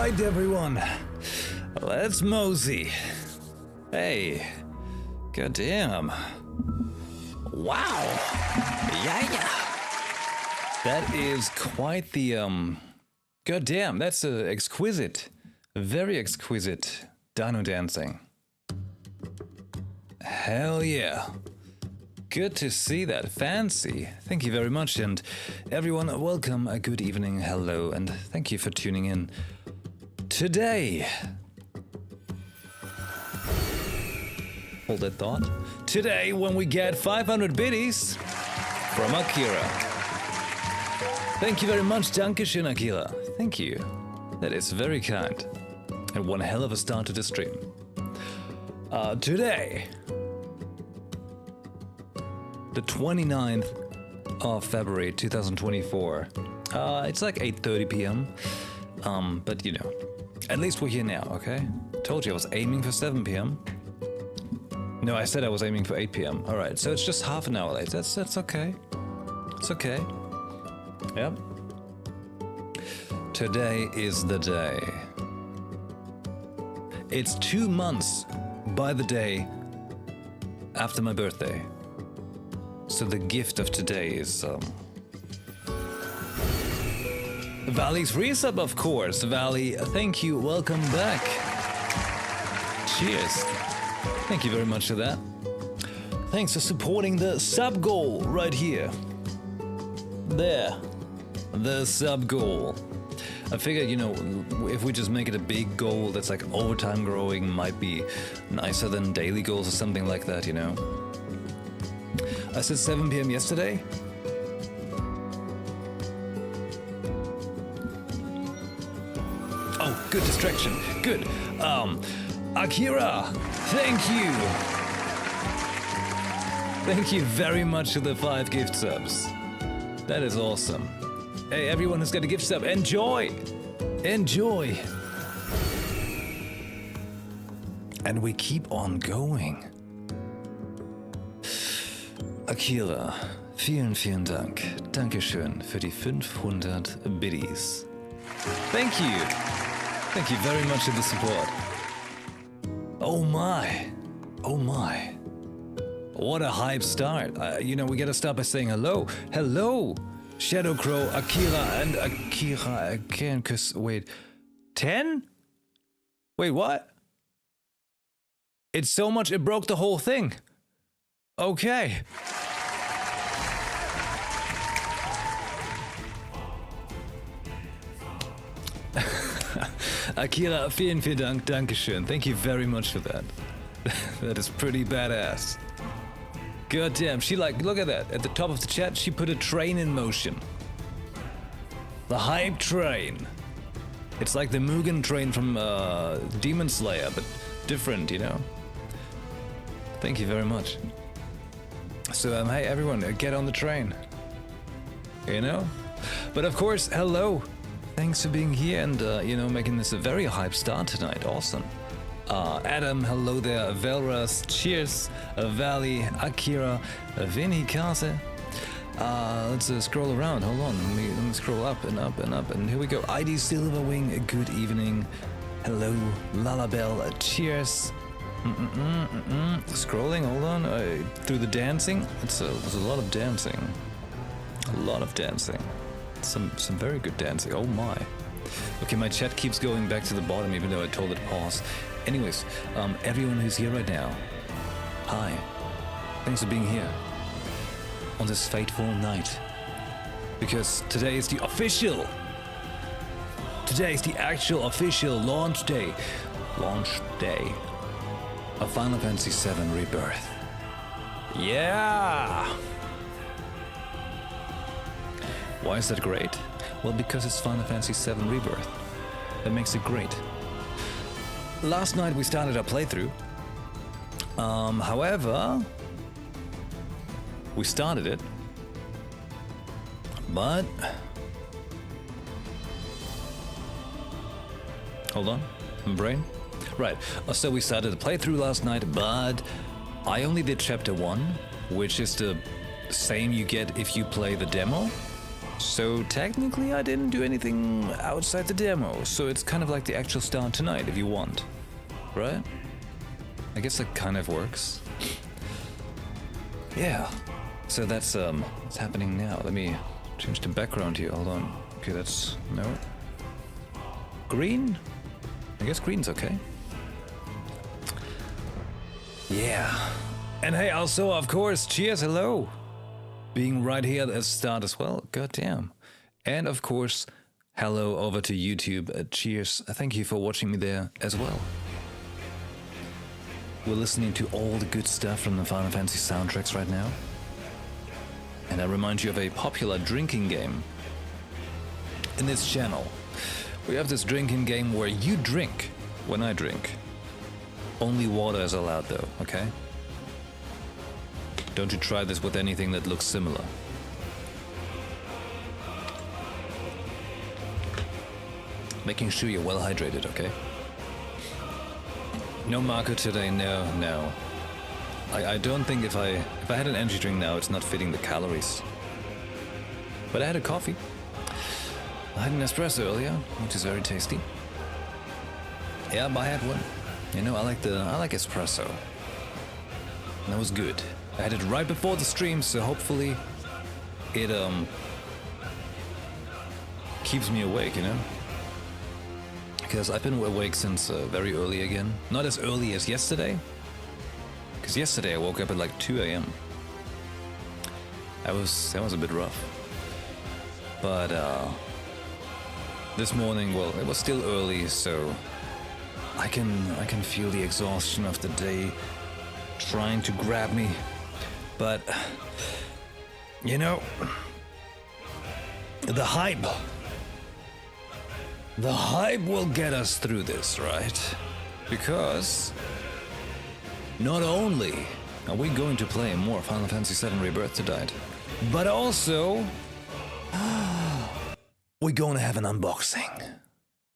Alright everyone, let's mosey. Hey, goddamn. Wow. Yeah. That is quite the, goddamn, that's exquisite. Very exquisite dino dancing. Hell yeah. Good to see that. Fancy. Thank you very much, and everyone, welcome, a good evening, hello, and thank you for tuning in. Today... Hold that thought. Today, when we get 500 biddies from Akira. Thank you very much, Dankeschön, Akira. Thank you. That is very kind. And one hell of a start to the stream. Today... the 29th of February 2024. It's like 8:30 p.m. But you know, at least we're here now, okay? Told you I was aiming for 7 p.m. No, I said I was aiming for 8 p.m. All right, so it's just half an hour late. That's okay. It's okay. Yep. Today is the day. It's 2 months by the day after my birthday. So the gift of today is, Valley's resub, of course. Valley, thank you, welcome back. Cheers. Thank you very much for that. Thanks for supporting the sub goal right here. There. The sub goal. I figured, you know, if we just make it a big goal that's like overtime growing, might be nicer than daily goals or something like that, you know? I said 7 p.m. yesterday? Oh, good distraction. Good. Akira, thank you. Thank you very much for the 5 gift subs. That is awesome. Hey, everyone who's got a gift sub, enjoy. Enjoy. And we keep on going. Akira, vielen Dank. Dankeschön für die 500 Biddies. Thank you. Thank you very much for the support. Oh my. Oh my. What a hype start. You know, we gotta start by saying hello. Hello, Shadow Crow, Akira, and Akira again, cause, wait. 10? Wait, what? It's so much it broke the whole thing. Okay. Akira, vielen Dank, Dankeschön. Thank you very much for that. That is pretty badass. God damn, she like, look at that. At the top of the chat, she put a train in motion. The hype train. It's like the Mugen train from Demon Slayer, but different, you know? Thank you very much. So, hey everyone, get on the train. You know? But of course, hello. Thanks for being here and, you know, making this a very hype start tonight. Awesome. Adam, hello there. Velras, cheers. Valley, Akira, Vinny Kase. Let's scroll around. Hold on. Let me scroll up and up and up. And here we go. ID Silverwing, good evening. Hello, Lalabelle, cheers. Scrolling, hold on. Through the dancing. There's a lot of dancing. A lot of dancing. Some very good dancing. Oh my. Okay, my chat keeps going back to the bottom even though I told it pause. Anyways, everyone who's here right now, hi. Thanks for being here on this fateful night. Because today is the actual official launch day of Final Fantasy VII Rebirth. Yeah! Why is that great? Well, because it's Final Fantasy VII Rebirth. That makes it great. Last night we started our playthrough. However, we started it, but hold on, my brain. Right. So we started the playthrough last night, but I only did chapter 1, which is the same you get if you play the demo. So technically I didn't do anything outside the demo, so it's kind of like the actual start tonight if you want, right? I guess that kind of works. Yeah, so that's what's happening now. Let me change the background here, hold on. Okay, that's, no. Green? I guess green's okay. Yeah. And hey, also, of course, cheers, hello. Being right here at the start as well, goddamn. And of course, hello over to YouTube, cheers. Thank you for watching me there as well. We're listening to all the good stuff from the Final Fantasy soundtracks right now. And I remind you of a popular drinking game in this channel. We have this drinking game where you drink when I drink. Only water is allowed though, okay? Don't you try this with anything that looks similar. Making sure you're well hydrated, okay? No Marco today, no. I don't think if I had an energy drink now, it's not fitting the calories. But I had a coffee. I had an espresso earlier, which is very tasty. Yeah, I had one. You know, I like espresso. That was good. I had it right before the stream, so hopefully it keeps me awake, you know? Because I've been awake since very early again. Not as early as yesterday. Because yesterday I woke up at like 2 a.m. That was a bit rough. But this morning, well, it was still early, so I can feel the exhaustion of the day trying to grab me. But you know, the hype will get us through this, right? Because not only are we going to play more Final Fantasy VII Rebirth tonight, but also we're going to have an unboxing.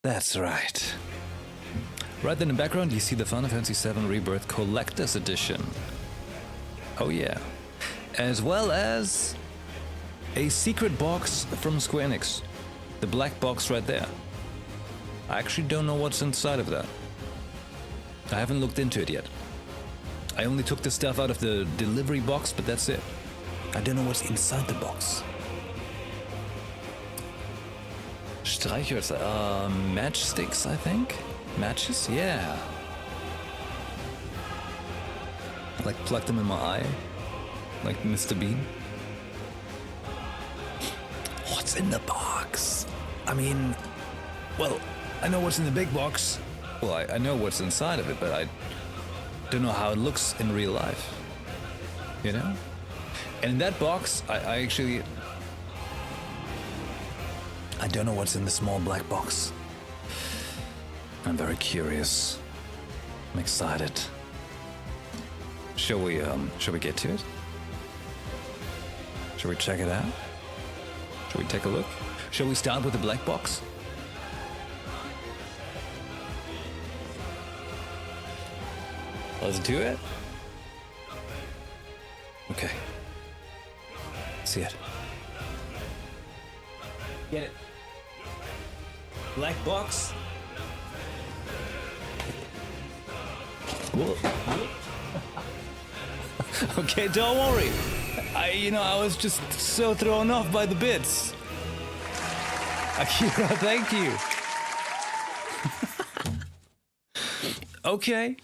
That's right. Right in the background, you see the Final Fantasy VII Rebirth Collector's Edition. Oh yeah. As well as a secret box from Square Enix. The black box right there. I actually don't know what's inside of that. I haven't looked into it yet. I only took the stuff out of the delivery box, but that's it. I don't know what's inside the box. Streichhölzer, matchsticks, I think? Matches? Yeah. Like plug them in my eye. Like Mr. Bean. What's in the box? I mean, well, I know what's in the big box. Well, I know what's inside of it, but I don't know how it looks in real life. You know? And in that box, I actually... I don't know what's in the small black box. I'm very curious. I'm excited. Shall we get to it? Shall we check it out? Shall we take a look? Shall we start with the black box? Let's do it. Okay. See it. Get it. Black box. Okay, don't worry. I was just so thrown off by the bits. Akira, thank you. Okay.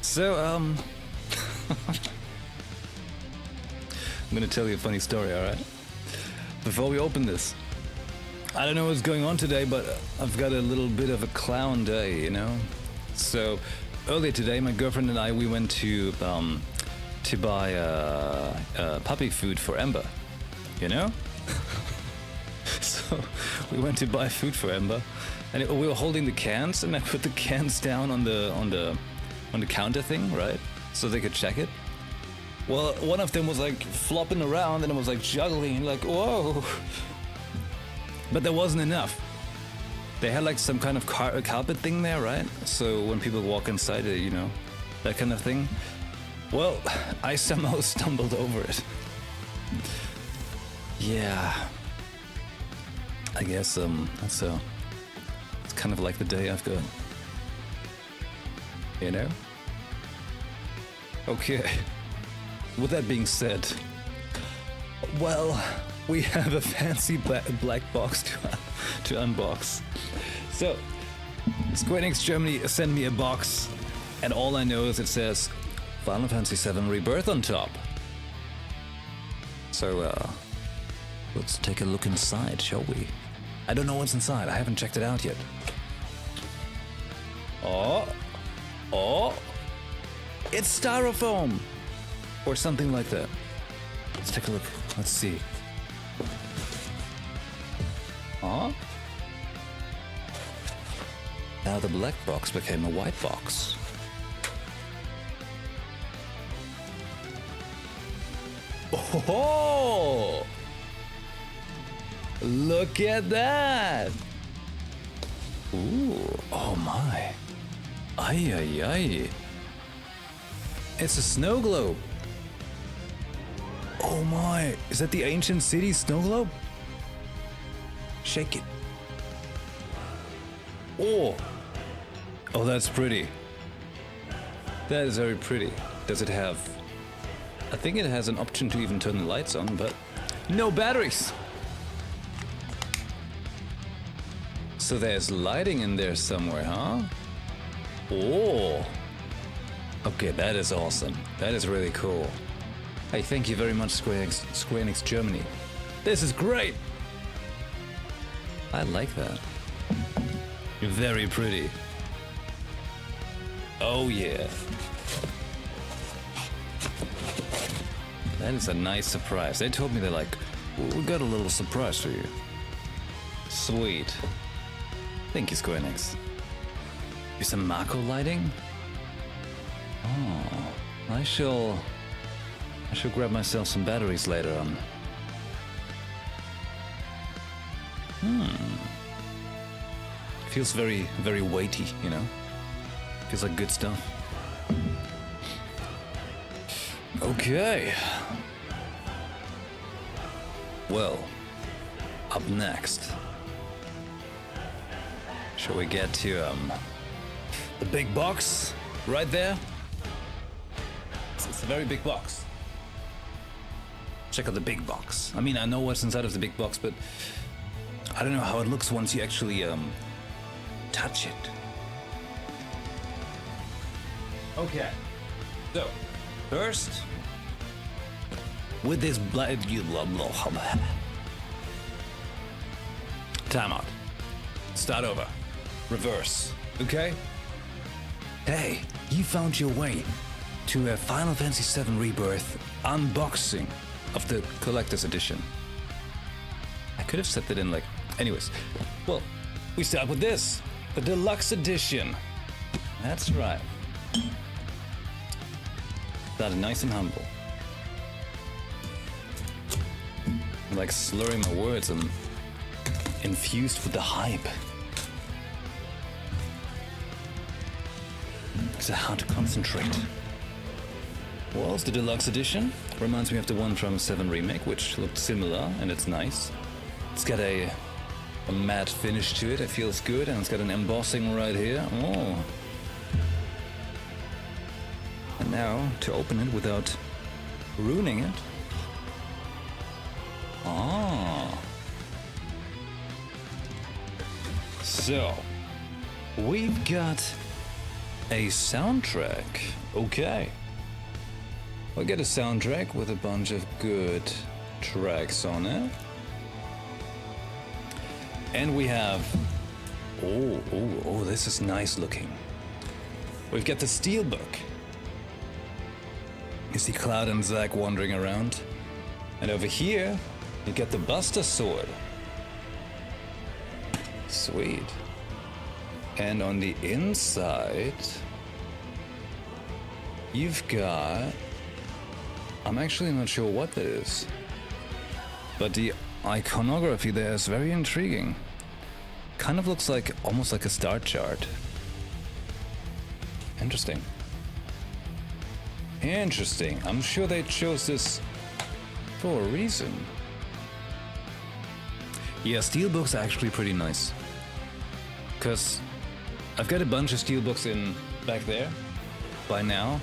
So, I'm gonna tell you a funny story, alright? Before we open this. I don't know what's going on today, but I've got a little bit of a clown day, you know? So, earlier today, my girlfriend and I, we went to buy puppy food for Ember, you know? So, we went to buy food for Ember, and we were holding the cans, and I put the cans down on the counter thing, right? So they could check it. Well, one of them was like flopping around, and it was like juggling, like, whoa. But there wasn't enough. They had like some kind of carpet thing there, right? So when people walk inside it, you know, that kind of thing. Well, I somehow stumbled over it. Yeah. I guess it's kind of like the day I've got. You know? Okay. With that being said, well, we have a fancy black box to unbox. So, Square Enix Germany sent me a box, and all I know is it says Final Fantasy VII Rebirth on top. So, let's take a look inside, shall we? I don't know what's inside. I haven't checked it out yet. Oh, it's styrofoam or something like that. Let's take a look. Let's see. Now the black box became a white box. Oh! Look at that! Ooh, oh my. Ay, ay, ay. It's a snow globe. Oh my, is that the ancient city snow globe? Shake it. Oh! Oh, that's pretty. That is very pretty. Does it have... I think it has an option to even turn the lights on, but... No batteries! So there's lighting in there somewhere, huh? Oh! Okay, that is awesome. That is really cool. Hey, thank you very much, Square Enix Germany. This is great! I like that. Very pretty. Oh yeah. That is a nice surprise. They told me they're like, we got a little surprise for you. Sweet. Thank you, Square Enix. Here's some Mako lighting. Oh, I shall grab myself some batteries later on. Feels very, very weighty, you know? Feels like good stuff. Okay. Well, up next. Shall we get to, the big box? Right there? It's a very big box. Check out the big box. I mean, I know what's inside of the big box, but I don't know how it looks once you actually, touch it. Okay. So, first, with this timeout. Start over. Reverse. Okay? Hey, you found your way to a Final Fantasy VII Rebirth unboxing of the collector's edition. I could have set that in like... Anyways, well, we start with this. The deluxe edition. That's right. Started nice and humble. I'm like slurring my words. I'm infused with the hype. It's hard to concentrate. Well, it's the deluxe edition. Reminds me of the one from 7 Remake, which looked similar, and it's nice. It's got a matte finish to it. It feels good, and it's got an embossing right here. Oh. And now, to open it without ruining it. Ah. So, we've got a soundtrack. Okay. We get a soundtrack with a bunch of good tracks on it. And we have... Oh, this is nice looking. We've got the steelbook. You see Cloud and Zack wandering around. And over here, you get the Buster Sword. Sweet. And on the inside, you've got... I'm actually not sure what that is. But the iconography there is very intriguing. Kind of looks like, almost like a star chart. Interesting. Interesting. I'm sure they chose this for a reason. Yeah, steelbooks are actually pretty nice. Because I've got a bunch of steelbooks in back there by now.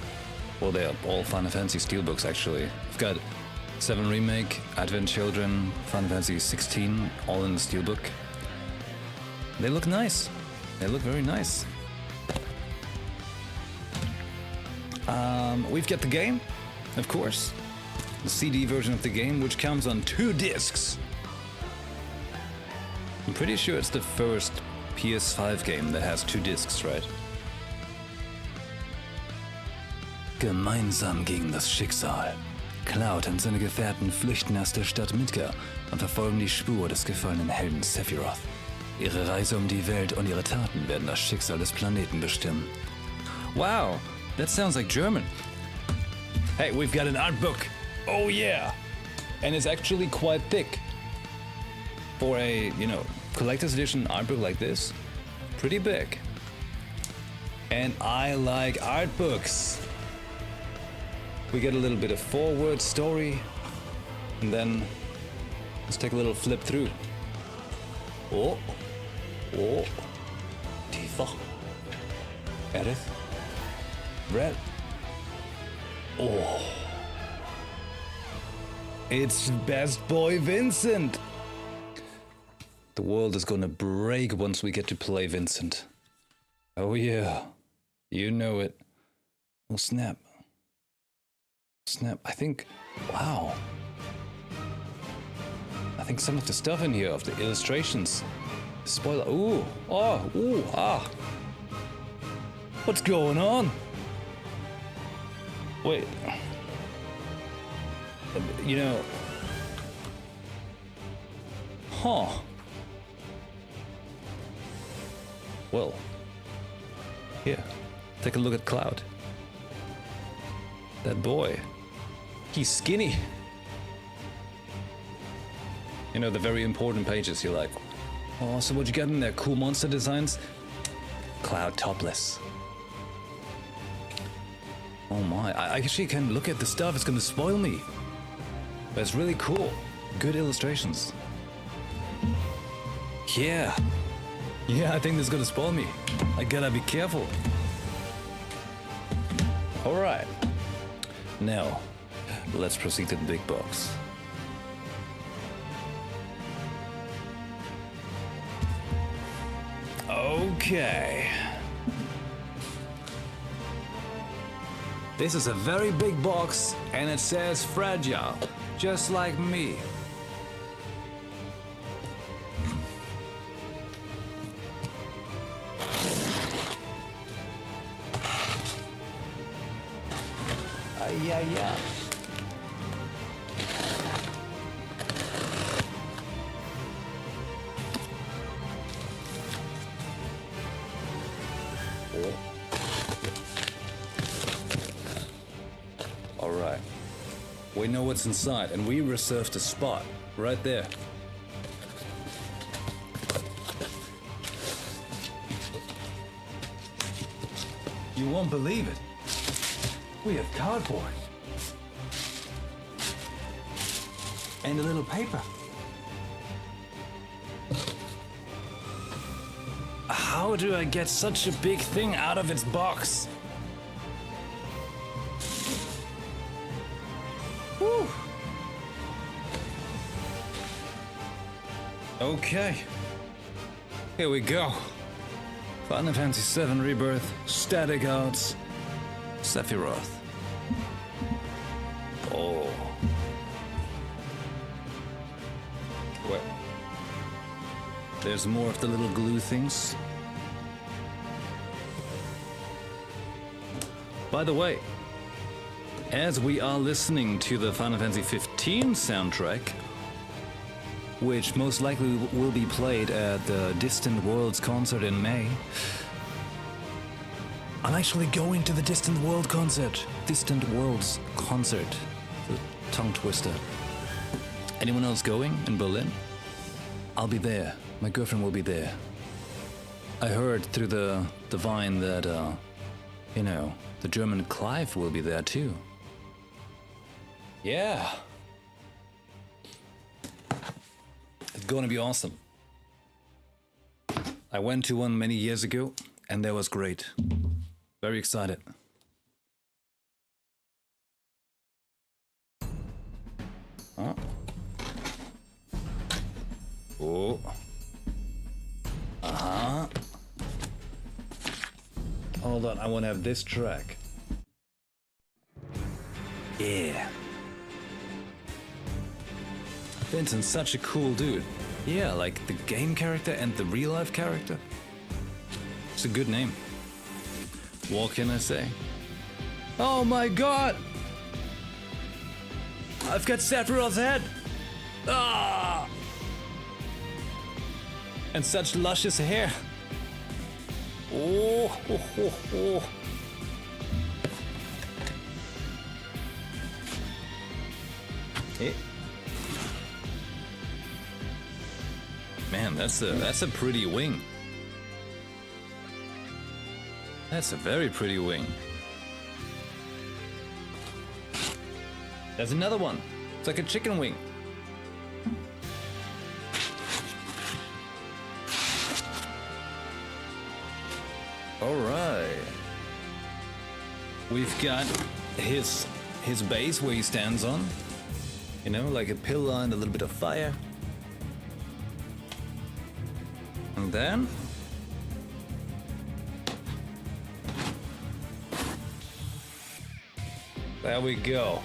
Well, they're all Final Fantasy steelbooks actually. I've got 7 Remake, Advent Children, Final Fantasy 16, all in the steelbook. They look nice. They look very nice. We've got the game, of course. The CD version of the game, which comes on 2 discs. I'm pretty sure it's the first PS5 game that has 2 discs, right? Gemeinsam gegen das Schicksal. Cloud und seine Gefährten flüchten aus der Stadt Midgar und verfolgen die Spur des gefallenen Helden Sephiroth. Ihre Reise um die Welt und ihre Taten werden das Schicksal des Planeten bestimmen. Wow, that sounds like German. Hey, we've got an art book. Oh yeah! And it's actually quite thick. For a, you know, collector's edition art book like this, pretty big. And I like art books. We get a little bit of forward story, and then let's take a little flip through. Oh, oh, Tifa, Aerith, Red. Oh, it's best boy Vincent. The world is gonna break once we get to play Vincent. Oh yeah, you know it. Oh snap. Snap, I think, wow. I think some of the stuff in here, of the illustrations, spoiler, ooh, oh, ooh, ah. What's going on? Wait. You know. Huh. Well. Here, take a look at Cloud. That boy. He's skinny. You know, the very important pages, you're like, oh, so what you got in there? Cool monster designs? Cloud topless. Oh my, I actually can look at the stuff, it's gonna spoil me. But it's really cool. Good illustrations. Yeah. Yeah, I think this is gonna spoil me. I gotta be careful. Alright. Now, let's proceed to the big box. Okay. This is a very big box, and it says fragile, just like me. Yeah. All right. We know what's inside, and we reserved a spot right there. You won't believe it. We have cardboard. And a little paper. How do I get such a big thing out of its box? Whew. Okay. Here we go. Final Fantasy VII Rebirth, Static Arts, Sephiroth. Oh. Well, there's more of the little glue things. By the way, as we are listening to the Final Fantasy XV soundtrack, which most likely will be played at the Distant Worlds concert in May, I'm actually going to the Distant Worlds concert. Distant Worlds concert. The tongue twister. Anyone else going in Berlin? I'll be there. My girlfriend will be there. I heard through the vine that, you know, the German Clive will be there too. Yeah. gonna be awesome. I went to one many years ago, and that was great. Very excited. Huh? Oh. Uh-huh. Hold on, I want to have this track. Yeah. Vincent's such a cool dude. Yeah, like the game character and the real life character. It's a good name. What can I say? Oh my god! I've got Sephiroth's head! Ah! And such luscious hair. Oh, ho, ho, ho. Hey. Man, that's a pretty wing. That's a very pretty wing. There's another one. It's like a chicken wing. All right. We've got his base where he stands on. You know, like a pillar and a little bit of fire. And then there we go.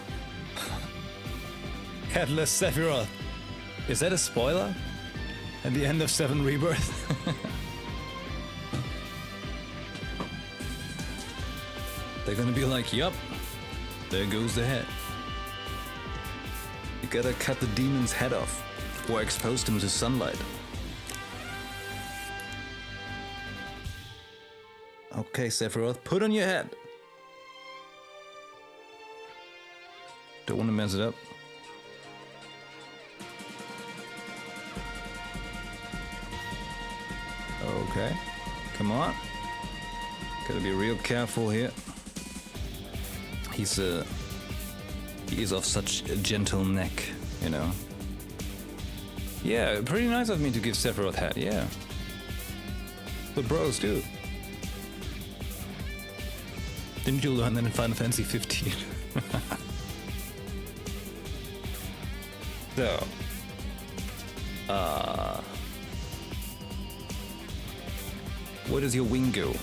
Headless Sephiroth. Is that a spoiler? At the end of 7 Rebirth? They're gonna be like, yup, there goes the head. You gotta cut the demon's head off, or expose him to sunlight. Okay, Sephiroth, put on your head. Don't want to mess it up. Okay, come on. Gotta be real careful here. He is of such a gentle neck, you know. Yeah, pretty nice of me to give Sephiroth head, yeah. But bros do. Didn't you learn that in Final Fantasy 15? So, where does your wing go?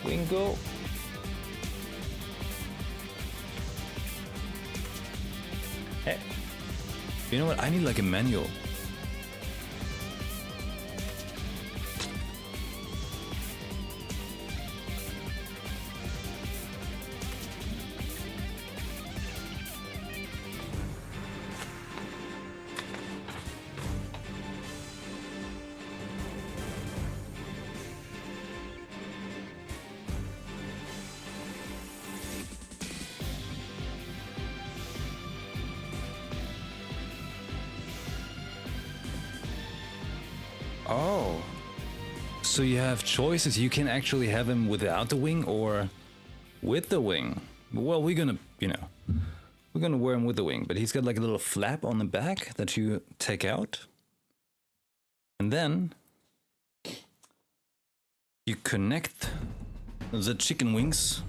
Wing go? Hey, you know what? I need like a manual. Oh, so you have choices. You can actually have him without the wing or with the wing. Well, we're gonna, you know, we're gonna wear him with the wing, but he's got like a little flap on the back that you take out. And then you connect the chicken wings .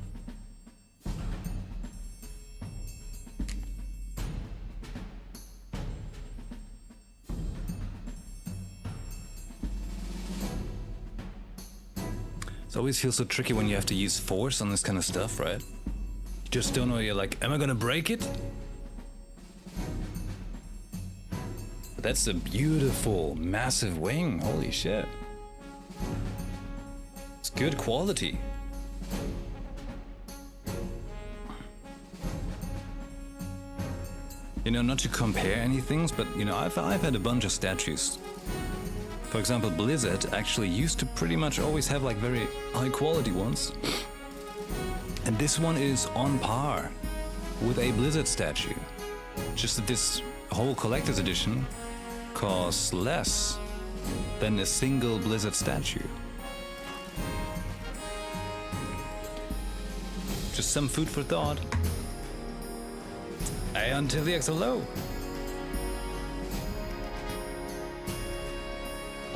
It always feels so tricky when you have to use force on this kind of stuff, right? You just don't know, you're like, am I gonna break it? But that's a beautiful, massive wing, holy shit. It's good quality. You know, not to compare any things, but you know, I've had a bunch of statues. For example, Blizzard actually used to pretty much always have like very high quality ones. And this one is on par with a Blizzard statue. Just that this whole collector's edition costs less than a single Blizzard statue. Just some food for thought. Hey, until the XLO.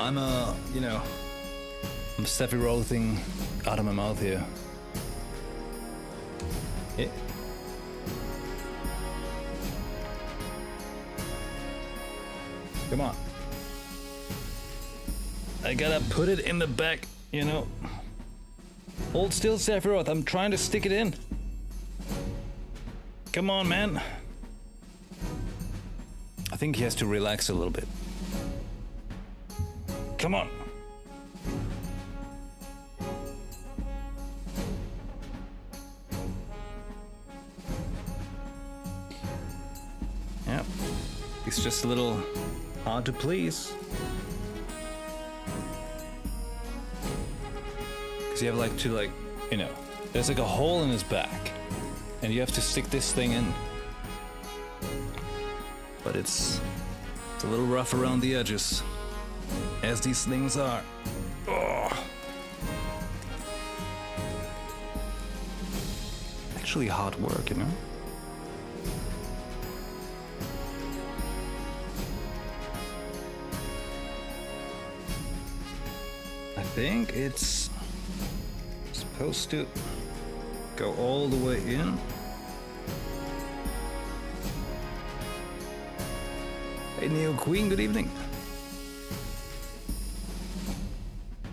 I'm you know, I'm Sephirothing out of my mouth here. Yeah. Come on. I gotta put it in the back, you know. Hold still, Sephiroth. I'm trying to stick it in. Come on, man. I think he has to relax a little bit. Come on. Yep. He's just a little hard to please. Because you have like to like, you know, there's like a hole in his back. And you have to stick this thing in. But it's a little rough around the edges. As these things are. Oh. Actually hard work, you know? I think it's supposed to go all the way in. Hey Neo Queen, good evening.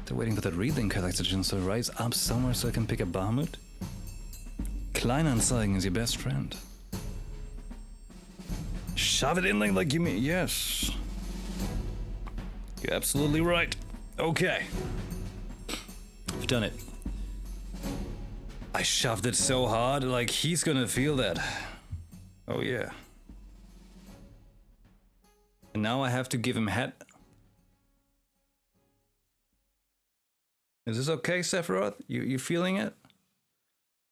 They're waiting for that relink collection to rise up somewhere so I can pick up Bahamut. Kleinanzeigen is your best friend. Shove it in like you mean. Yes. You're absolutely right. Okay. I've done it. I shoved it so hard, like he's gonna feel that. Oh yeah. And now I have to give him head. Is this okay, Sephiroth? You feeling it?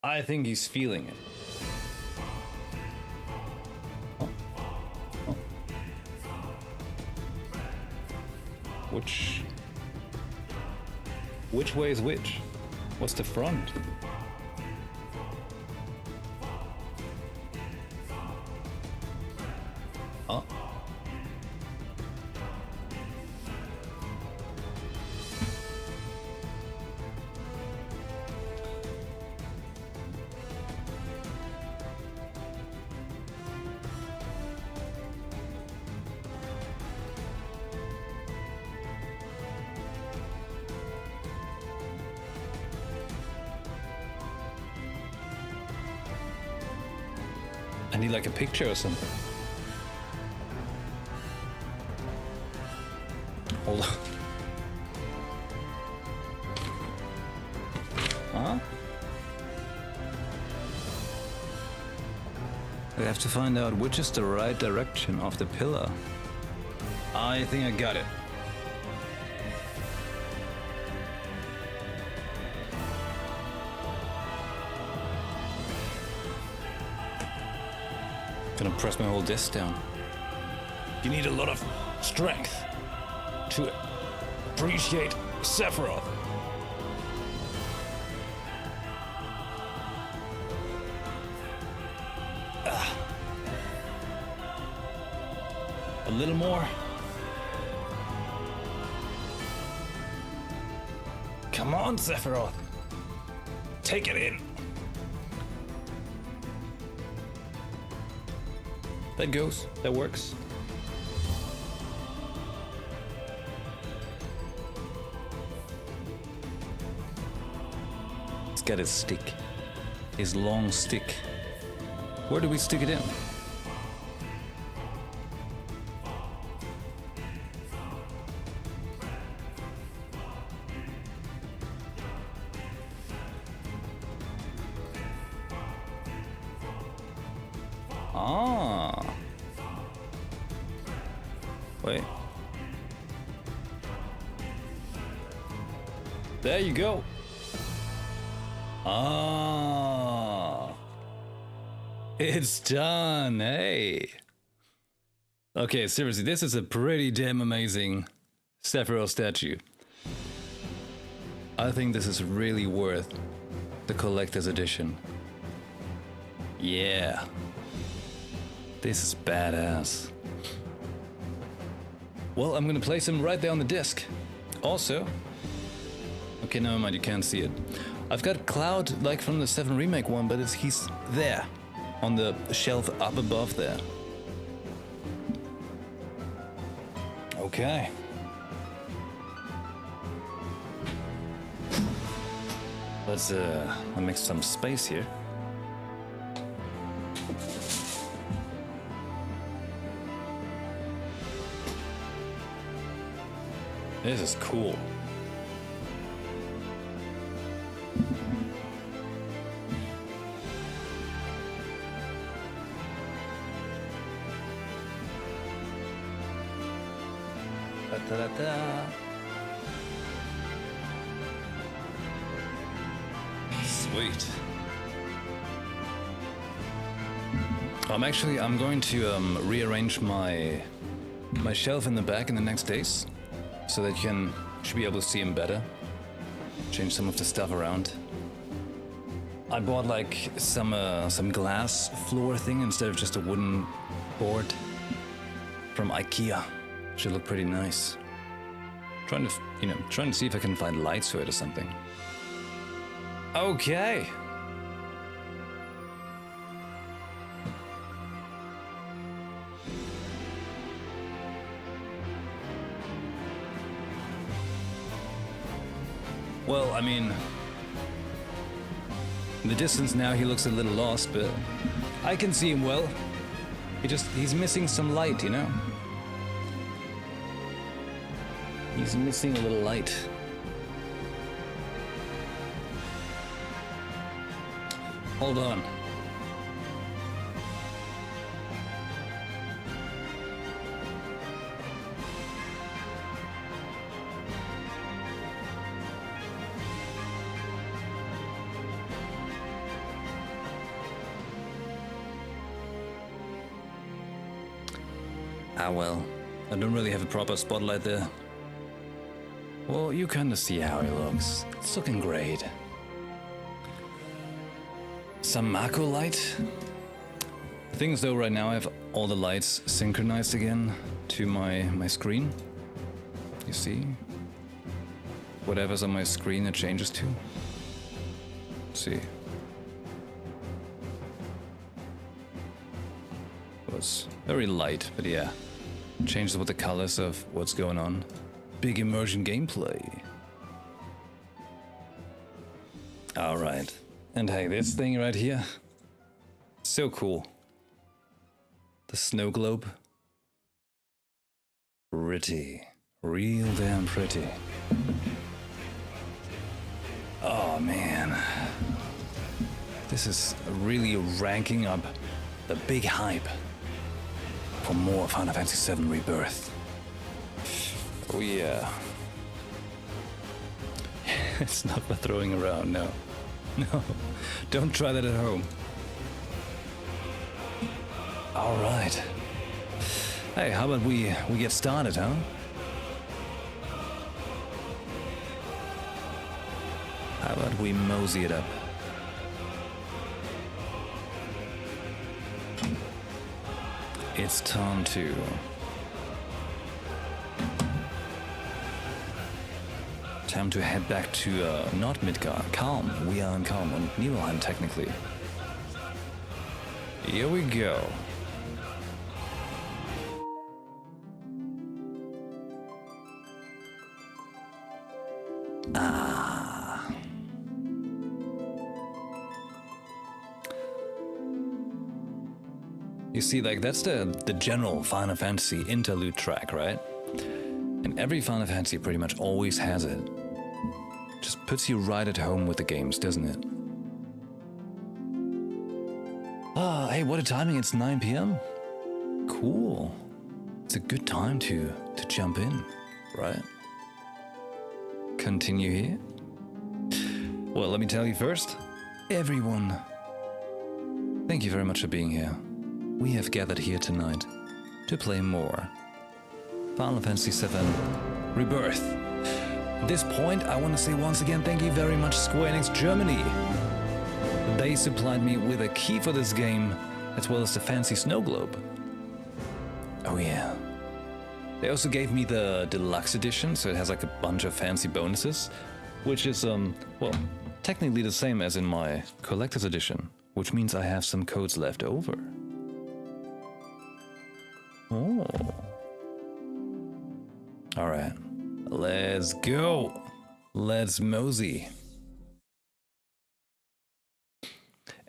I think he's feeling it. Oh. Oh. Which way is which? What's the front? Oh. I need like a picture or something. Hold on. Huh? We have to find out which is the right direction of the pillar. I think I got it. Gonna press my whole disc down. You need a lot of strength to appreciate Sephiroth. A little more. Come on, Sephiroth. Take it in. That goes. That works. It's got his stick. His long stick. Where do we stick it in? Ah. Wait. There you go. Ah. It's done. Hey. Okay, seriously, this is a pretty damn amazing Sephiroth statue. I think this is really worth the collector's edition. Yeah. This is badass. Well, I'm gonna place him right there on the disc. also... Okay, never mind, you can't see it. I've got Cloud like from the 7 Remake one, but he's there. On the shelf up above there. Okay. Let's make some space here. This is cool. Da-da-da. Sweet. I'm going to rearrange my shelf in the back in the next days, so that you should be able to see him better. Change some of the stuff around. I bought like some glass floor thing instead of just a wooden board from IKEA. Should look pretty nice. Trying to see if I can find lights to it or something. Okay. Well, I mean, in the distance now he looks a little lost, but I can see him well. He's missing some light, you know? He's missing a little light. Hold on. Ah well, I don't really have a proper spotlight there. Well, you kind of see how he looks. It's looking great. Some macro light. The thing is though, right now I have all the lights synchronized again to my screen. You see? Whatever's on my screen it changes to. Let's see. Well, it's very light, but yeah. Changes with the colors of what's going on. Big immersion gameplay. Alright. And hey, this thing right here. So cool. The snow globe. Pretty. Real damn pretty. Oh man. This is really ranking up the big hype for more Final Fantasy VII Rebirth. Oh yeah. It's not for throwing around, no. No, don't try that at home. Alright. Hey, how about we get started, huh? How about we mosey it up? It's time to... Time to head back to, not Midgar, Calm. We are in Calm, on Nibelheim, technically. Here we go. Ah. You see, like, that's the general Final Fantasy interlude track, right? And every Final Fantasy pretty much always has it. Just puts you right at home with the games, doesn't it? Ah, hey, what a timing, it's 9 p.m. Cool. It's a good time to jump in, right? Continue here. Well, let me tell you first, everyone, thank you very much for being here. We have gathered here tonight to play more Final Fantasy VII Rebirth. At this point, I want to say once again thank you very much Square Enix Germany. They supplied me with a key for this game, as well as the fancy snow globe. Oh yeah. They also gave me the deluxe edition, so it has like a bunch of fancy bonuses, which is, well, technically the same as in my collector's edition, which means I have some codes left over. Oh. Alright, let's go. Let's mosey.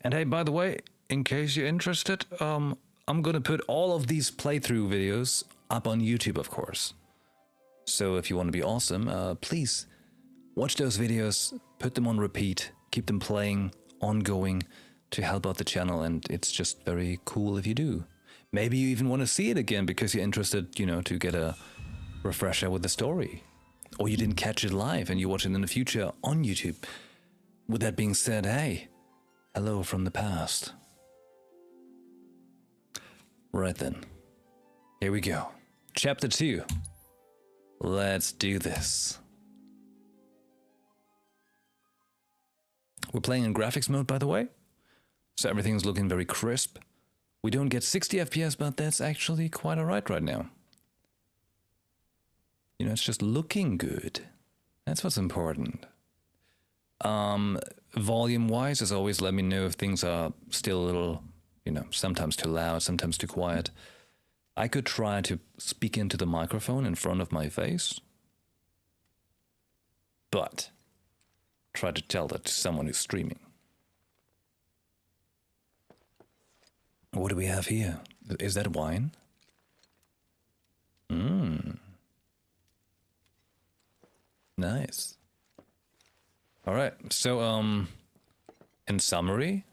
And hey, by the way, in case you're interested, I'm gonna put all of these playthrough videos up on YouTube, of course. So if you want to be awesome, please watch those videos, put them on repeat, keep them playing, ongoing, to help out the channel, and it's just very cool if you do. Maybe you even want to see it again because you're interested, you know, to get a refresher with the story. Or you didn't catch it live and you watch it in the future on YouTube. With that being said, hey, hello from the past. Right then. Here we go. Chapter 2. Let's do this. We're playing in graphics mode, by the way. So everything's looking very crisp. We don't get 60 FPS, but that's actually quite alright right now. You know, it's just looking good. That's what's important. Volume-wise, as always, let me know if things are still a little, you know, sometimes too loud, sometimes too quiet. I could try to speak into the microphone in front of my face, but try to tell that to someone who's streaming. What do we have here? Is that wine? Nice. Alright, so, in summary,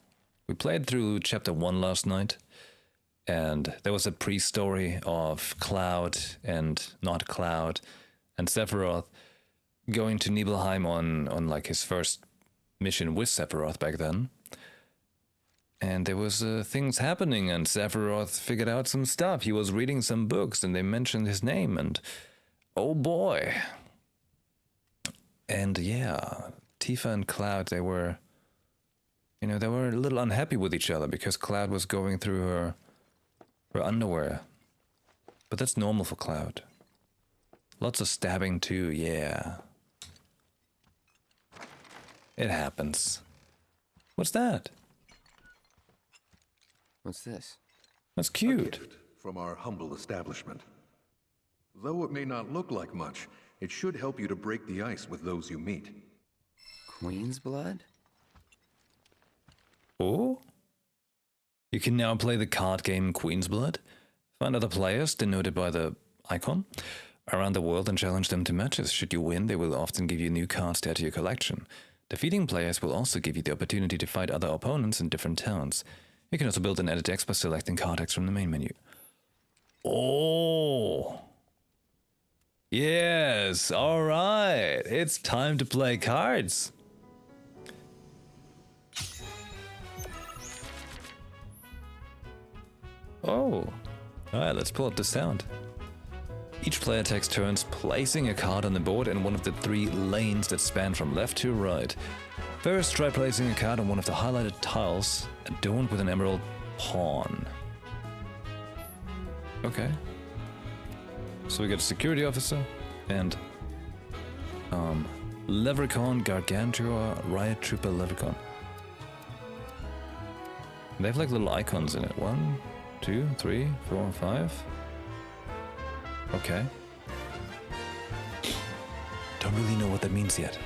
we played through chapter 1 last night, and there was a pre-story of Cloud and not Cloud, and Sephiroth going to Nibelheim on like his first mission with Sephiroth back then. And there was things happening, and Sephiroth figured out some stuff. He was reading some books, and they mentioned his name, and oh boy. And yeah, Tifa and Cloud, they were, you know, they were a little unhappy with each other because Cloud was going through her underwear. But that's normal for Cloud. Lots of stabbing too, yeah. It happens. What's that? What's this? That's cute. A gift from our humble establishment. Though it may not look like much, it should help you to break the ice with those you meet. Queen's blood? Oh? You can now play the card game Queen's Blood. Find other players, denoted by the icon, around the world and challenge them to matches. Should you win, they will often give you new cards to add to your collection. Defeating players will also give you the opportunity to fight other opponents in different towns. You can also build an edit deck by selecting card decks from the main menu. Oh! Yes, alright. It's time to play cards. Oh. Alright, let's pull up the sound. Each player takes turns placing a card on the board in one of the 3 lanes that span from left to right. First, try placing a card on one of the highlighted tiles adorned with an emerald pawn. Okay. So we got a security officer and Leprechaun, Gargantua, Riot Trooper, Leprechaun. They have like little icons in it. 1, 2, 3, 4, 5. Okay. Don't really know what that means yet.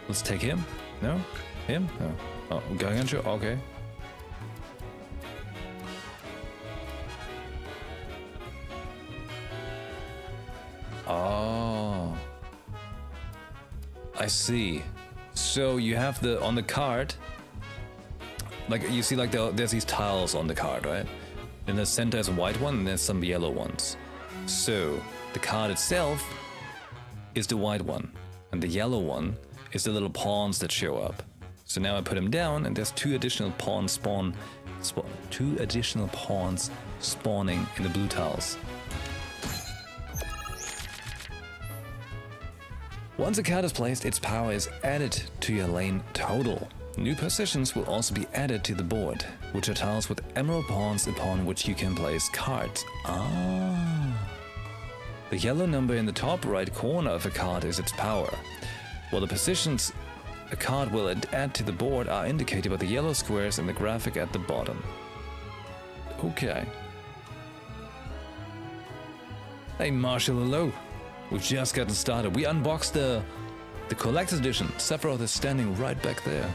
Let's take him. No? Him? No. Oh, Gargantua? Okay. Oh. I see. So you have the, on the card, like you see like there's these tiles on the card, right? In the center is a white one and there's some yellow ones. So the card itself is the white one and the yellow one is the little pawns that show up. So now I put him down and there's 2 additional pawns 2 additional pawns spawning in the blue tiles. Once a card is placed, its power is added to your lane total. New positions will also be added to the board, which are tiles with emerald pawns upon which you can place cards. Ah. The yellow number in the top right corner of a card is its power, while the positions a card will add to the board are indicated by the yellow squares in the graphic at the bottom. Okay. Hey Marshall, hello. We've just gotten started. We unboxed the collector's edition. Sephiroth is standing right back there.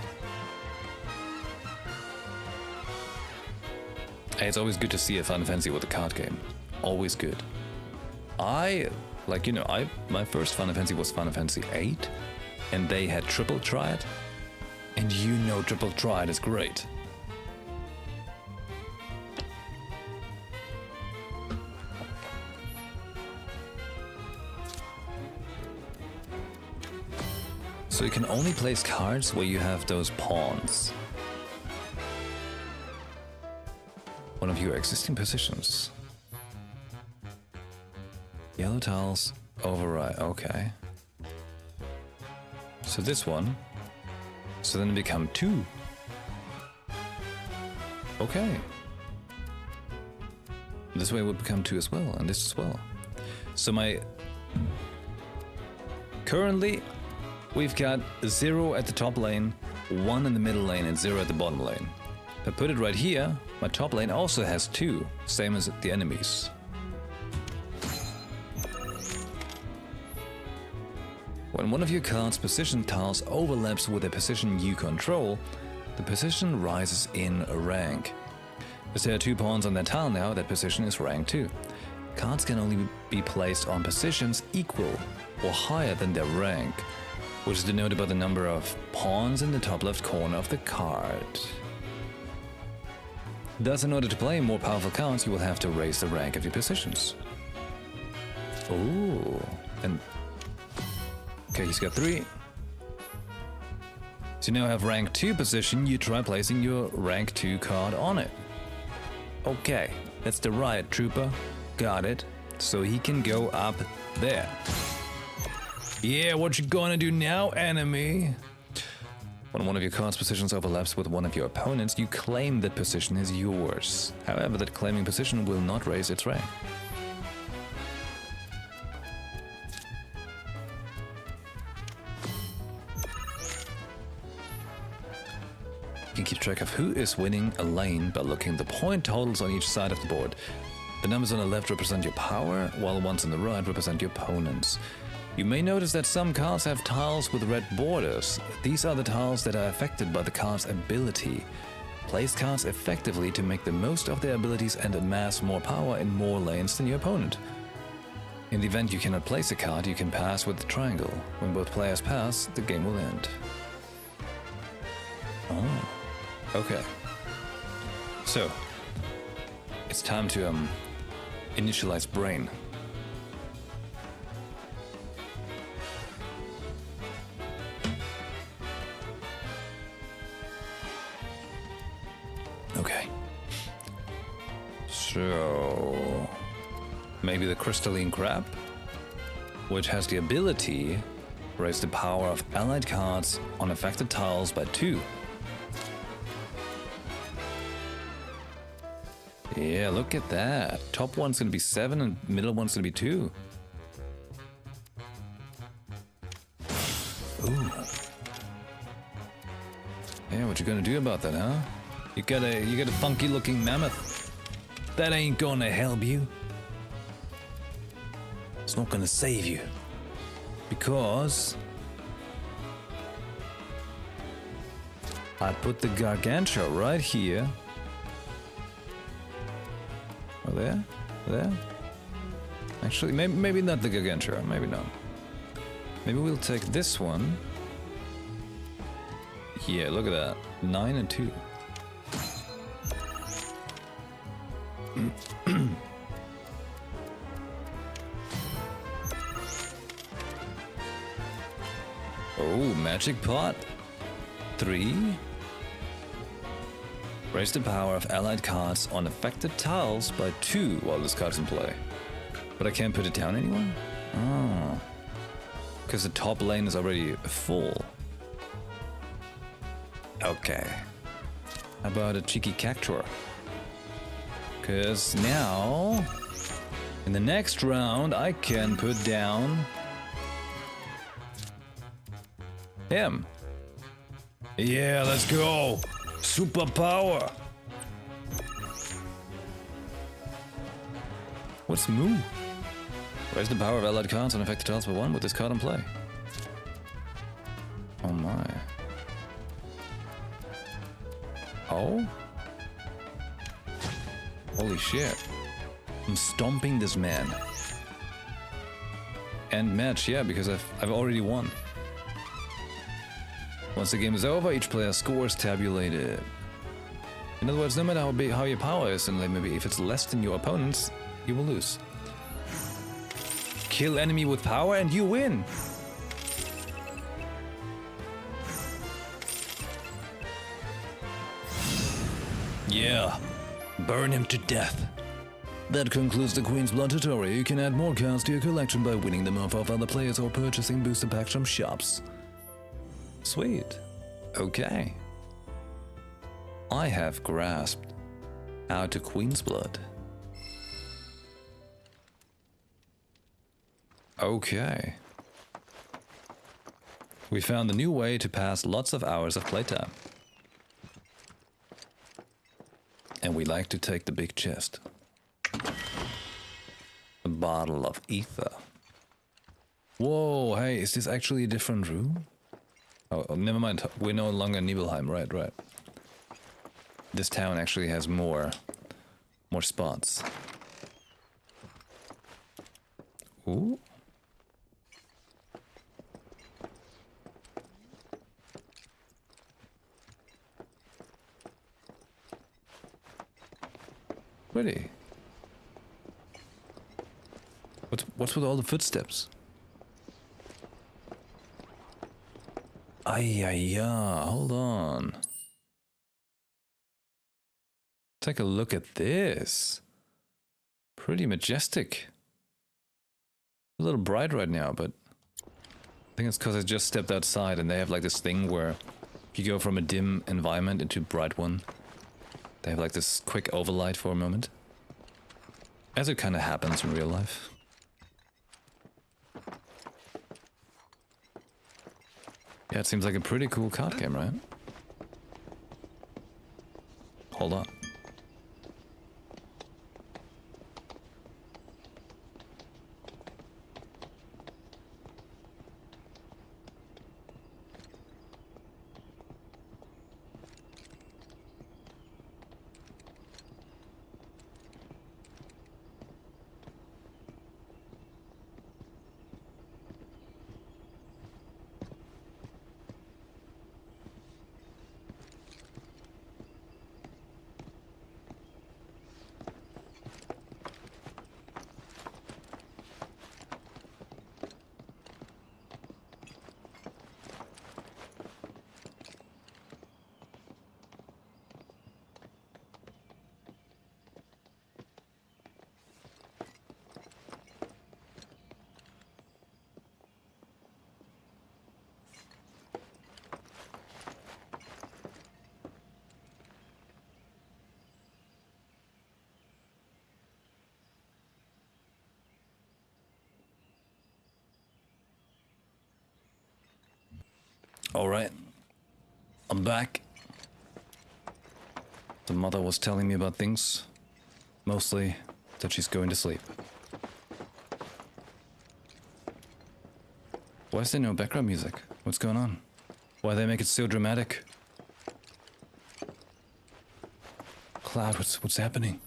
Hey, it's always good to see a Final Fantasy with a card game. Always good. My first Final Fantasy was Final Fantasy VIII, and they had Triple Triad, and you know Triple Triad is great. So you can only place cards where you have those pawns. One of your existing positions. Yellow tiles override, okay. So this one. So then it become 2. Okay. This way would become 2 as well, and this as well. So currently, we've got 0 at the top lane, 1 in the middle lane, and 0 at the bottom lane. If I put it right here, my top lane also has 2, same as the enemies. When one of your card's position tiles overlaps with a position you control, the position rises in rank. If there are 2 pawns on that tile now, that position is rank 2. Cards can only be placed on positions equal or higher than their rank, which is denoted by the number of pawns in the top left corner of the card. Thus, in order to play more powerful cards, you will have to raise the rank of your positions. Ooh, and okay, he's got 3. So you now have rank 2 position, you try placing your rank 2 card on it. Okay, that's the Riot Trooper. Got it. So he can go up there. Yeah, what you gonna do now, enemy? When one of your card's positions overlaps with one of your opponents, you claim that position is yours. However, that claiming position will not raise its rank. You can keep track of who is winning a lane by looking at the point totals on each side of the board. The numbers on the left represent your power, while the ones on the right represent your opponents. You may notice that some cards have tiles with red borders. These are the tiles that are affected by the card's ability. Place cards effectively to make the most of their abilities and amass more power in more lanes than your opponent. In the event you cannot place a card, you can pass with the triangle. When both players pass, the game will end. Oh, okay. So, it's time to initialize Brain. Okay. So maybe the Crystalline Crab, which has the ability to raise the power of allied cards on affected tiles by 2. Yeah, look at that. Top one's gonna be 7 and middle one's gonna be 2. Ooh. Yeah, what you gonna do about that, huh? You got a funky looking mammoth. That ain't gonna help you. It's not gonna save you. Because I put the Gargantua right here. Oh, there? Actually, maybe not the Gargantua, maybe not. Maybe we'll take this one. Yeah, look at that. 9 and 2. Oh, Magic Pot. 3. Raise the power of allied cards on affected tiles by 2 while this card's in play. But I can't put it down anymore? Oh. Because the top lane is already full. Okay. How about a cheeky Cactuar? Because now In the next round, I can put down him. Yeah, let's go. Superpower. What's Moo? Raise the power of allied cards and affect the tiles by 1 with this card in play. Oh my. Oh? Holy shit. I'm stomping this man. End match, yeah, because I've already won. Once the game is over, each player's score is tabulated. In other words, no matter how big, how your power is, and like maybe if it's less than your opponent's, you will lose. Kill enemy with power and you win. Yeah, burn him to death. That concludes the Queen's Blood tutorial. You can add more cards to your collection by winning them off of other players or purchasing booster packs from shops. Sweet. Okay. I have grasped how to Queen's Blood. Okay. We found a new way to pass lots of hours of playtime. And we like to take the big chest. A bottle of ether. Whoa, hey, is this actually a different room? Oh, never mind. We're no longer Nibelheim, right. This town actually has more spots. Ooh. Pretty. What's with all the footsteps? Ay, hold on. Take a look at this. Pretty majestic. A little bright right now, but I think it's because I just stepped outside and they have like this thing where if you go from a dim environment into a bright one, they have like this quick overlight for a moment. As it kind of happens in real life. Yeah, it seems like a pretty cool card game, right? Hold on. Alright, I'm back. The mother was telling me about things. Mostly that she's going to sleep. Why is there no background music? What's going on? Why they make it so dramatic? Cloud, what's happening?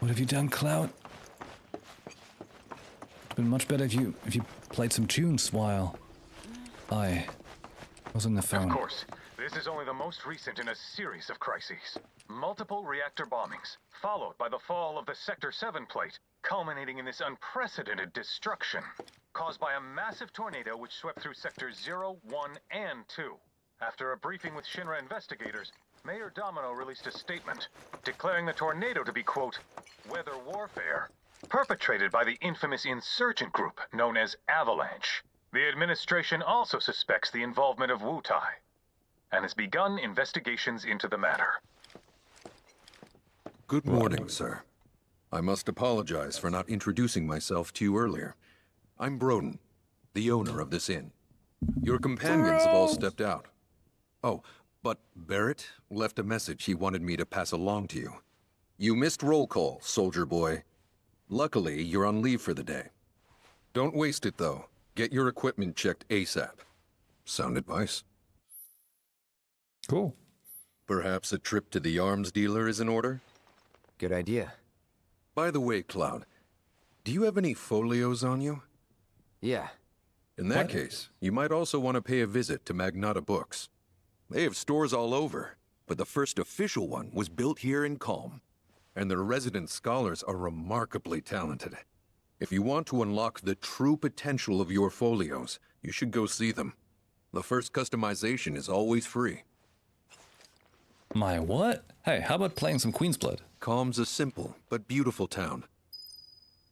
What have you done, Cloud? It'd been much better if you played some tunes while I was on the phone. Of course. This is only the most recent in a series of crises. Multiple reactor bombings, followed by the fall of the Sector 7 plate, culminating in this unprecedented destruction, caused by a massive tornado which swept through Sectors 0, 1, and 2. After a briefing with Shinra investigators, Mayor Domino released a statement, declaring the tornado to be, quote, weather warfare, perpetrated by the infamous insurgent group known as Avalanche. The administration also suspects the involvement of Wutai, and has begun investigations into the matter. Good morning, sir. I must apologize for not introducing myself to you earlier. I'm Broden, the owner of this inn. Your companions have all stepped out. Oh, but Barrett left a message he wanted me to pass along to you. You missed roll call, soldier boy. Luckily, you're on leave for the day. Don't waste it, though. Get your equipment checked ASAP. Sound advice? Cool. Perhaps a trip to the arms dealer is in order? Good idea. By the way, Cloud, do you have any folios on you? Yeah. In that What? case, you might also want to pay a visit to Magnata Books. They have stores all over, but the first official one was built here in Calm. And their resident scholars are remarkably talented. If you want to unlock the true potential of your folios, you should go see them. The first customization is always free. My what? Hey, how about playing some Queen's Blood? Calm's a simple but beautiful town.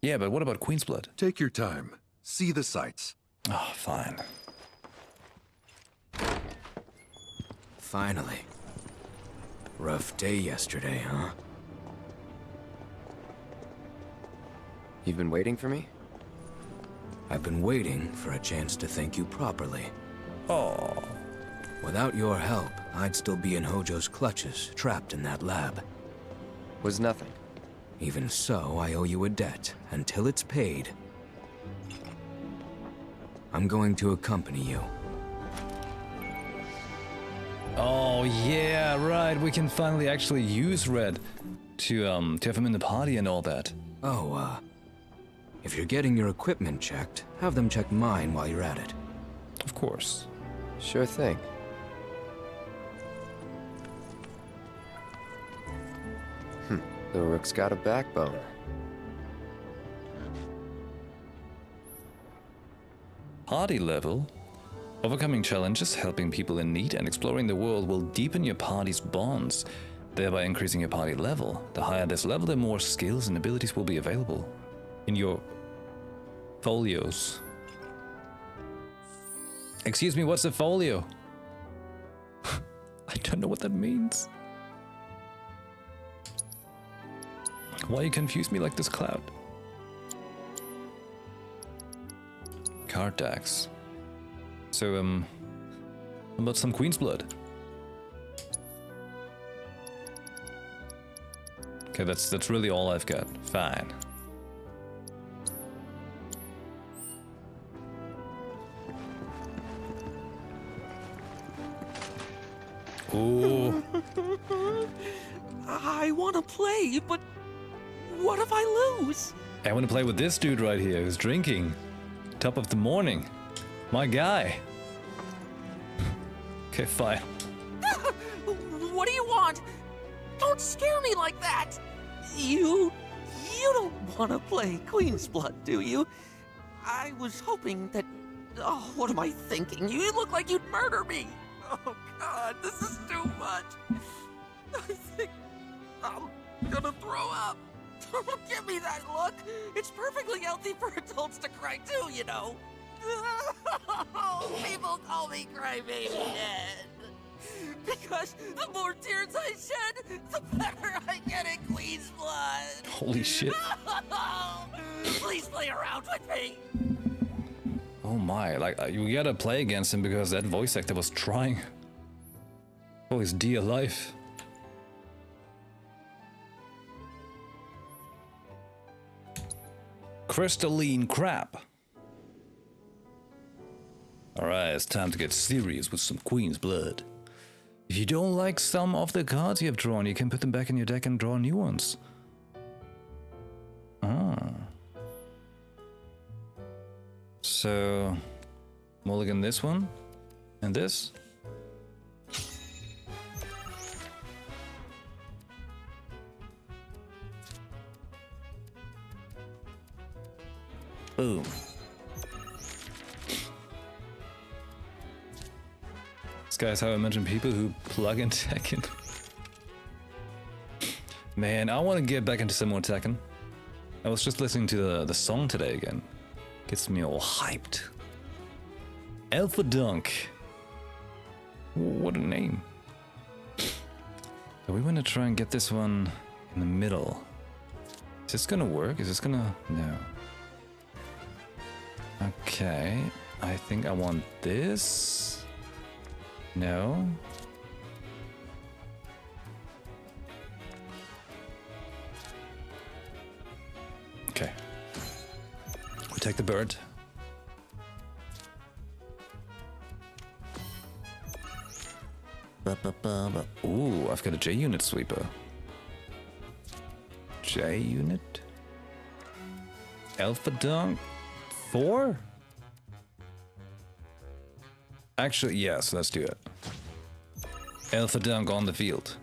Yeah, but what about Queen's Blood? Take your time. See the sights. Oh, fine. Finally. Rough day yesterday, huh? You've been waiting for me? I've been waiting for a chance to thank you properly. Oh. Without your help, I'd still be in Hojo's clutches, trapped in that lab. Was nothing. Even so, I owe you a debt. Until it's paid, I'm going to accompany you. Oh, yeah, right. We can finally actually use Red to have him in the party and all that. Oh, if you're getting your equipment checked, have them check mine while you're at it. Of course. Sure thing. The Rook's got a backbone. Party level. Overcoming challenges, helping people in need, and exploring the world will deepen your party's bonds, thereby increasing your party level. The higher this level, the more skills and abilities will be available in your folios. Excuse me, what's a folio? I don't know what that means. Why you confuse me like this, Cloud? Card decks. So, how about some Queen's Blood? Okay, that's really all I've got. Fine. Ooh. I want to play, but what if I lose? I want to play with this dude right here who's drinking. Top of the morning. My guy. Okay, fine. What do you want? Don't scare me like that. You don't want to play Queen's Blood, do you? I was hoping that... Oh, what am I thinking? You look like you'd murder me. Oh, God, this is too much. I think I'm gonna throw up. Don't give me that look. It's perfectly healthy for adults to cry too, you know. People call me Crybaby Dad. Because the more tears I shed, the better I get at Queen's Blood. Holy shit. Please play around with me. Oh my, like, you gotta play against him because that voice actor was trying for his dear life. Crystalline crap. Alright, it's time to get serious with some Queen's Blood. If you don't like some of the cards you have drawn, you can put them back in your deck and draw new ones. Ah. So, mulligan this one, and this. Boom. This guy's how I imagine people who plug in Tekken. Man, I want to get back into some more Tekken. I was just listening to the song today again. Gets me all hyped. Alpha Dunk. What a name. So we want to try and get this one in the middle. Is this gonna work? Is this gonna... No. Okay. I think I want this. No. Okay. We take the bird. Ooh, I've got a J unit sweeper. J unit? Alpha Dunk 4? Actually, yes, let's do it. Alpha Dunk on the field.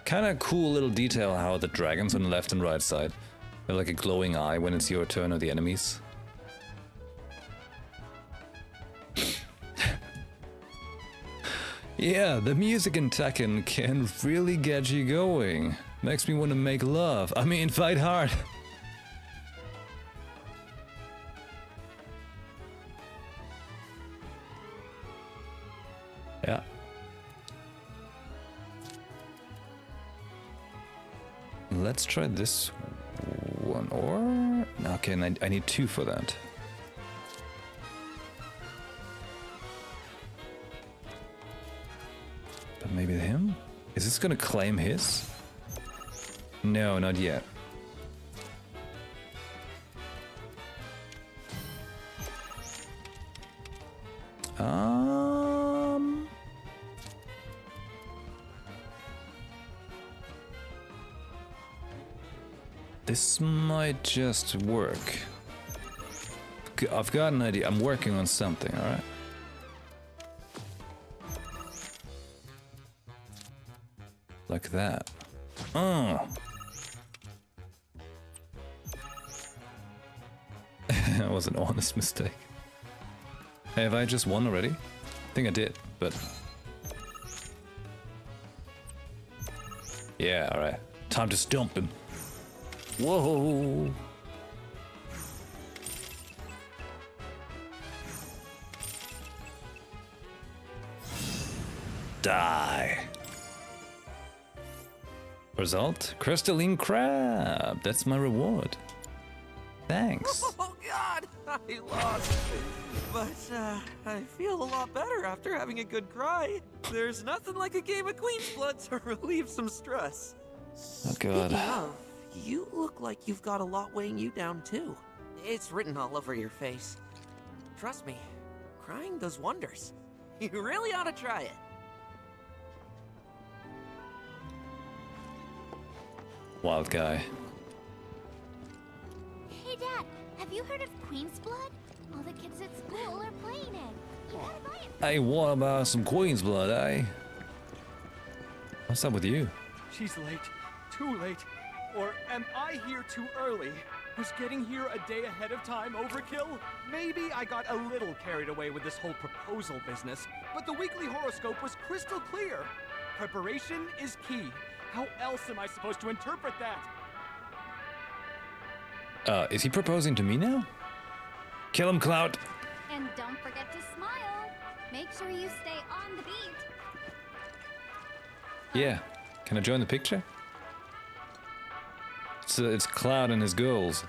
Kinda cool little detail how the dragons on the left and right side have like a glowing eye when it's your turn or the enemy's. Yeah, the music in Tekken can really get you going. Makes me want to make love. I mean, fight hard. Yeah. Let's try this one, or... Okay, and I need 2 for that. But maybe him? Is this gonna claim his? No, not yet. This might just work. I've got an idea. I'm working on something, alright? Like that. Oh! That was an honest mistake. Hey, have I just won already? I think I did, but... Yeah, alright. Time to stomp him. Whoa! Die! Result? Crystalline crab! That's my reward. Thanks. Oh god, I lost. But I feel a lot better after having a good cry. There's nothing like a game of Queen's Blood to relieve some stress. Oh god. Speaking of, you look like you've got a lot weighing you down too. It's written all over your face. Trust me, crying does wonders. You really ought to try it. Wild guy. Hey Dad, have you heard of Queen's Blood? All the kids at school are playing it. You gotta buy it. Hey, what about some Queen's Blood, eh? What's up with you? She's late. Too late. Or am I here too early? Was getting here a day ahead of time overkill? Maybe I got a little carried away with this whole proposal business, but the weekly horoscope was crystal clear. Preparation is key. How else am I supposed to interpret that? Is he proposing to me now? Kill him, Clout! And don't forget to smile. Make sure you stay on the beat. Yeah. Can I join the picture? It's Cloud and his girls.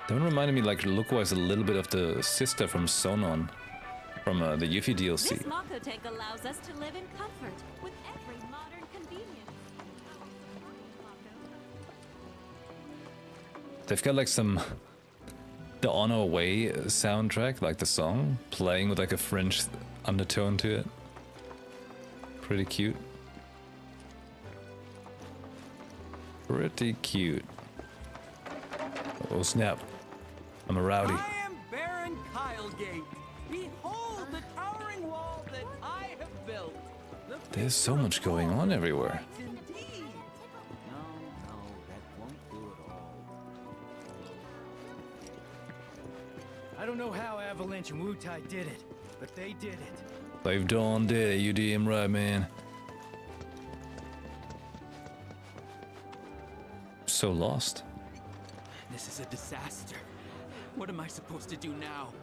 Don't remind me, like, look-wise, a little bit of the sister from Sonon, from the Yuffie DLC. This Makotech allows us to live in comfort with every modern convenience. They've got like some the On Our Way soundtrack, like the song, playing with like a French undertone to it. Pretty cute. Pretty cute. Oh snap. I'm a rowdy. I am Baron Kylegate. Behold the towering wall that I have built. There's so much going on everywhere. Indeed. No, that won't do it all. I don't know how Avalanche and Wutai did it, but they did it. They've done it, you damn right, man. So lost. This is a disaster. What am I supposed to do now?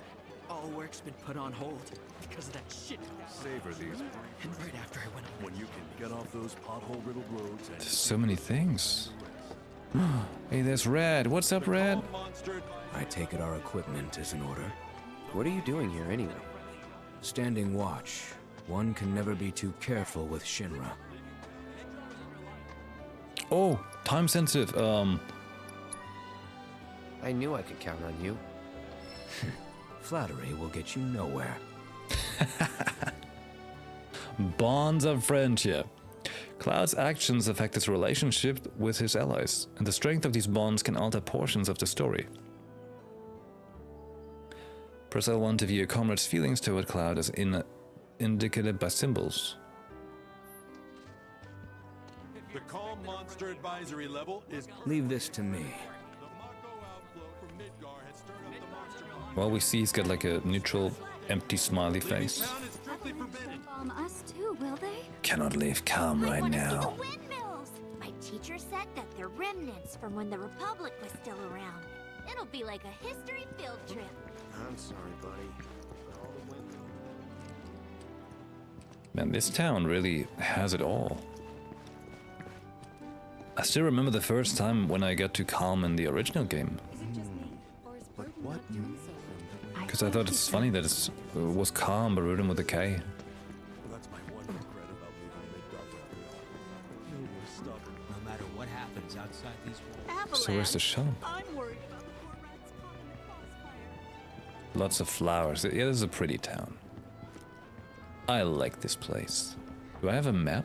All work's been put on hold because of that shit. Savor these And right after I went up, when you can get off those pothole-riddled roads and There's so many things. Hey, there's Red. What's up, Red? I take it our equipment is in order. What are you doing here anyway? Standing watch. One can never be too careful with Shinra. Oh, time sensitive. I knew I could count on you. Flattery will get you nowhere. Bonds of friendship. Cloud's actions affect his relationship with his allies, and the strength of these bonds can alter portions of the story. Press L1 to view a comrade's feelings toward Cloud as indicated by symbols. the calm monster advisory level is. Leave this to me. The Mako outflow from Midgar has stirred up the monster. Well, we see he's got like a neutral, empty smiley face. Town is strictly forbidden. Bomb us too, will they? Cannot leave calm I right want to see now. the windmills. My teacher said that they're remnants from when the Republic was still around. It'll be like a history field trip. I'm sorry, buddy. All the wind. Man, this town really has it all. I still remember the first time when I got to calm in the original game. Is it just me, or is Burton what not doing so well? Because I thought it's funny that it was calm but written with a K. Well, that's my one regret about leaving Midgar for real. You were stubborn. no matter what happens outside these walls. Avalanche. So where's the shop? I'm worried about the poor rats caught in the crossfire. Lots of flowers. Yeah, this is a pretty town. I like this place. Do I have a map?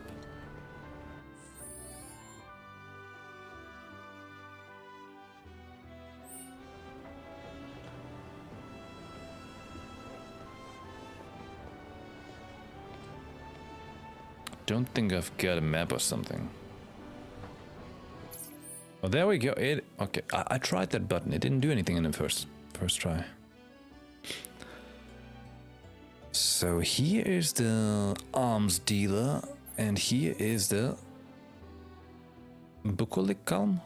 Don't think I've got a map or something. Oh, there we go. It okay. I tried that button. It didn't do anything in the first try. So here is the arms dealer, and here is the Bukolik Calm.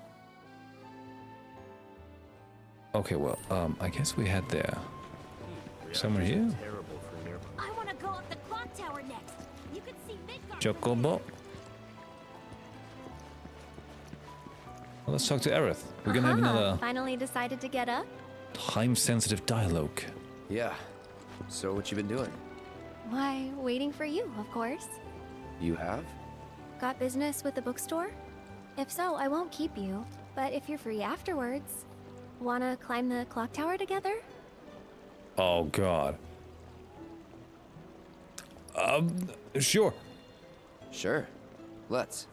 Okay, well, I guess we had there. Somewhere here. Terrible for nearby. I want to go up the clock tower next. You can see Midgar. Chocobo. Well, let's talk to Aerith. We're gonna have another Finally decided to get up? time-sensitive dialogue. Yeah. So what you been doing? Why, waiting for you, of course. You have? Got business with the bookstore? If so, I won't keep you. But if you're free afterwards, wanna climb the clock tower together? Oh God. Sure. Sure. Let's.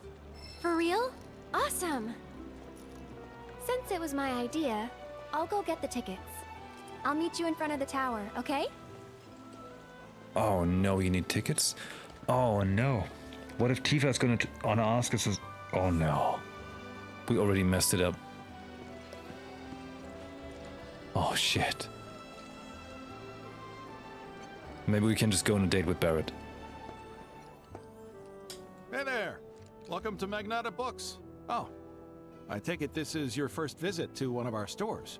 For real? Awesome! Since it was my idea, I'll go get the tickets. I'll meet you in front of the tower, okay? Oh no, you need tickets? Oh no. What if Tifa's gonna ask us? Oh no. We already messed it up. Oh shit. Maybe we can just go on a date with Barrett. Hey there. Welcome to Magnata Books. Oh, I take it this is your first visit to one of our stores.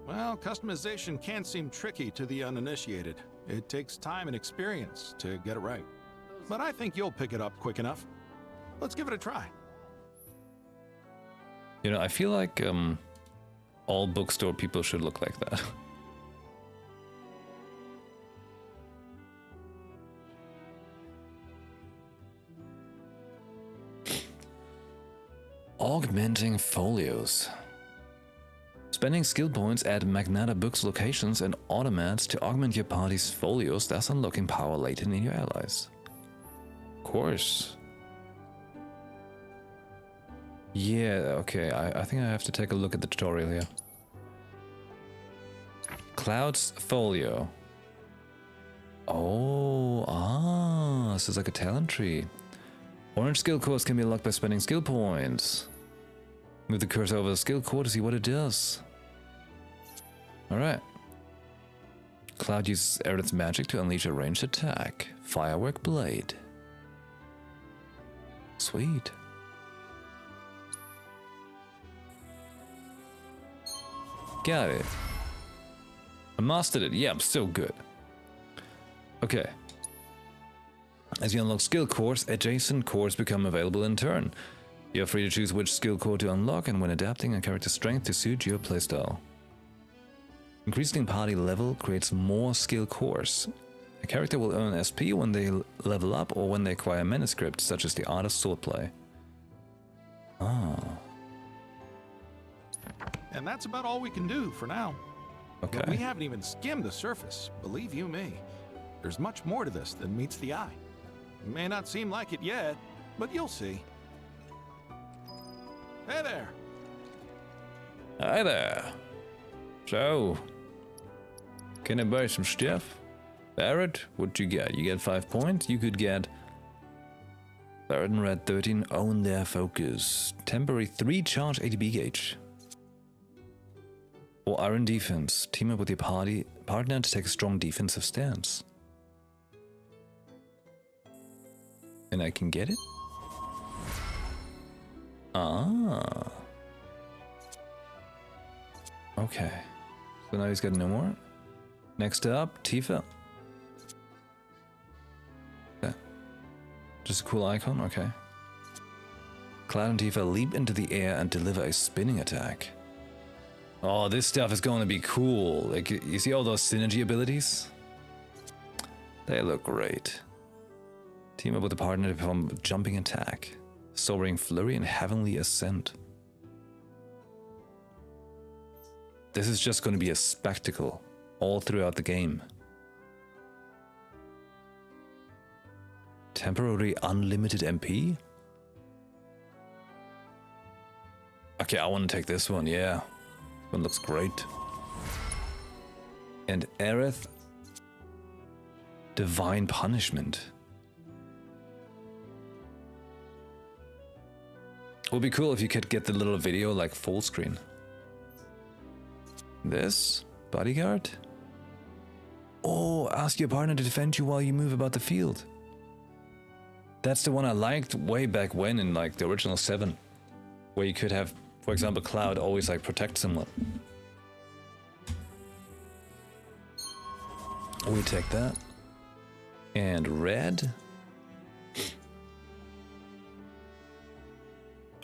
Well, customization can seem tricky to the uninitiated. It takes time and experience to get it right. But I think you'll pick it up quick enough. Let's give it a try. You know, I feel like all bookstore people should look like that. Augmenting folios. Spending skill points at Magnata Books locations and automats to augment your party's folios, thus unlocking power latent in your allies. Of course. Yeah, okay, I think I have to take a look at the tutorial here. Cloud's folio. Oh, this is like a talent tree. Orange skill codes can be unlocked by spending skill points. Move the cursor over the skill core to see what it does. Alright. Cloud uses Aerith's magic to unleash a ranged attack. Firework Blade. Sweet. Got it. I mastered it. Yeah, I'm so good. Okay. As you unlock skill cores, adjacent cores become available in turn. You're free to choose which skill core to unlock and when adapting a character's strength to suit your playstyle. Increasing party level creates more skill cores. A character will earn SP when they level up or when they acquire manuscripts, such as the Art of Swordplay. Ah. And that's about all we can do for now. Okay. But we haven't even skimmed the surface, believe you me. There's much more to this than meets the eye. It may not seem like it yet, but you'll see. Hey there! Hi there. So, can I buy some stuff? Barrett, what you get? You get 5 points. You could get Barrett and Red 13, own their focus. Temporary 3 charge ATB gauge. Or Iron Defense. Team up with your partner to take a strong defensive stance. And I can get it? Ah. Okay. So now he's got no more. Next up, Tifa. Okay. Just a cool icon, okay. Cloud and Tifa leap into the air and deliver a spinning attack. Oh, this stuff is going to be cool. Like, you see all those synergy abilities? They look great. Team up with a partner to perform a jumping attack. Soaring Flurry and Heavenly Ascent. This is just going to be a spectacle all throughout the game. Temporary unlimited MP? Okay, I want to take this one, yeah. This one looks great. And Aerith, Divine Punishment. It would be cool if you could get the little video like full screen. This? Bodyguard? Oh, ask your partner to defend you while you move about the field. That's the one I liked way back when in like the original 7. Where you could have, for example, Cloud always like protect someone. We take that. And Red.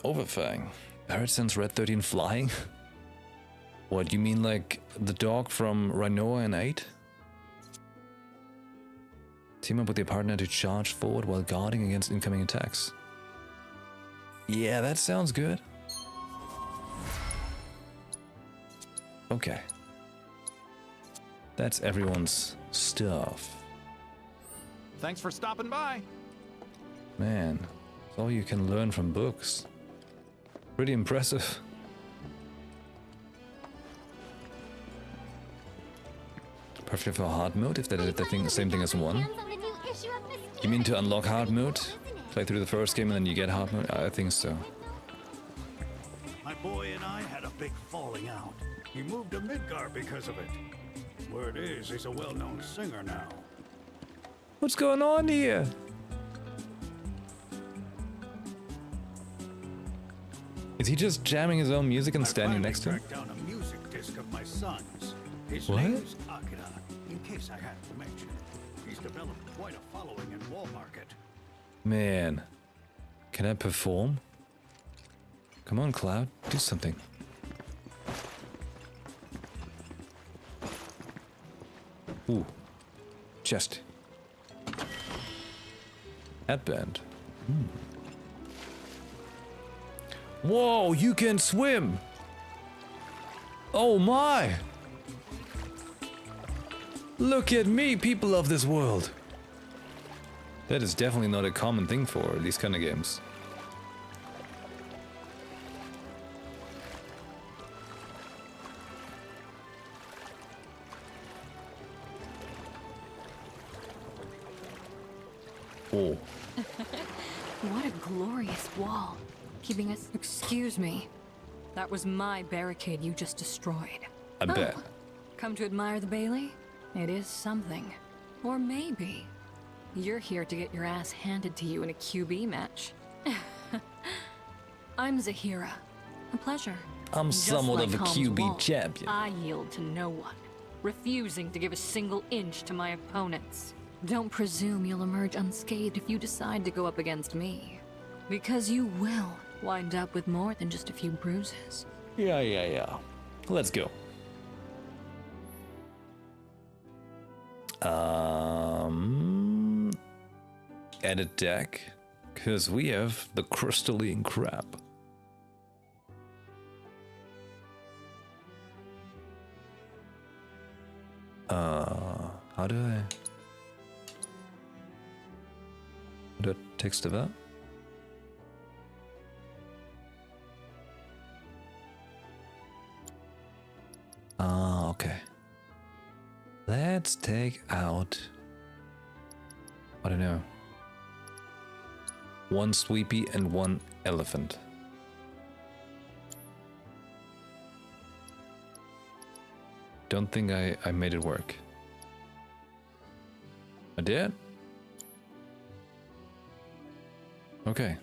Overfang. Barrett sends Red 13 flying? What, you mean like the dog from Rhinoa and 8? Team up with your partner to charge forward while guarding against incoming attacks. Yeah, that sounds good. Okay. That's everyone's stuff. Thanks for stopping by. Man, it's all you can learn from books. Pretty impressive. Perfect for hard mode, if that is the same thing as 1. You mean to unlock hard mode? Play through the first game and then you get hard mode? I think so. My boy and I had a big falling out. He moved to Midgar because of it. Word is, he's a well-known singer now. What's going on here? Is he just jamming his own music and standing next to him? I tracked down a music disc of my son's. His What? name's Akira, in case I had to mention. He's developed quite a following in Wall Market. Man, can I perform? Come on, Cloud, do something. Ooh, chest. Headband. Whoa, you can swim! Oh my! Look at me, people of this world! That is definitely not a common thing for these kind of games. Oh. What a glorious wall. Keeping us... Excuse me. That was my barricade you just destroyed. I bet. Come to admire the Bailey? It is something. Or maybe you're here to get your ass handed to you in a QB match. I'm Zahira. A pleasure. I'm Just somewhat like of a Holmes' QB wall, champion. I yield to no one. refusing to give a single inch to my opponents. Don't presume you'll emerge unscathed if you decide to go up against me. Because you will wind up with more than just a few bruises. Yeah. Let's go. Edit deck, because we have the crystalline crab. How do I text of that? Okay. Let's take out, I don't know, one Sweepy and one Elephant. Don't think I made it work. I did? Okay.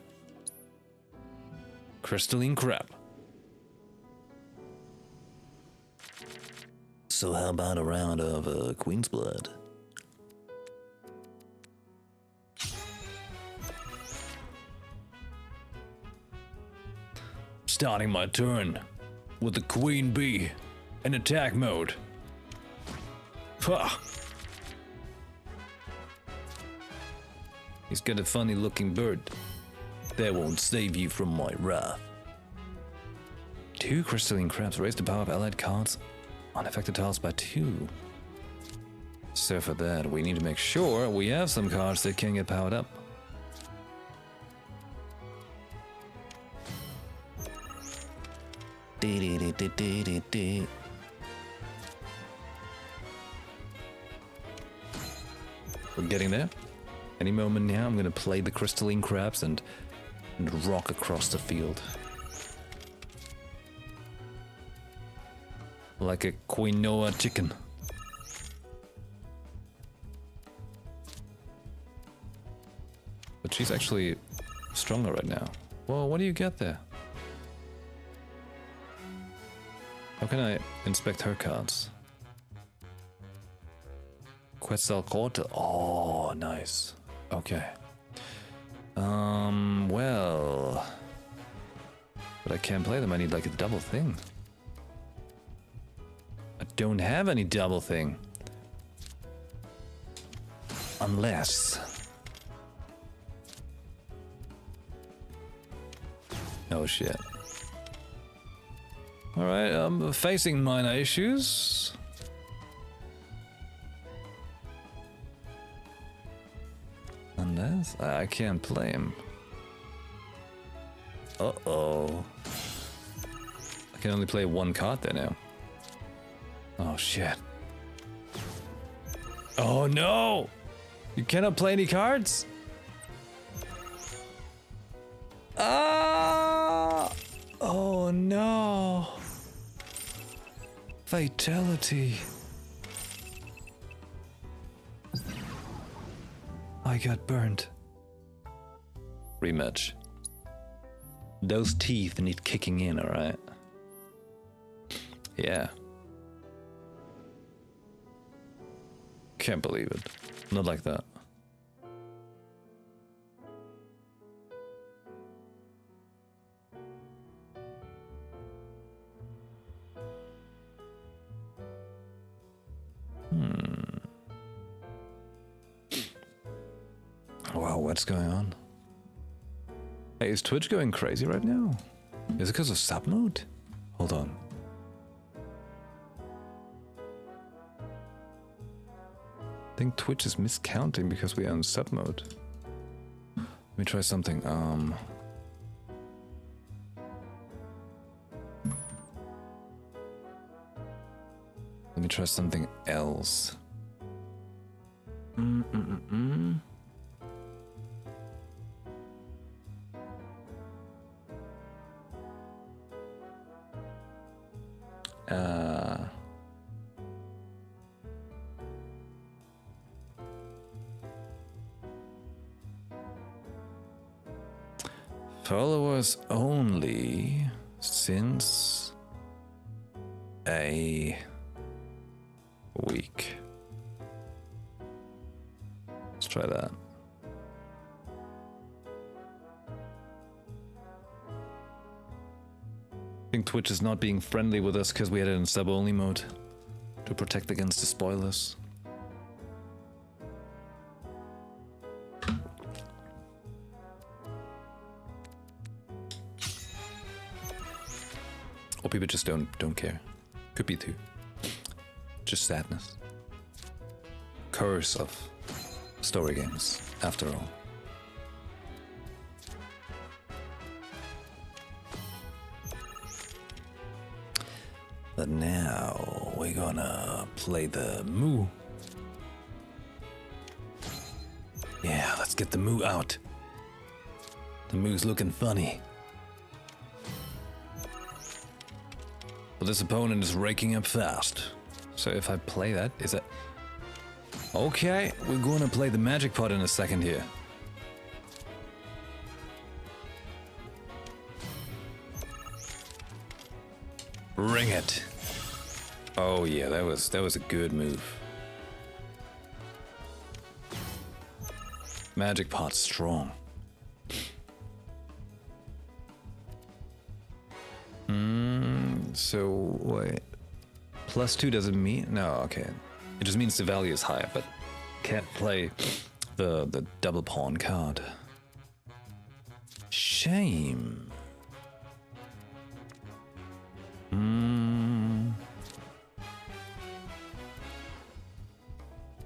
Crystalline crab. So how about a round of Queen's Blood? Starting my turn with the Queen Bee in attack mode. Ha! He's got a funny looking bird. That won't save you from my wrath. 2 crystalline crabs. Raise the power of allied cards on affected tiles by 2. So for that, we need to make sure we have some cards that can get powered up. We're getting there. Any moment now, I'm gonna play the crystalline crabs and rock across the field. Like a quinoa chicken. But she's actually stronger right now. Whoa, what do you get there? How can I inspect her cards? Quetzalcoatl. Oh, nice. Okay. Well. But I can't play them. I need like a double thing. I don't have any double thing. Unless. Oh shit. Alright, I'm facing minor issues. Unless I can't play him. Uh-oh. I can only play one card there now. Oh shit. Oh no! You cannot play any cards? Ah! Oh no! Fatality. I got burned. Rematch. Those teeth need kicking in, alright? Yeah. Can't believe it. Not like that. Wow, what's going on? Hey, is Twitch going crazy right now? Is it because of sub mode? Hold on. I think Twitch is miscounting because we are in sub mode. Let me try something. Let me try something else. Followers only since a Weak. Let's try that. I think Twitch is not being friendly with us because we had it in sub-only mode to protect against the spoilers. Or people just don't care. Could be too. Just sadness. Curse of story games, after all. But now we're gonna play the Moo. Yeah, let's get the Moo out. The Moo's looking funny. But this opponent is raking up fast. So if I play that, is that... Okay, we're gonna play the magic pot in a second here. Ring it. Oh yeah, that was a good move. Magic pot's strong. So wait. +2 doesn't mean no, okay. It just means the value is higher, but can't play the double pawn card. Shame.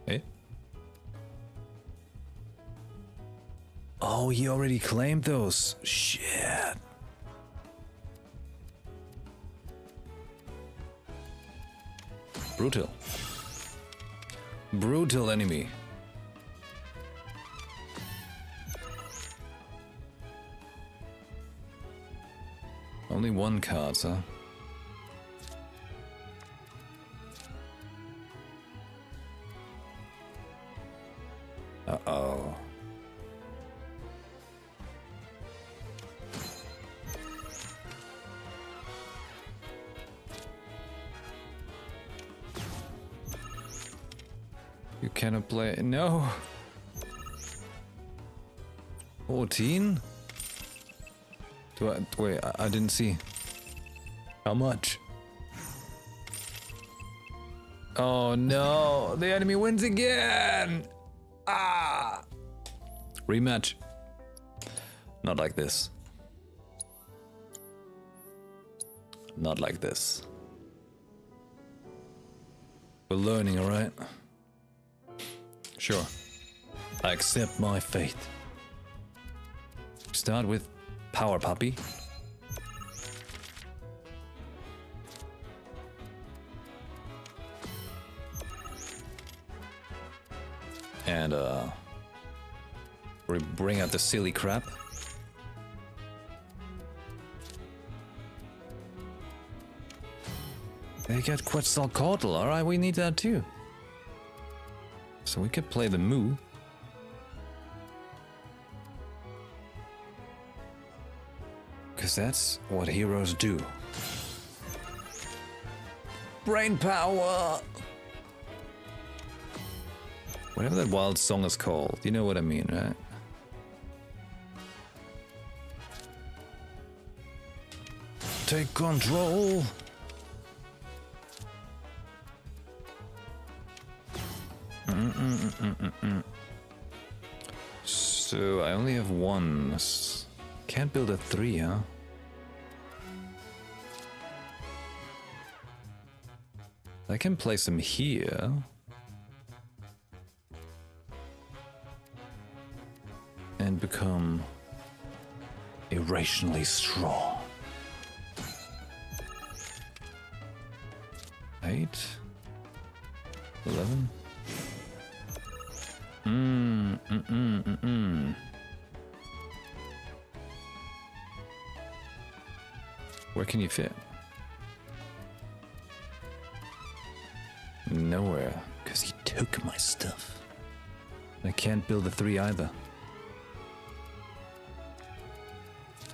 Eh? Oh, he already claimed those. Shit. Brutal. Brutal enemy. Only one card, huh? Uh-oh. You cannot play. No. 14? Do I wait? I didn't see. How much? Oh no! The enemy wins again! Ah! Rematch. Not like this. Not like this. We're learning, alright? Sure. I accept my fate. Start with Power Puppy. And we bring out the silly crap. They get Quetzalcoatl, alright, we need that too. So we could play the Moo. Because that's what heroes do. Brain power! Whatever that wild song is called, you know what I mean, right? Take control! So I only have one. Can't build a 3, huh? I can place him here. And become irrationally strong. 8, 11. Where can you fit? Nowhere, because he took my stuff. I can't build a 3 either.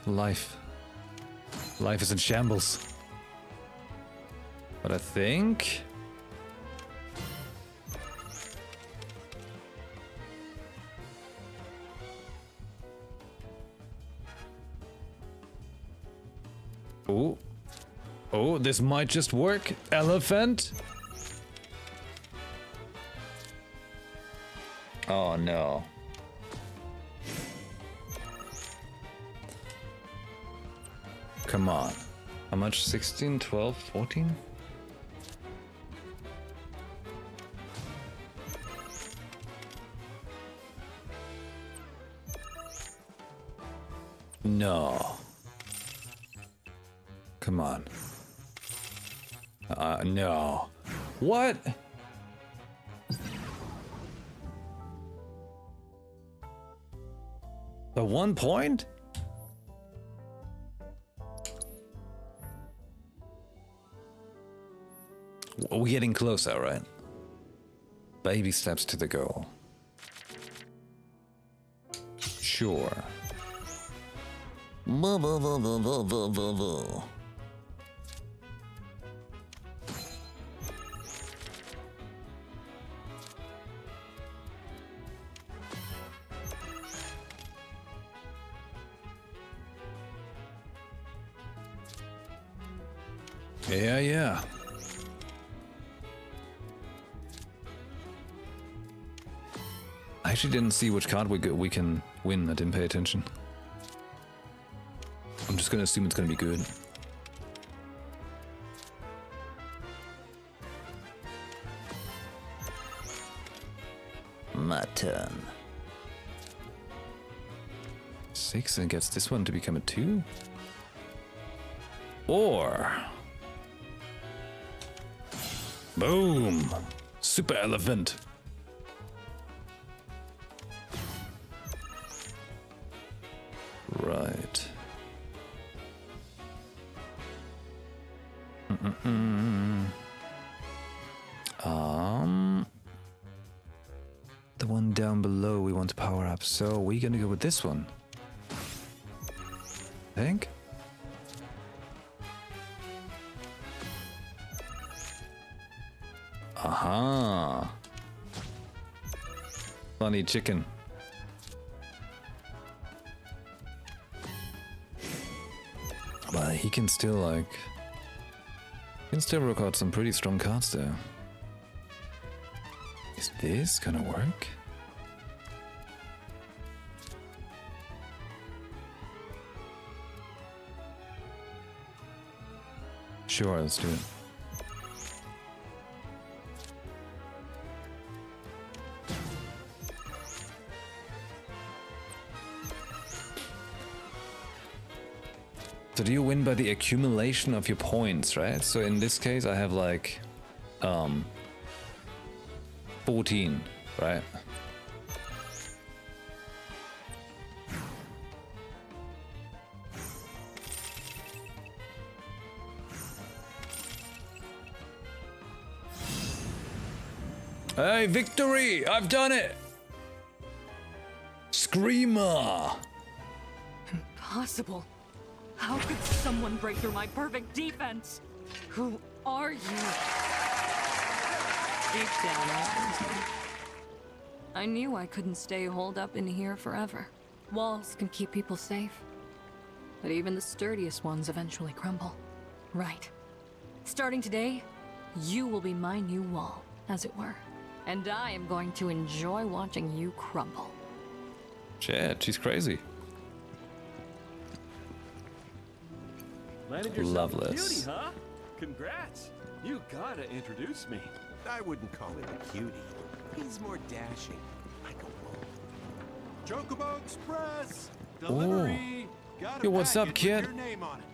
Life is in shambles. But I think Oh. Oh, this might just work. Elephant. Oh no. Come on. How much? 16, 12, 14? No. Come on. No. What? The 1 point? We're getting closer, right? Baby steps to the goal. Sure. Yeah. I actually didn't see which card we can win. I didn't pay attention. I'm just gonna assume it's gonna be good. My turn. 6 and gets this one to become a 2? Or... boom! Super elephant! Right. The one down below we want to power up, so we're gonna go with this one. I think. Aha! Funny chicken. But he can still like... he can still work out some pretty strong cards there. Is this gonna work? Sure, let's do it. So do you win by the accumulation of your points, right? So in this case I have like 14, right? Hey, victory! I've done it! Screamer! Impossible. How could someone break through my perfect defense? Who are you? Deep down, I knew I couldn't stay holed up in here forever. Walls can keep people safe, but even the sturdiest ones eventually crumble. Right. Starting today, you will be my new wall, as it were. And I am going to enjoy watching you crumble. Shit, she's crazy. Landed yourself a Loveless. cutie, huh? Congrats. You gotta introduce me. I wouldn't call him a cutie. He's more dashing, like a wolf. Chocobo Express! Delivery! Got a Yo, what's up, package with kid? your name on it.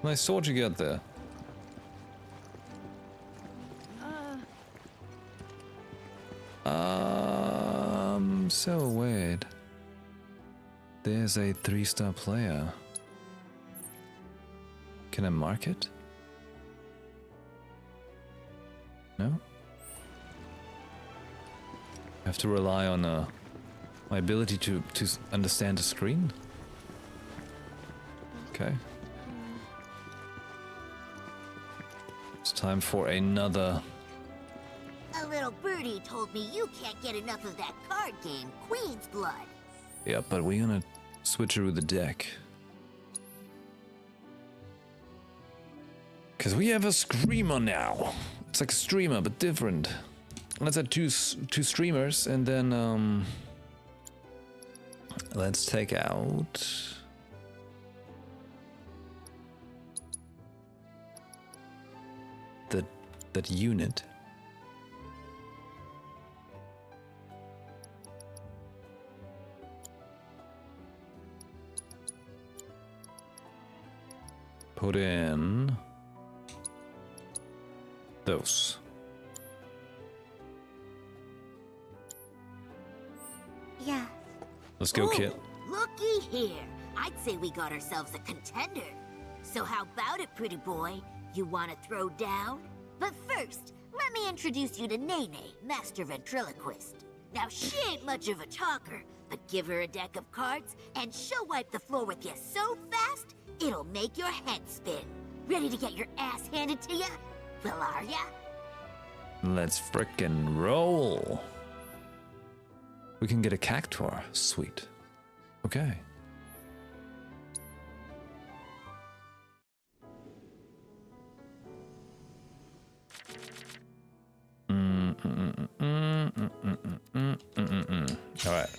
Nice sword you got there. So wait. There's a 3-star player. Can I mark it? No? I have to rely on my ability to understand the screen? Okay. It's time for another... A little birdie told me you can't get enough of that card game, Queen's Blood. Yep, but we're gonna switch through the deck. Because we have a screamer now. It's like a streamer, but different. Let's add two streamers, and then let's take out that unit. Put in those. Yeah. Let's go, Kit. Looky here. I'd say we got ourselves a contender. So how about it, pretty boy? You want to throw down? But first, let me introduce you to Nene, Master Ventriloquist. Now, she ain't much of a talker, but give her a deck of cards, and she'll wipe the floor with you so fast, it'll make your head spin. Ready to get your ass handed to ya? Well, are ya? Let's frickin' roll. We can get a cactuar. Sweet. Okay. All right.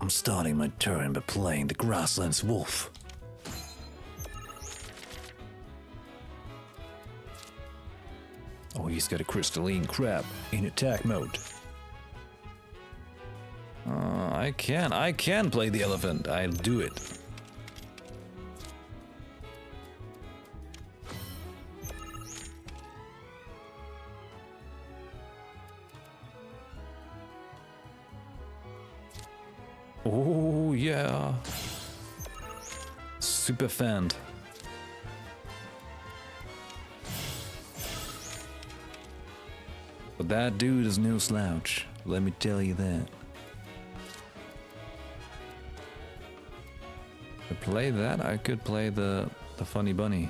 I'm starting my turn by playing the Grasslands Wolf. Oh, he's got a crystalline crab in attack mode. I can play the elephant. I'll do it. Oh, yeah. Super fan. But that dude is no slouch. Let me tell you that. To play that, I could play the funny bunny.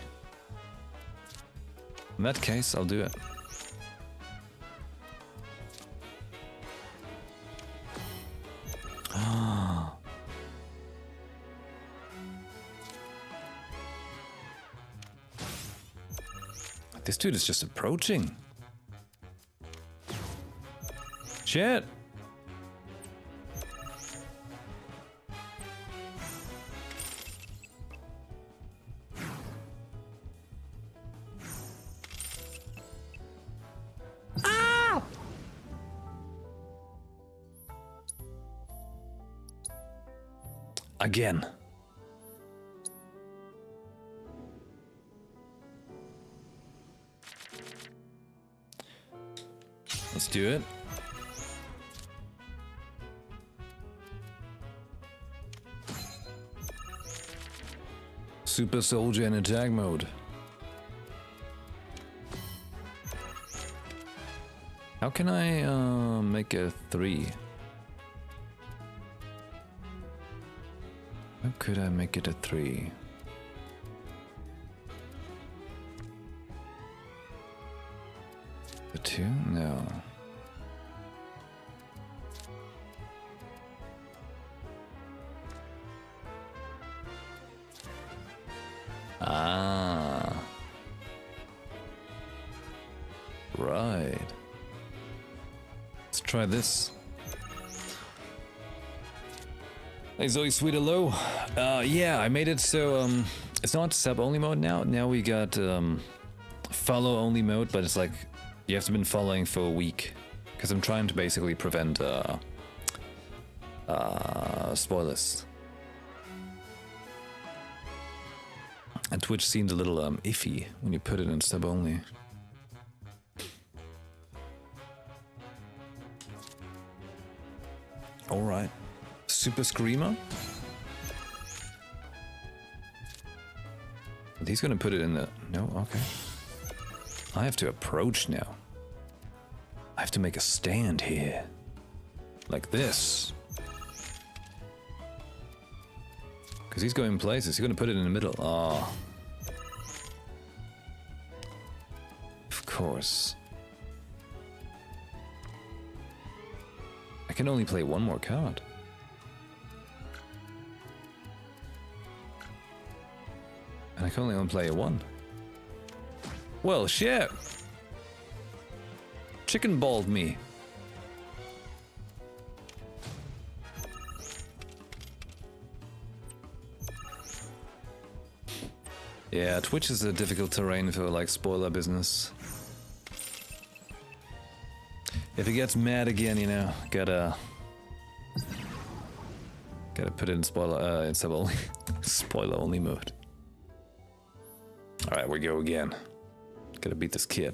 In that case, I'll do it. This dude is just approaching. Shit. Ah! Again. Let's do it. Super Soldier in attack mode. How can I make a 3? How could I make it a 3? A 2? No. Ah. Right. Let's try this. Hey Zoe, sweet hello. Yeah, I made it so it's not sub only mode now. Now we got follow only mode, but it's like you have to been following for a week because I'm trying to basically prevent spoilers. And Twitch seemed a little iffy when you put it in sub only. All right, Super Screamer. He's gonna put it in the no. Okay. I have to approach now. I have to make a stand here, like this. Because he's going places. He's going to put it in the middle. Oh. Of course. I can only play one more card. I can only play one. Well, shit. Chicken balled me. Yeah, Twitch is a difficult terrain for like spoiler business. If he gets mad again, you know, gotta put it in spoiler in sub only spoiler only mode. All right, we go again. Gotta beat this kid.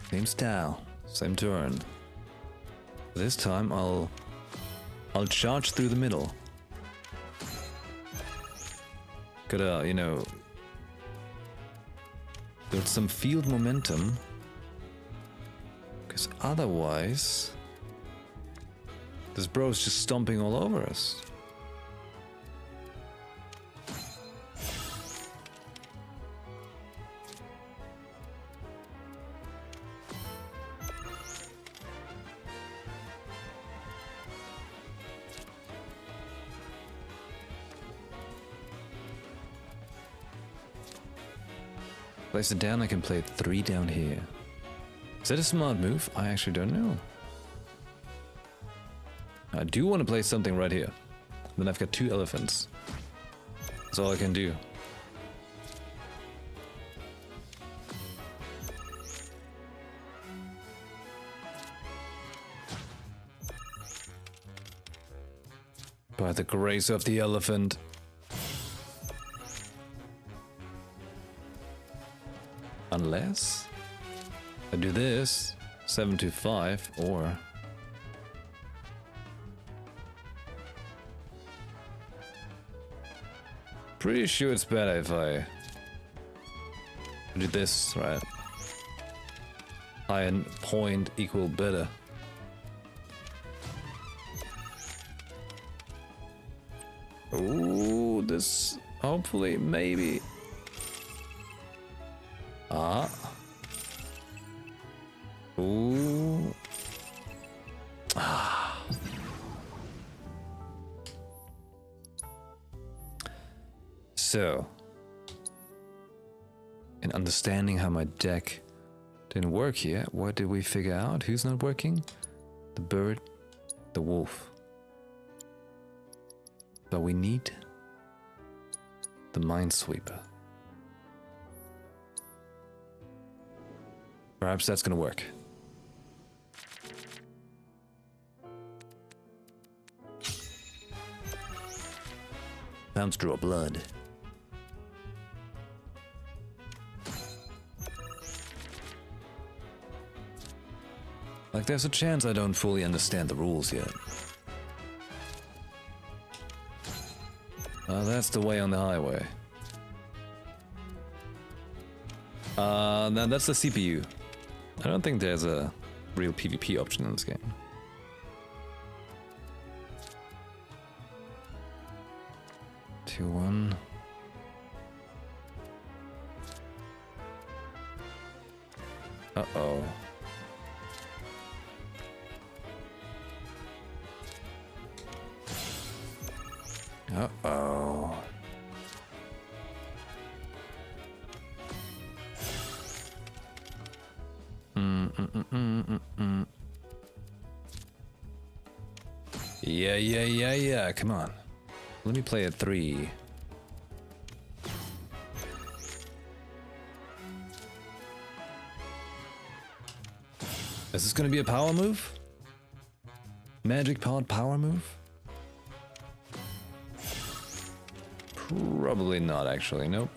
Same style, same turn. This time I'll charge through the middle. Gotta, you know, build some field momentum. Because otherwise, this bro's just stomping all over us. Place it down, I can play 3 down here. Is that a smart move? I actually don't know. I do want to play something right here. Then I've got 2 elephants. That's all I can do. By the grace of the elephant. Unless I do this 7 to 5 or pretty sure it's better if I do this, right? High end point equal better. Ooh, this hopefully maybe. Ah. Ooh. Ah. So, in understanding how my deck didn't work here, what did we figure out? Who's not working? The bird, the wolf. But we need the Minesweeper. Perhaps that's gonna work. Bounce draw blood. Like there's a chance I don't fully understand the rules yet. That's the way on the highway. Now that's the CPU. I don't think there's a real PvP option in this game. Two, 1. Uh-oh. Uh-oh. Yeah, come on. Let me play at 3. Is this gonna be a power move? Magic powered power move? Probably not, actually. Nope.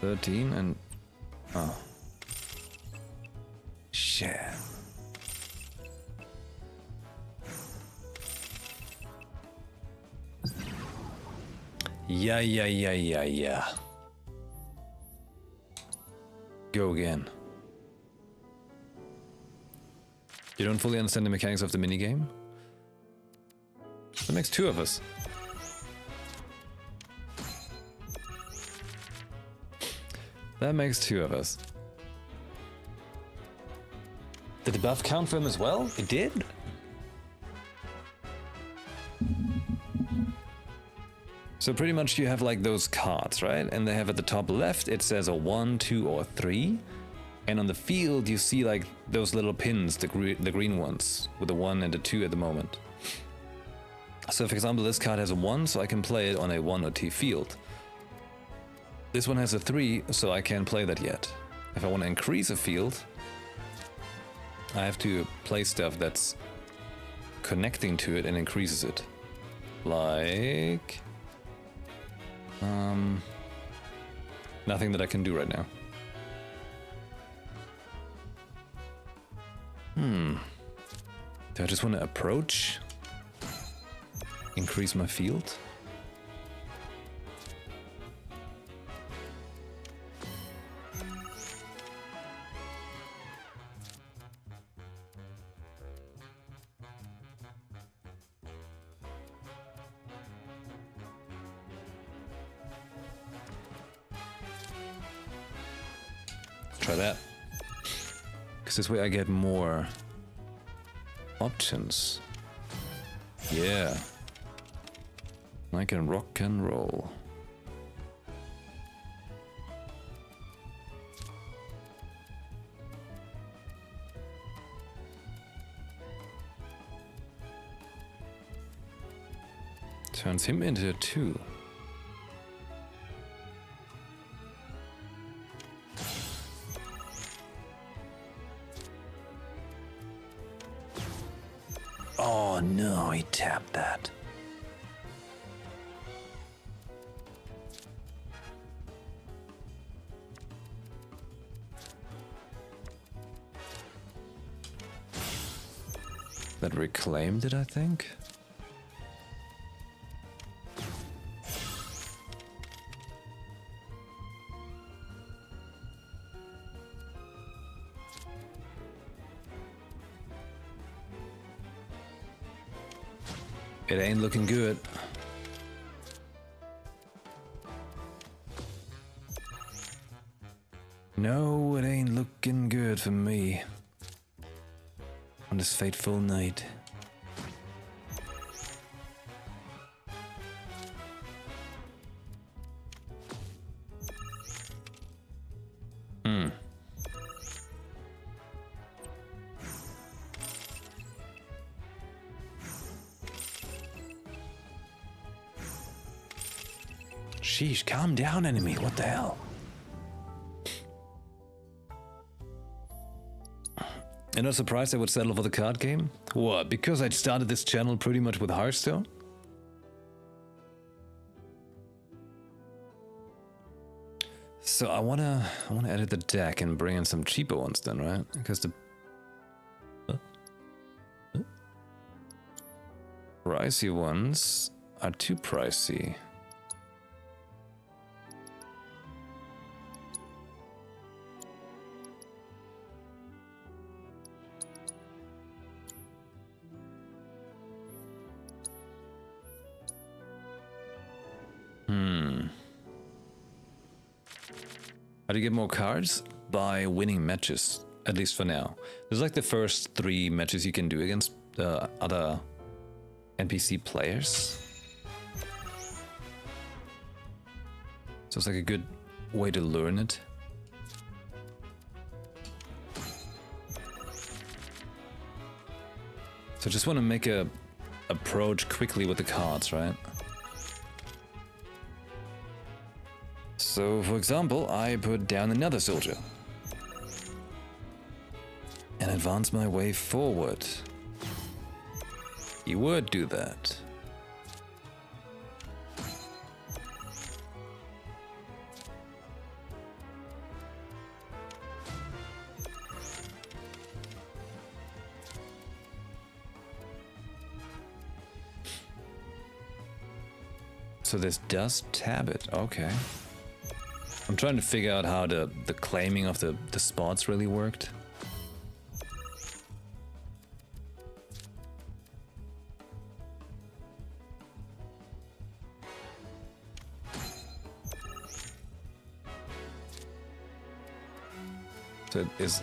13 and... oh. Shit. Yeah. Go again. You don't fully understand the mechanics of the minigame? That makes 2 of us. That makes 2 of us. Did the buff count for him as well? It did? So pretty much you have like those cards, right? And they have at the top left, it says a 1, 2, or 3. And on the field, you see like those little pins, the green ones, with a 1 and a 2 at the moment. So for example, this card has a 1, so I can play it on a 1 or 2 field. This one has a 3, so I can't play that yet. If I want to increase a field, I have to play stuff that's connecting to it and increases it. Like... nothing that I can do right now. Do I just want to approach? Increase my field? Let's try that. Because this way I get more options. Yeah. I can rock and roll. Turns him into a 2. Oh no, he tapped that. That reclaimed it, I think. It ain't looking good. No, it ain't looking good for me on this fateful night. Sheesh, calm down, enemy. What the hell? You're not surprised I would settle for the card game? What, because I started this channel pretty much with Hearthstone? So I wanna edit the deck and bring in some cheaper ones then, right? Because the pricey ones are too pricey. How do you get more cards? By winning matches, at least for now. There's like the first 3 matches you can do against other NPC players. So it's like a good way to learn it. So I just want to make a approach quickly with the cards, right? So, for example, I put down another soldier and advance my way forward. You would do that. So this does tab it, okay. I'm trying to figure out how the claiming of the spots really worked. So it's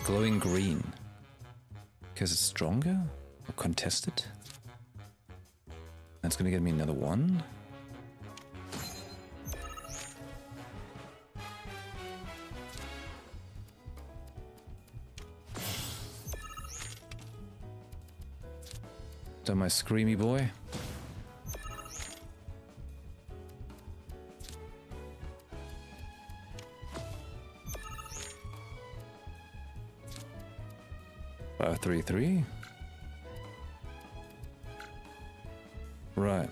glowing green. Because it's stronger? Or contested? That's gonna get me another one. Done my screamy boy. Five, 3, 3. Right.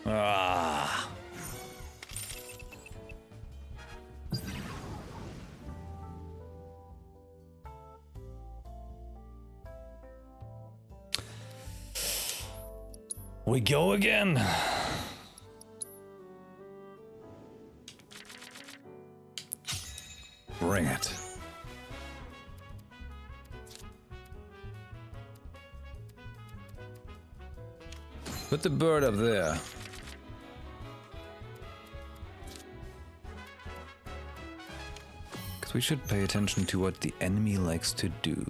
Ah. We go again. Bring it. Put the bird up there. Because we should pay attention to what the enemy likes to do.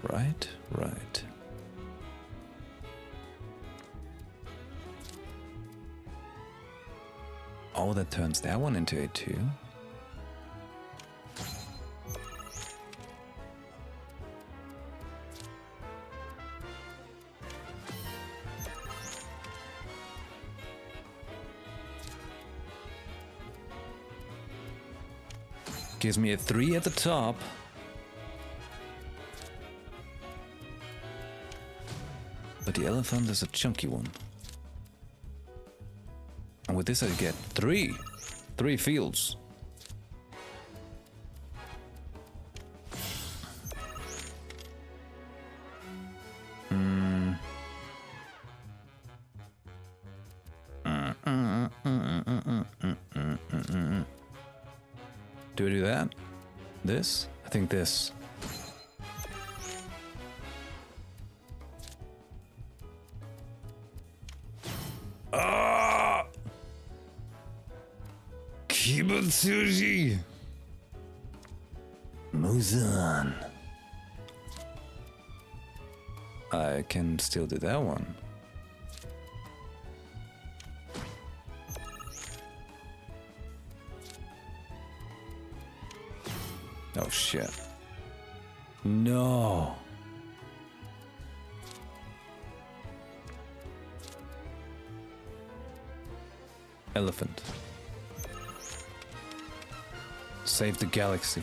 Right? Right. Oh, that turns that one into a 2. Gives me a 3 at the top. But the elephant is a chunky one. And with this I get 3 fields. Do I do that? This? I think this. Ah! Kibutsuji! Muzan. I can still do that one. Oh shit. No. Elephant. Save the galaxy.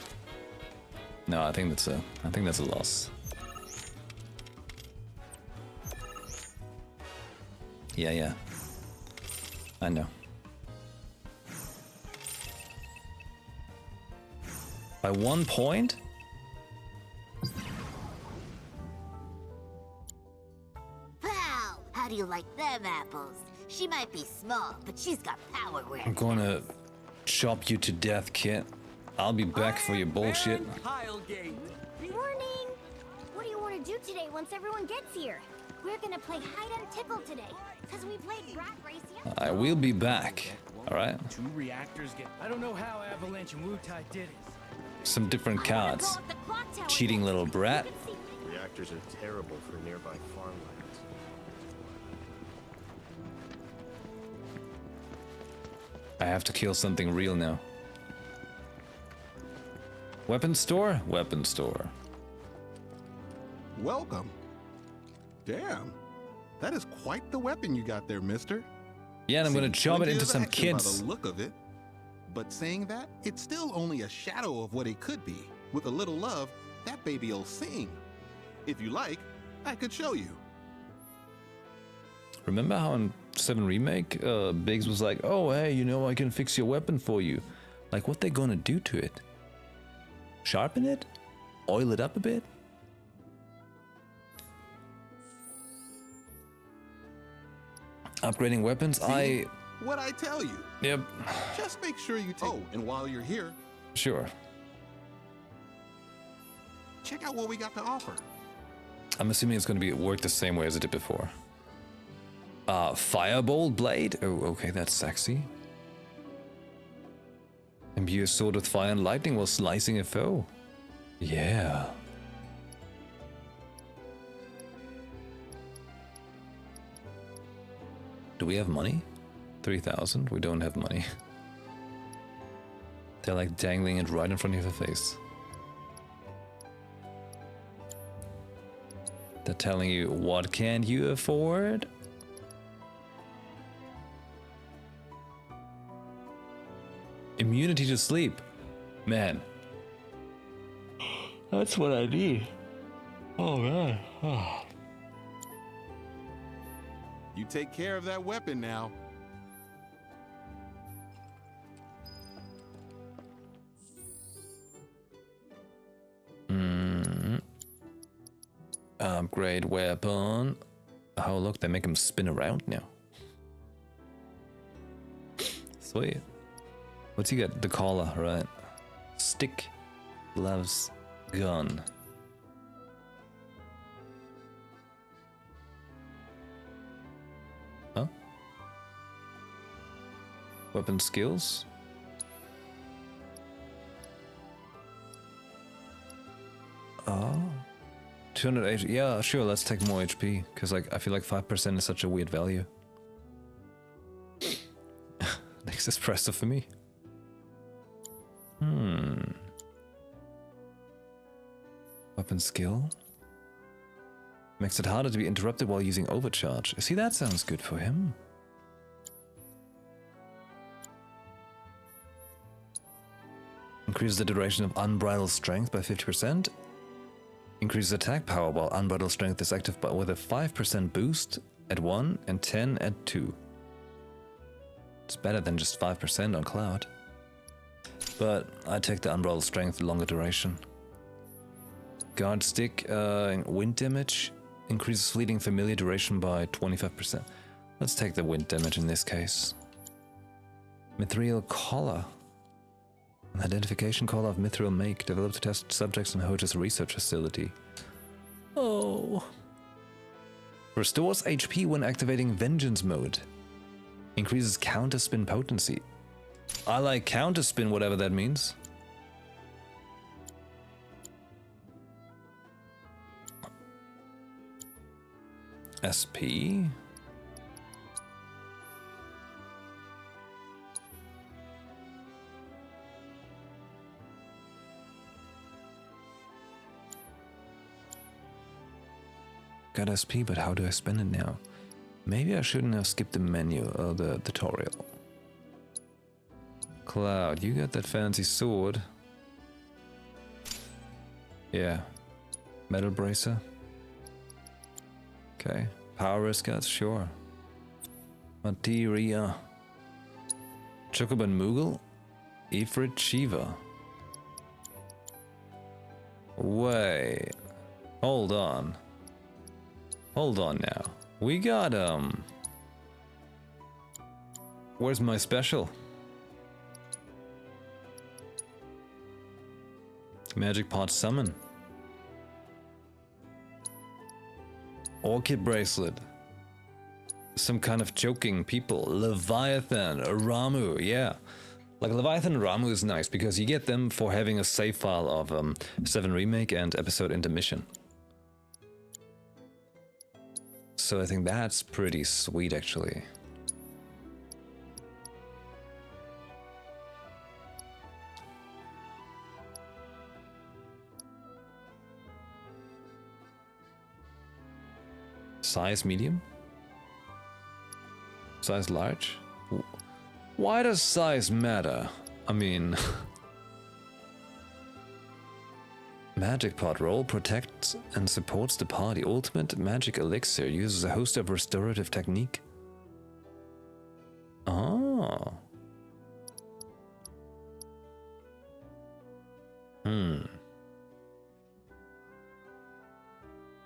No, I think that's a loss. Yeah. I know. By 1 point? Pow! How do you like them apples? She might be small, but she's got power where I'm gonna chop you to death, kid. I'll be back for your bullshit. Morning! What do you want to do today once everyone gets here? We're gonna play hide and tickle today, because we played rat race yesterday. I will be back, alright? 2 reactors get... I don't know how Avalanche and Wutai did it. Some different cards. Cheating little brat. Reactors are terrible for nearby farmlands. I have to kill something real now. Weapon store? Weapon store. Welcome. Damn. That is quite the weapon you got there, mister. Yeah, and I'm gonna chop it into some By kids. the look of it. But saying that, it's still only a shadow of what it could be. With a little love, that baby'll sing. If you like, I could show you. Remember how in 7 Remake, Biggs was like, oh, hey, you know, I can fix your weapon for you. Like, what they gonna do to it? Sharpen it? Oil it up a bit? Upgrading weapons? See? What I tell you. Yep. Just make sure you take... Oh, and while you're here... Sure. check out what we got to offer. I'm assuming it's going to work the same way as it did before. Firebolt blade? Oh, okay, that's sexy. Imbue a sword with fire and lightning while slicing a foe. Yeah. Do we have money? 3,000? We don't have money. They're like dangling it right in front of your face. They're telling you, what can you afford? Immunity to sleep. Man. That's what I need. Oh, man. Oh. You take care of that weapon now. Upgrade weapon. Oh, look, they make him spin around now. Sweet. What's he got? The collar, right? Stick, gloves, gun. Huh? Weapon skills? Oh. 280. Yeah, sure, let's take more HP. Because like, I feel like 5% is such a weird value. Next espresso for me. Weapon skill. Makes it harder to be interrupted while using overcharge. See, that sounds good for him. Increases the duration of unbridled strength by 50%. Increases attack power while unbridled strength is active but with a 5% boost at 1 and 10 at 2. It's better than just 5% on Cloud. But I take the unbridled strength, longer duration. Guard stick, wind damage. Increases fleeting familiar duration by 25%. Let's take the wind damage in this case. Mithril collar. An identification collar of Mithril make, developed to test subjects in Hoja's research facility. Oh. Restores HP when activating Vengeance mode. Increases counter spin potency. I like counter spin, whatever that means. SP. Got SP, but how do I spend it now? Maybe I shouldn't have skipped the menu or the tutorial. Cloud, you got that fancy sword. Yeah. Metal bracer. Okay. Power Riscats, sure. Materia. Chocoban Moogle. Ifrit Shiva. Wait. Hold on. Hold on now. We got, where's my special? Magic Pot Summon. Orchid Bracelet. Some kind of choking people. Leviathan, Ramu, yeah. Like Leviathan and Ramu is nice because you get them for having a save file of 7 Remake and episode intermission. So I think that's pretty sweet actually. Size medium? Size large? Why does size matter? I mean... Magic Pot roll protects and supports the party. Ultimate Magic Elixir uses a host of restorative technique. Oh.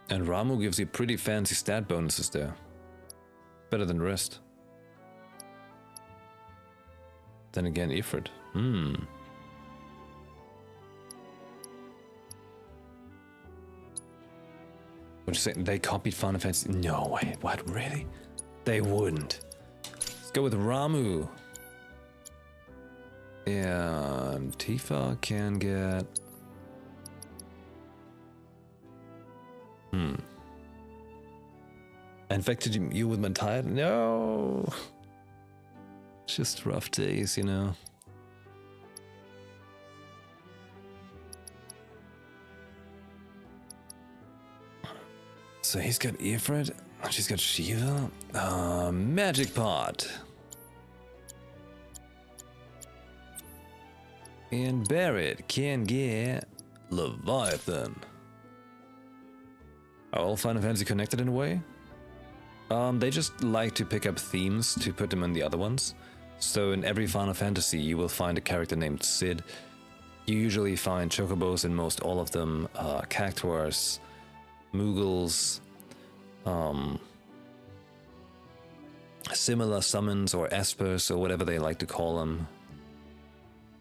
And Ramu gives you pretty fancy stat bonuses there. Better than the rest. Then again, Ifrit. What you saying? They copied Final Fantasy? No way. What? Really? They wouldn't. Let's go with Ramu. And Tifa can get... Infected you with my tide? No! Just rough days, you know. So he's got Ifrit, she's got Shiva. Magic Pot. And Barrett can get Leviathan. Are all Final Fantasy connected in a way? They just like to pick up themes to put them in the other ones. So in every Final Fantasy you will find a character named Sid. You usually find chocobos in most all of them, cactuars, Moogles, similar summons or espers or whatever they like to call them.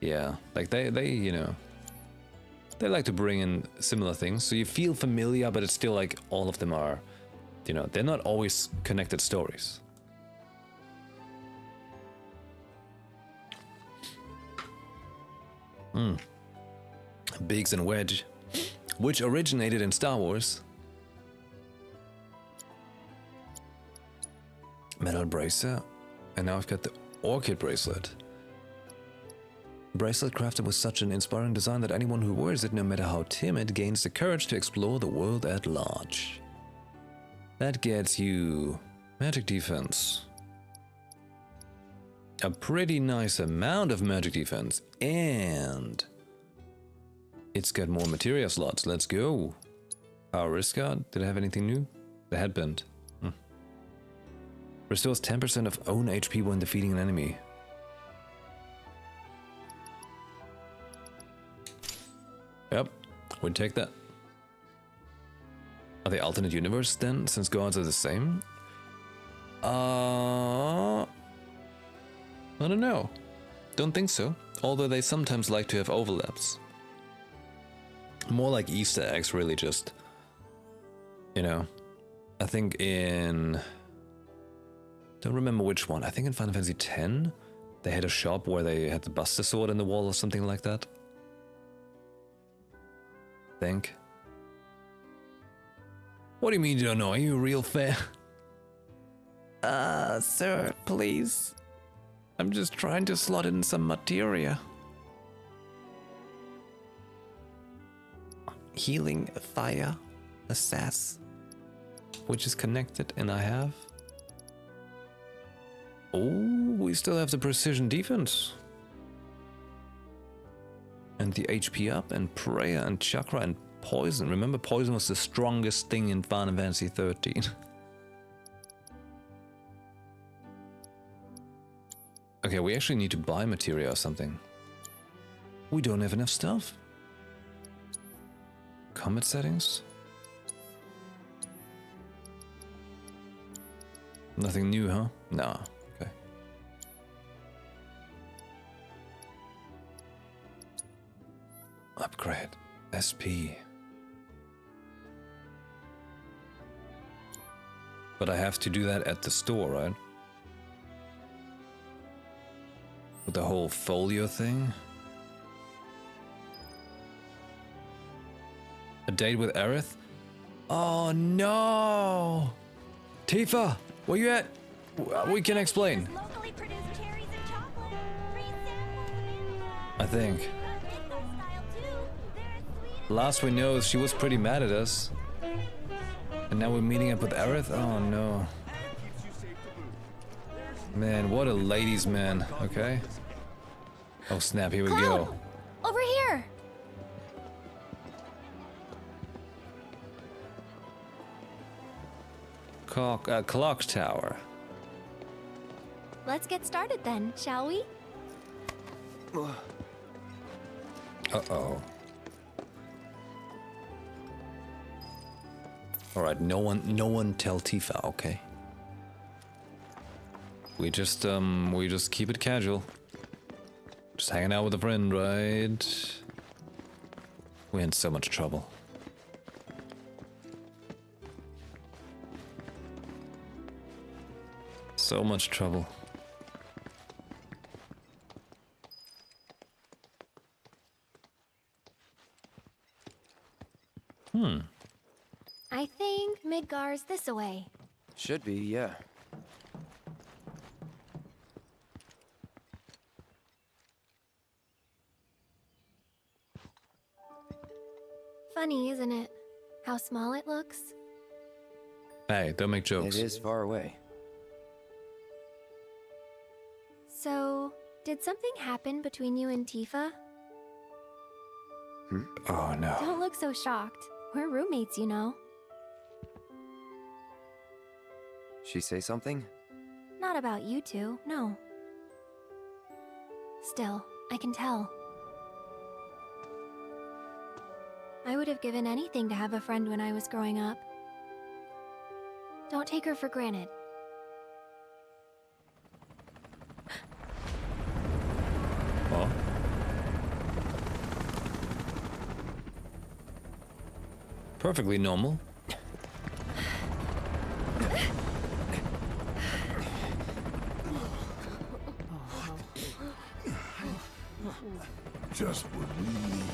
Yeah, like they you know, they like to bring in similar things. So you feel familiar, but it's still like all of them are, you know, they're not always connected stories. Biggs and Wedge, which originated in Star Wars. Metal bracelet, and now I've got the Orchid bracelet. Bracelet crafted with such an inspiring design that anyone who wears it, no matter how timid, gains the courage to explore the world at large. That gets you magic defense. A pretty nice amount of magic defense, and it's got more materia slots. Let's go. Power wrist guard. Did I have anything new? The headband. Restores 10% of own HP when defeating an enemy. Yep, we'd take that. Are they alternate universe then, since gods are the same? I don't know. Don't think so. Although they sometimes like to have overlaps. More like Easter eggs, really, just... You know. I think in... Don't remember which one. I think in Final Fantasy X, they had a shop where they had the Buster Sword in the wall or something like that. Think. What do you mean you don't know? Are you a real fan? Sir, please. I'm just trying to slot in some materia. Healing, fire, assass, which is connected, and I have. Oh, we still have the precision defense. And the HP up, and prayer, and chakra, and poison. Remember, poison was the strongest thing in Final Fantasy 13. Okay, we actually need to buy materia or something. We don't have enough stuff. Combat settings? Nothing new, huh? Nah. Okay. Upgrade. SP. But I have to do that at the store, right? With the whole folio thing? A date with Aerith? Oh no! Tifa! Where you at? We can explain. I think. Last we know, she was pretty mad at us. And now we're meeting up with Aerith? Oh no. Man, what a ladies' man, okay? Oh snap, here we go. Over here! Clock tower. Let's get started then, shall we? Uh-oh. Alright, no one tell Tifa, okay? We just keep it casual. Just hanging out with a friend, right? We're in so much trouble. So much trouble. I think Midgar's this way. Should be, yeah. Funny, isn't it? How small it looks? Hey, don't make jokes. It is far away. So, did something happen between you and Tifa? Oh no. Don't look so shocked. We're roommates, you know. She say something? Not about you two, no. Still, I can tell. I would have given anything to have a friend when I was growing up. Don't take her for granted. Oh. Perfectly normal. Just what we need.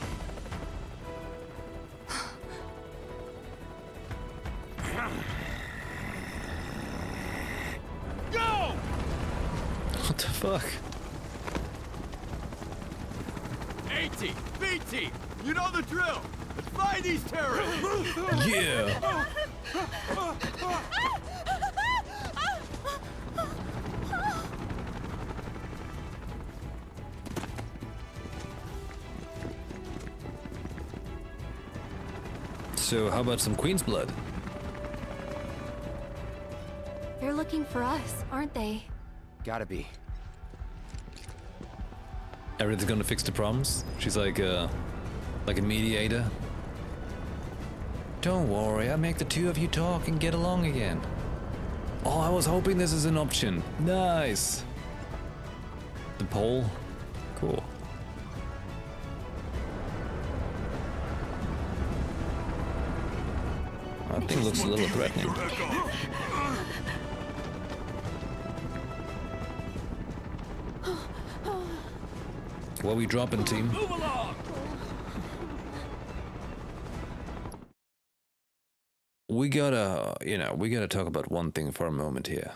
Go! What the fuck? A-Team, B-Team, you know the drill. Let's find these terrorists. Yeah. So how about some Queen's blood? They're looking for us, aren't they? Gotta be. Everything's gonna fix the problems? She's like a mediator. Don't worry, I make the two of you talk and get along again. Oh, I was hoping this is an option. Nice. The pole? Cool. That thing looks a little threatening. What are we dropping, team? Move along. We gotta talk about one thing for a moment here.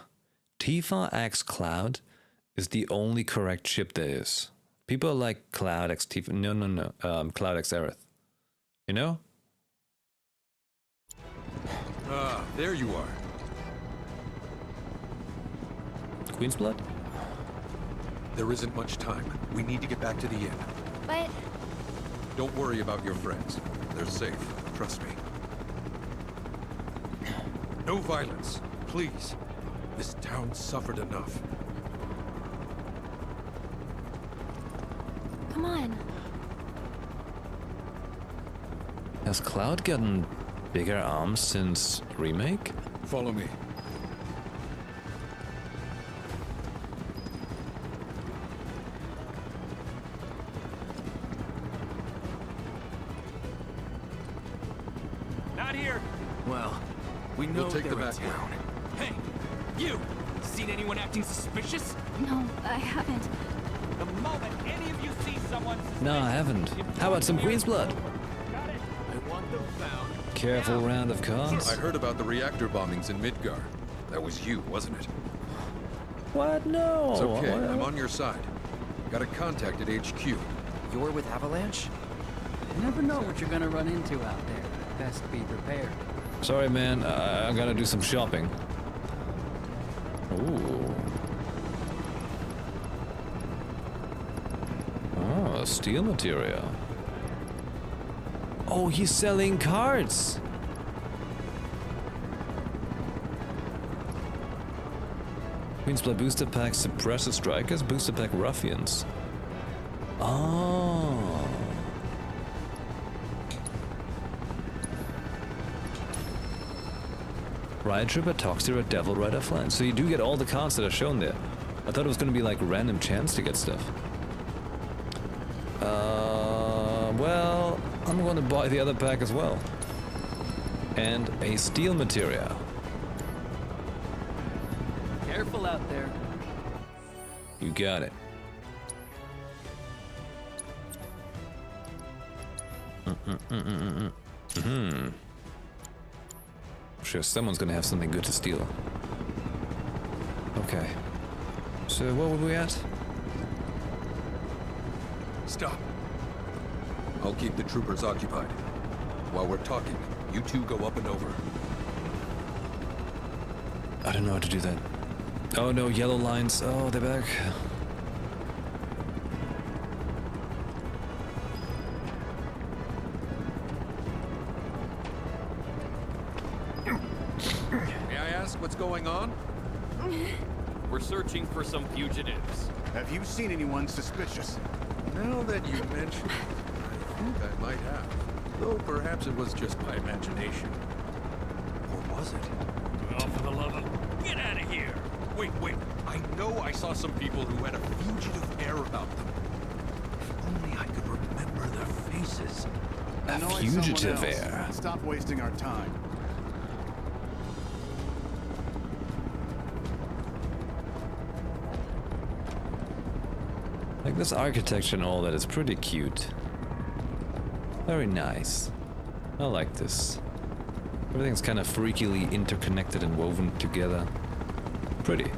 Tifa X Cloud is the only correct ship there is. People are like Cloud X Tifa. No. Cloud X Aerith. You know? Ah, there you are. Queen's blood? There isn't much time. We need to get back to the inn. But Don't worry about your friends. They're safe. Trust me. No violence, please. This town suffered enough. come on. Has Cloud gotten bigger arms since Remake? Follow me. Not here. Well, we know We'll take they're the in back way. town. Hey, you! Seen anyone acting suspicious? No, I haven't. The moment any of you see someone suspicious, No, I haven't. How about some Queen's blood? got it. I want them found. Careful round of cards. I heard about the reactor bombings in Midgar. That was you, wasn't it? What? No. It's okay. What? I'm on your side. Got a contact at HQ. You're with Avalanche? You never know what you're gonna run into out there. Best be prepared. Sorry, man. I gotta do some shopping. Ooh. Oh, steel material. Oh, he's selling cards. Queen's Blood booster pack suppressor strikers, booster pack ruffians. Oh. Riot Trooper, Toxira, Devil Rider, Flan. So you do get all the cards that are shown there. I thought it was going to be like random chance to get stuff. Well, I'm going to buy the other pack as well. And a steel material. Careful out there. You got it. I'm sure someone's gonna have something good to steal. Okay. So what were we at? Stop. I'll keep the troopers occupied. While we're talking, you two go up and over. I don't know how to do that. Oh no, yellow lines. Oh, they're back. May I ask what's going on? We're searching for some fugitives. Have you seen anyone suspicious? Now that you mention it, I think I might have. Though perhaps it was just my imagination. Or was it? Oh, for the love of... Get out of here! Wait. I know I saw some people who had a fugitive air about them. If only I could remember their faces. A fugitive air. Stop wasting our time. Like this architecture and all that is pretty cute. Very nice. I like this. Everything's kind of freakily interconnected and woven together. Pretty.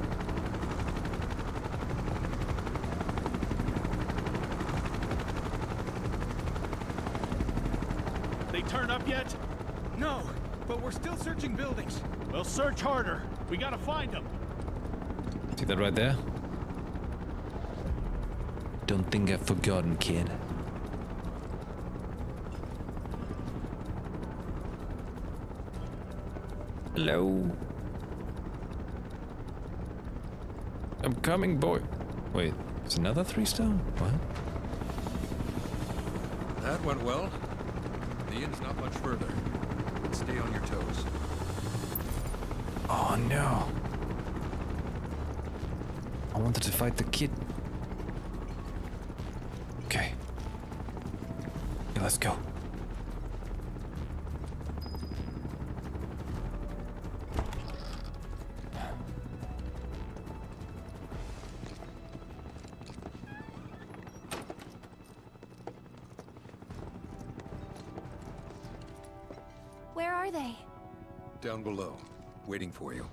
They turn up yet? No, but we're still searching buildings. We'll search harder. We gotta find them. See that right there? Don't think I've forgotten, kid. Hello? I'm coming, boy. Wait, it's another 3-stone? What? That went well. The inn's not much further. Stay on your toes. Oh no. I wanted to fight the kid. Okay. Yeah, let's go. Where are they? Down below, waiting for you.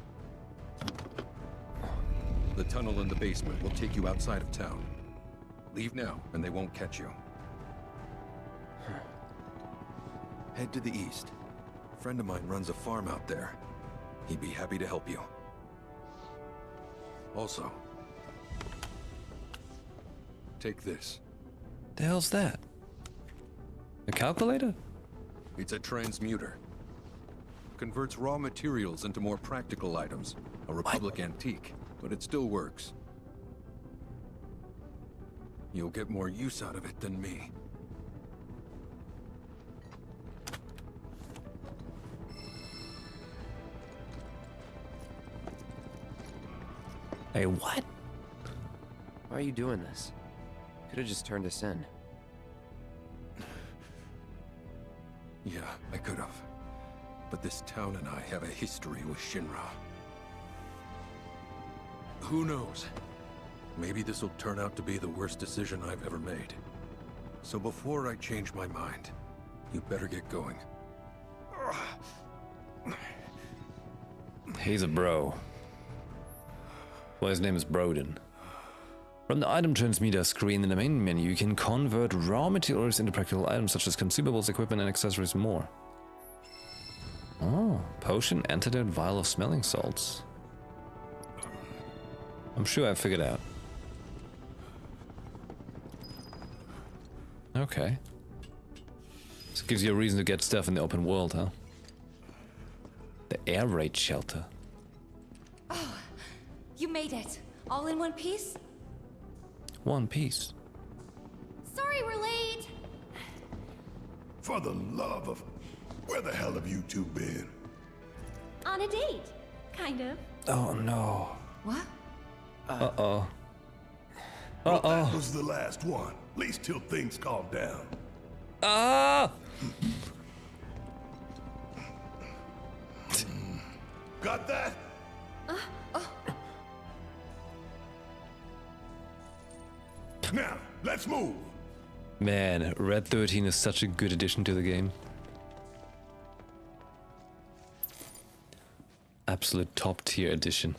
The tunnel in the basement will take you outside of town. Leave now, and they won't catch you. Head to the east. A friend of mine runs a farm out there. He'd be happy to help you. Also, take this. The hell's that? A calculator? It's a transmuter. Converts raw materials into more practical items. A Republic antique, but it still works. You'll get more use out of it than me. Hey, what? Why are you doing this? Could have just turned us in. Yeah, I could have. But this town and I have a history with Shinra. Who knows? Maybe this will turn out to be the worst decision I've ever made. So before I change my mind, you better get going. He's a bro. Well, his name is Broden. From the item transmitter screen in the main menu, you can convert raw materials into practical items such as consumables, equipment, and accessories more. Oh, potion, antidote, vial of smelling salts. I'm sure I figured out. Okay. This gives you a reason to get stuff in the open world, huh? The air raid shelter. Oh, you made it. All in one piece? One piece. Sorry we're late. For the love of... Where the hell have you two been? On a date. Kind of. Oh no. What? Uh-oh. Well, that was the last one. At least till things calm down. Ah! Got that? Now, let's move. Man, Red 13 is such a good addition to the game. Absolute top tier addition.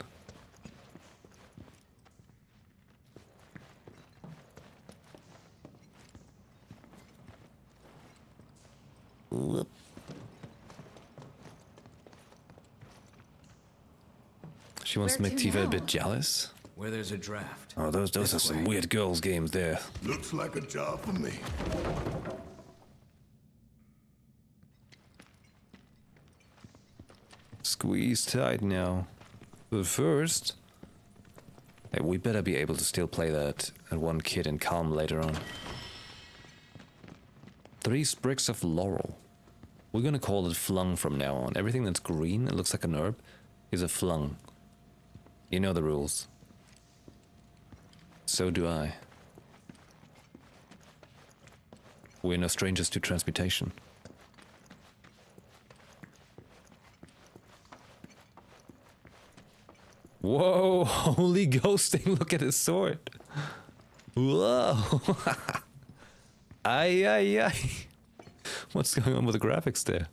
Whoop. She wants to make Tifa a bit jealous. Where there's a draft. Oh, those are some weird girls' games there. Looks like a job for me. Squeeze tight now. But first... Hey, we better be able to still play that at one kid in calm later on. 3 sprigs of laurel. We're gonna call it flung from now on. Everything that's green, it looks like an herb, is a flung. You know the rules. So do I. We're no strangers to transmutation. Whoa, holy ghosting, look at his sword. Whoa. Ay, ay, ay. What's going on with the graphics there?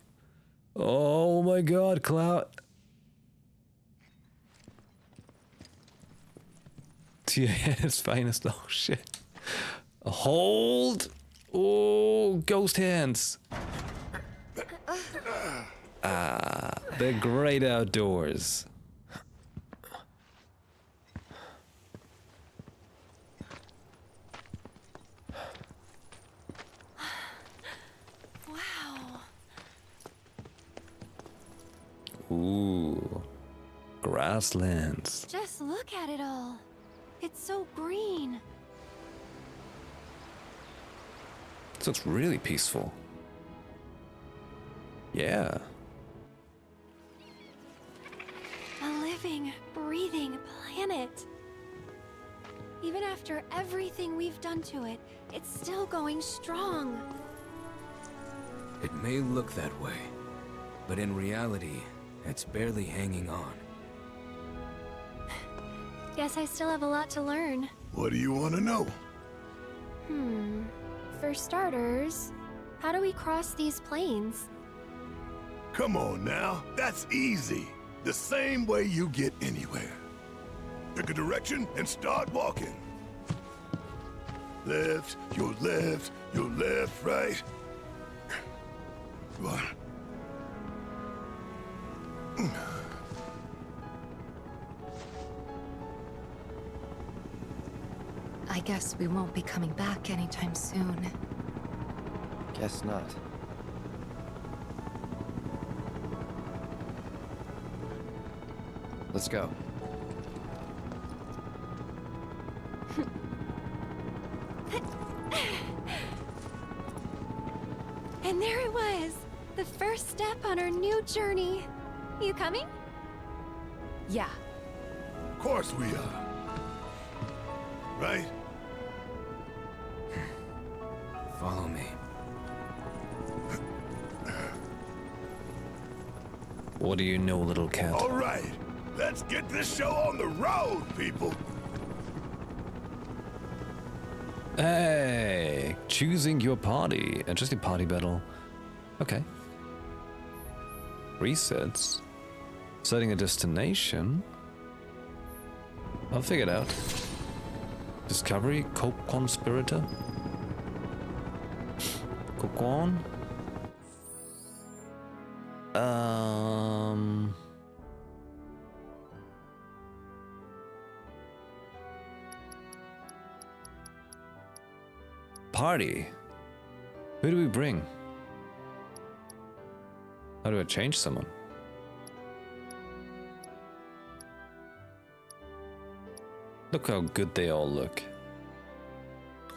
Oh my god, Cloud. TA's finest. Oh shit. Hold. Oh, ghost hands. Ah, the great outdoors. Ooh, grasslands. Just look at it all. It's so green. This looks really peaceful. Yeah. A living, breathing planet. Even after everything we've done to it, it's still going strong. It may look that way, but in reality, it's barely hanging on. Guess I still have a lot to learn. What do you want to know? For starters, how do we cross these plains? Come on now, that's easy. The same way you get anywhere. Pick a direction and start walking. Left, your left, right. What? I guess we won't be coming back anytime soon. Guess not. Let's go. And there it was, the first step on our new journey. You coming? Yeah. Of course we are. Right? Follow me. What do you know, little cat? All right, let's get this show on the road, people. Hey, choosing your party. Interesting party battle. Okay. Resets. Setting a destination. I'll figure it out. Discovery, co-conspirator. Coquon. Party. Who do we bring? How do I change someone? Look how good they all look.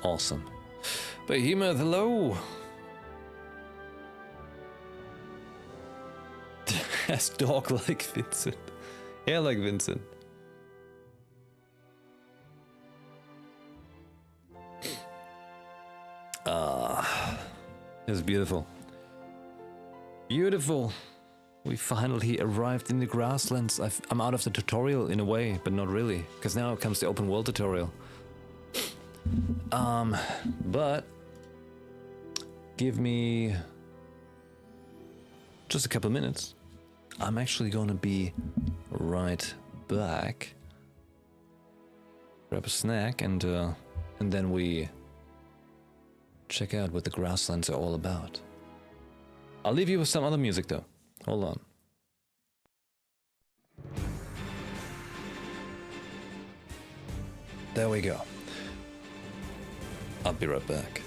Awesome. Behemoth, hello! Has dog like Vincent. Yeah, like Vincent. It's beautiful. Beautiful. We finally arrived in the grasslands. I'm out of the tutorial in a way, but not really, because now comes the open world tutorial. But give me just a couple minutes. I'm actually gonna be right back. Grab a snack and then we check out what the grasslands are all about. I'll leave you with some other music though. Hold on. There we go. I'll be right back.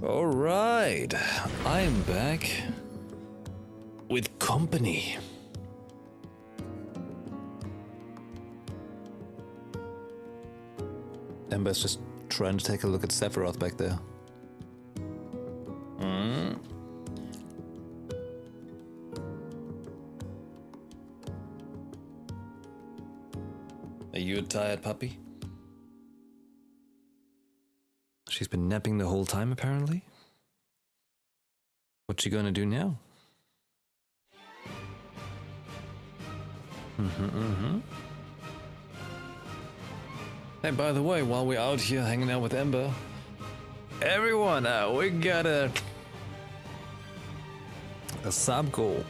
Alright, I'm back with company. Ember's just trying to take a look at Sephiroth back there. Are you a tired puppy? She's been napping the whole time, apparently. What's she gonna do now? Hey, by the way, while we're out here hanging out with Ember, everyone, we got a sub goal.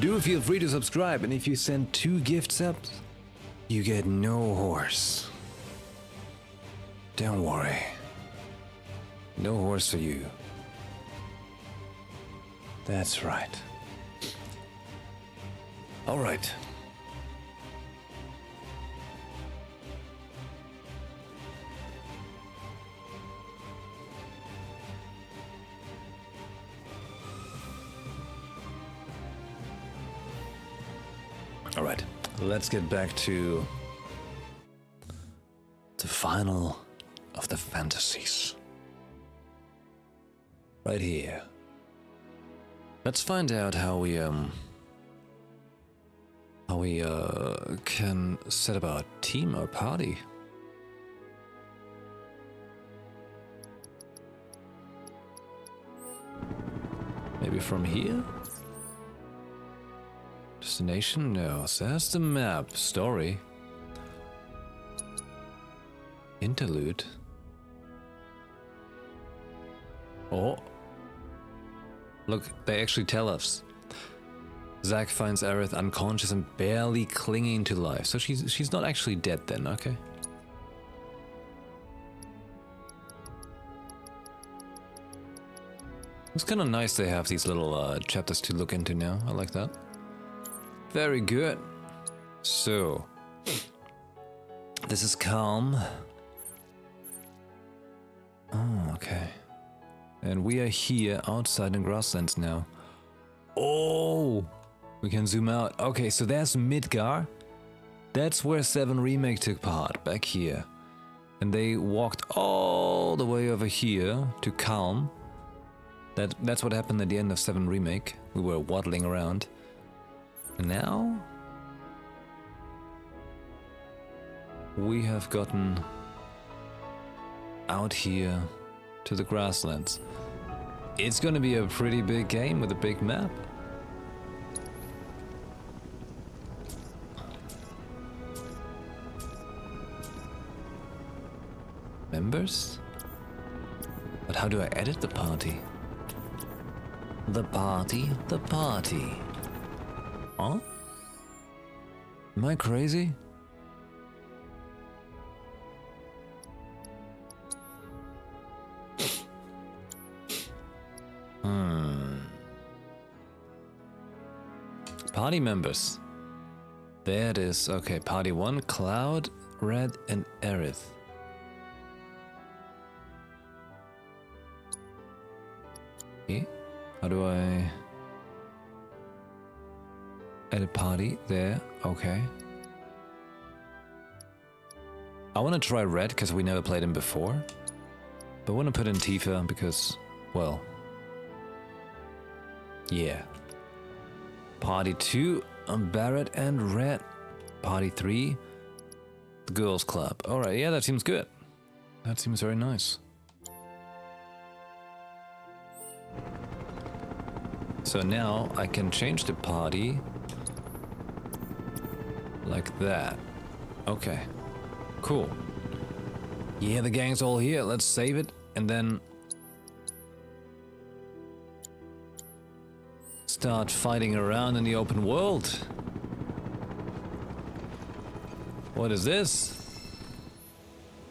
Do feel free to subscribe, and if you send 2 gift subs, you get no horse. Don't worry. No horse for you. That's right. All right. All right. Let's get back to the final of the fantasies. Right here. Let's find out how we can set up our team or party. Maybe from here? Destination? No. So that's the map. Story. Interlude. Oh. Look, they actually tell us. Zack finds Aerith unconscious and barely clinging to life. So she's not actually dead then, okay. It's kind of nice they have these little chapters to look into now. I like that. Very good. So, this is calm. Oh, okay. And we are here outside in Grasslands now. Oh! We can zoom out. Okay, so there's Midgar. That's where 7 Remake took part, back here. And they walked all the way over here to Calm. That's what happened at the end of 7 Remake. We were waddling around. And now we have gotten out here to the Grasslands. It's gonna be a pretty big game with a big map. Members? But how do I edit the party? The party? The party. Huh? Am I crazy? Party members. There it is. Okay, party 1, Cloud, Red, and Aerith. Okay, how do I edit party? There, okay. I want to try Red because we never played him before. But I want to put in Tifa because, well, yeah. Party 2, Barrett and Red. Party 3, the Girls Club. Alright, yeah, that seems good. That seems very nice. So now I can change the party like that. Okay, cool. Yeah, the gang's all here. Let's save it and then start fighting around in the open world. What is this?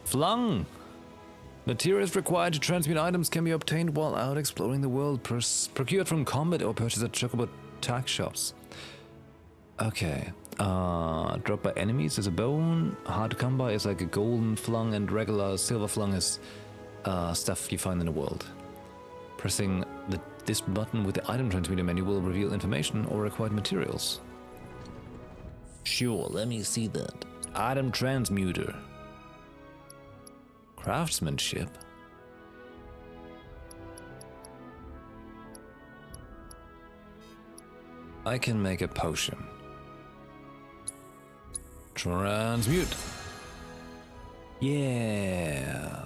Flung. Materials required to transmute items can be obtained while out exploring the world, procured from combat or purchased at Chocobo Tag shops. Okay. Dropped by enemies is a bone. Hard to come by is like a golden flung, and regular silver flung is stuff you find in the world. Pressing this button with the item transmitter menu will reveal information or required materials. Sure, let me see that. Item transmuter. Craftsmanship. I can make a potion. Transmute. Yeah.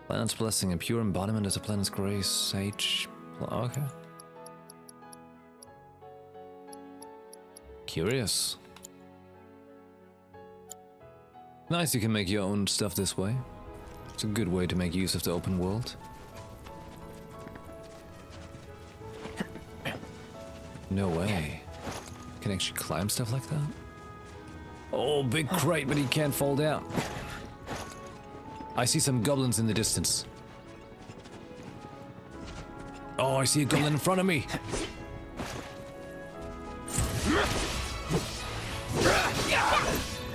Planet's blessing, a pure embodiment as a planet's grace, sage. Okay. Curious. Nice, you can make your own stuff this way. It's a good way to make use of the open world. No way. Can actually climb stuff like that? Oh, big crate, but he can't fall down. I see some goblins in the distance. Oh, I see a goblin in front of me.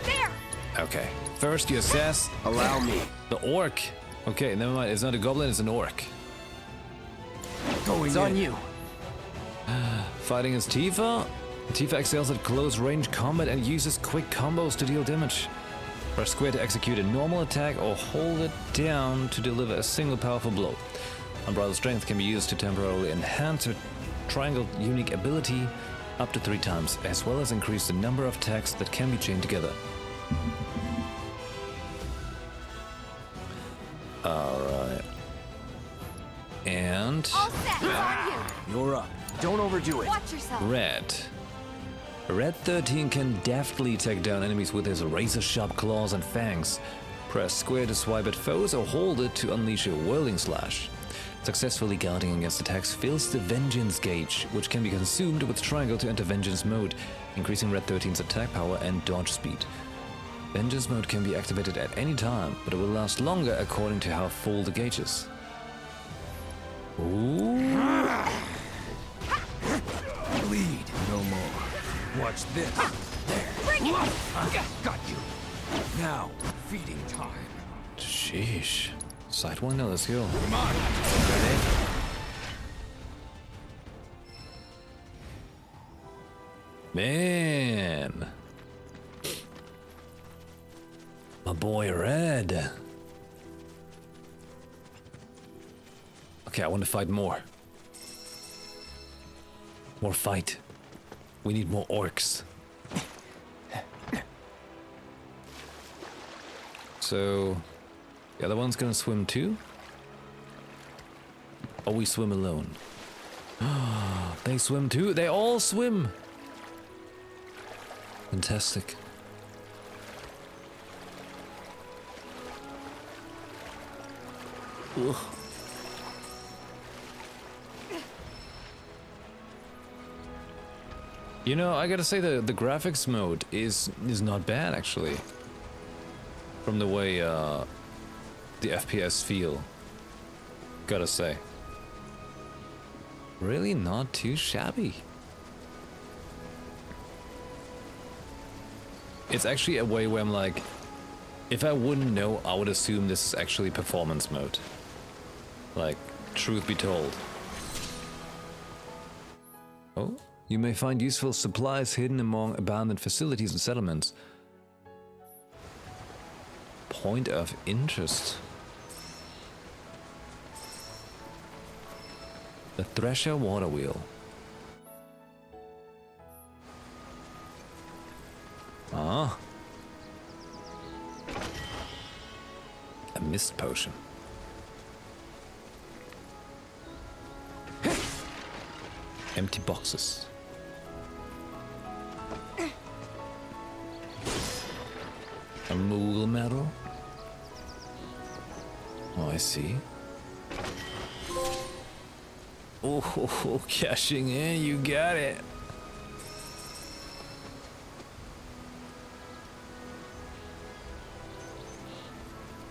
There! Okay. First you assess. Allow me. The orc. Okay, never mind. It's not a goblin, it's an orc. It's on you. Fighting as Tifa. Tifa excels at close range combat and uses quick combos to deal damage. Press square to execute a normal attack or hold it down to deliver a single powerful blow. Unbridled strength can be used to temporarily enhance her triangle unique ability up to 3 times, as well as increase the number of attacks that can be chained together. Alright. And... All set, it's on you. You're up. Don't overdo it. Watch yourself. Red. Red 13 can deftly take down enemies with his razor-sharp claws and fangs. Press square to swipe at foes or hold it to unleash a whirling slash. Successfully guarding against attacks fills the Vengeance gauge, which can be consumed with triangle to enter Vengeance mode, increasing Red 13's attack power and dodge speed. Vengeance mode can be activated at any time, but it will last longer according to how full the gauge is. Ooh. Bleed no more. Watch this. There. Bring it! Got you. Now, feeding time. Sheesh. Side one, now let's go. Come on. Ready? Man. My boy Red. Okay, I want to fight more. More fight. We need more orcs. So, the other one's gonna swim too? Or we swim alone? They swim too? They all swim! Fantastic. Ugh. You know, I gotta say the graphics mode is not bad actually. From the way the FPS feel. Gotta say. Really not too shabby. It's actually a way where I'm like, if I wouldn't know, I would assume this is actually performance mode. Like, truth be told. Oh? You may find useful supplies hidden among abandoned facilities and settlements. Point of interest. The Thresher water wheel. Ah. A mist potion. Empty boxes. A Moogle medal? Oh, I see. Oh, cashing in, you got it.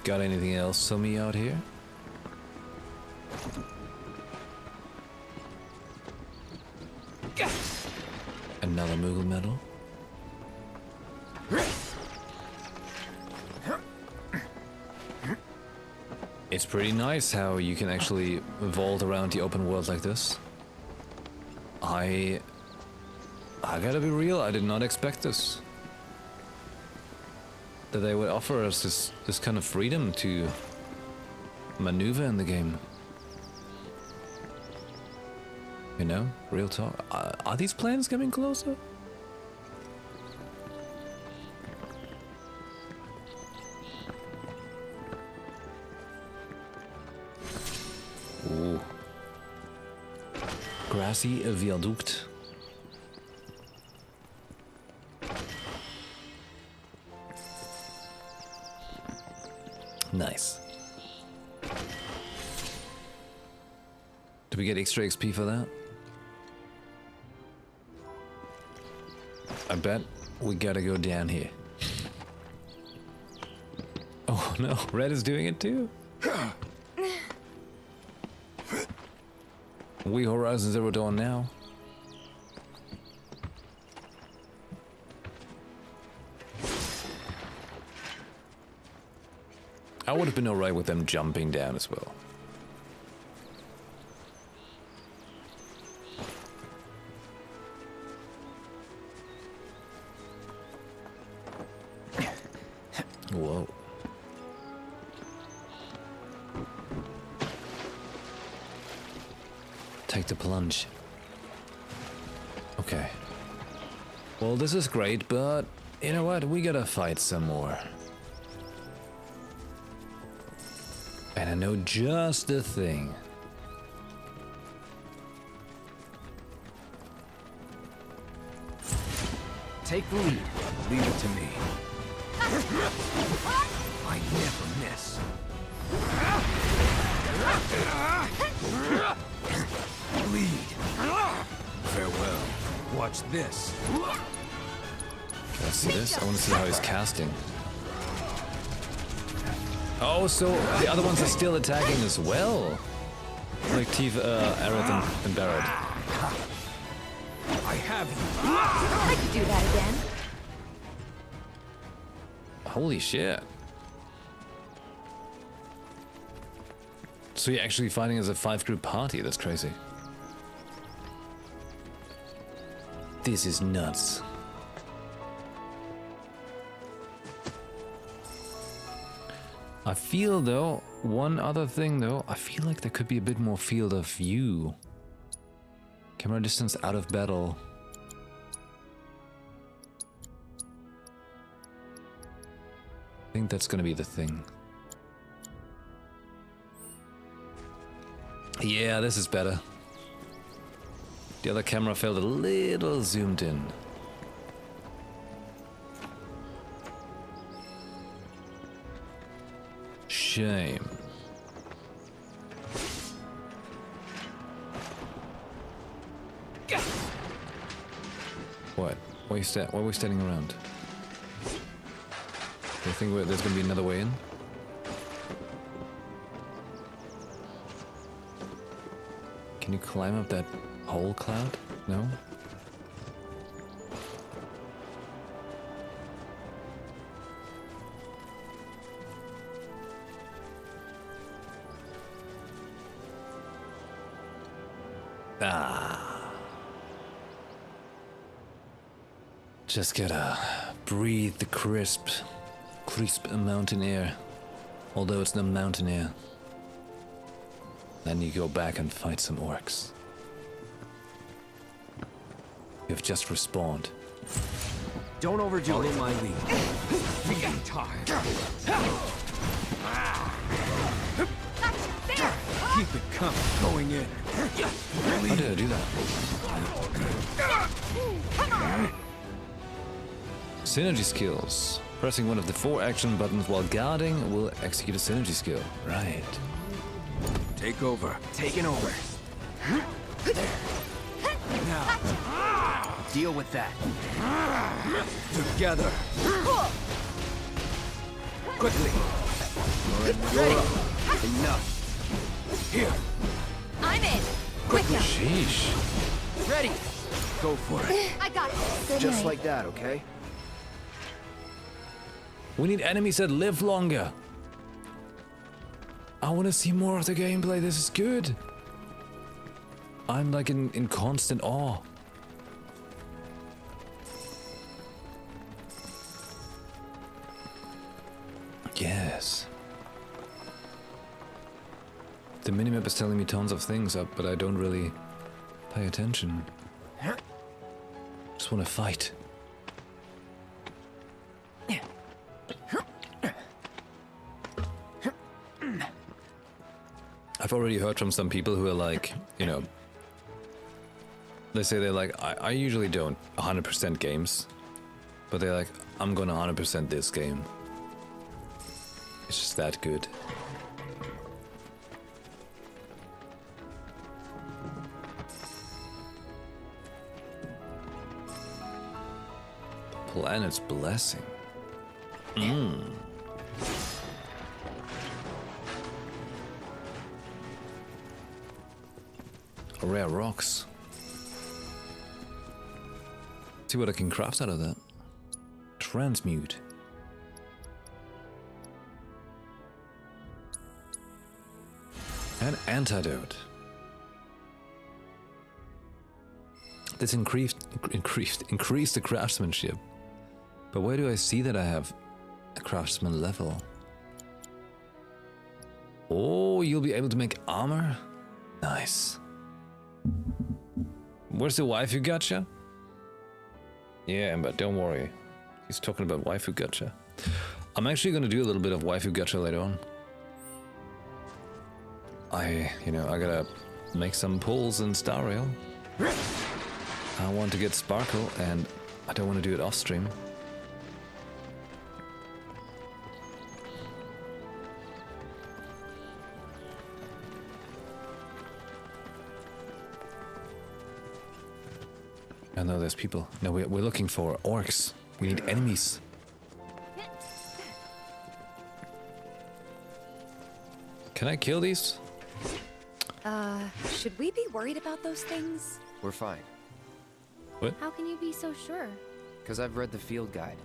Got anything else for me out here? Another Moogle medal. It's pretty nice how you can actually vault around the open world like this. I gotta be real, I did not expect this. That they would offer us this kind of freedom to maneuver in the game. You know, real talk. Are these plans coming closer? Ooh. Grassy viaduct. Nice. Do we get extra XP for that? I bet we gotta go down here. Oh no, Red is doing it too. We Horizon Zero Dawn now. I would have been alright with them jumping down as well. Whoa. Take the plunge. Okay. Well, this is great, but you know what? We gotta fight some more. And I know just the thing. Take the lead. Leave it to me. I never miss. Lead. Farewell. Watch this. Can I see this? I want to see how he's casting. Oh, so the other ones are still attacking as well. Like Tifa, Aerith, and Barrett. I have you. I could do that again. Holy shit. So you're actually fighting as a 5-group party? That's crazy. This is nuts. I feel though, one other thing though, I feel like there could be a bit more field of view. Camera distance out of battle. I think that's gonna be the thing. Yeah, this is better. The other camera felt a little zoomed in. Shame. What? Why are we standing around? Do you think there's gonna be another way in? Can you climb up that whole cloud? No? Ah. Just gotta breathe the crisp mountain air. Although it's not mountain air. Then you go back and fight some orcs. You've just respawned. Don't overdo it. Follow my lead. Feeding time. Keep it coming. Going in. How did I do that? Come on. Synergy skills. Pressing one of the 4 action buttons while guarding will execute a synergy skill. Right. Take over. Taking over. Now, deal with that. Together. Quickly. Ready. Enough. Here. I'm in. Quickly. Sheesh. Ready. Go for it. I got it. Good Just night. like that, okay? We need enemies that live longer. I want to see more of the gameplay. This is good. I'm like in constant awe. Yes. The minimap is telling me tons of things up, but I don't really pay attention. Just want to fight. I've already heard from some people who are like, you know, they say they're like, I usually don't 100% games, but they're like, I'm gonna 100% this game. It's just that good. Planet's blessing. Rare rocks. See what I can craft out of that. Transmute. An antidote. This increased the craftsmanship. But where do I see that I have a craftsman level? Oh, you'll be able to make armor? Nice. Where's the waifu gacha? Yeah, but don't worry. He's talking about waifu gacha. I'm actually going to do a little bit of waifu gacha later on. I gotta make some pulls in Star Rail. I want to get Sparkle, and I don't want to do it off stream. I know there's people. No, we're looking for orcs. We need enemies. Can I kill these? Should we be worried about those things? We're fine. What? How can you be so sure? Because I've read the field guide.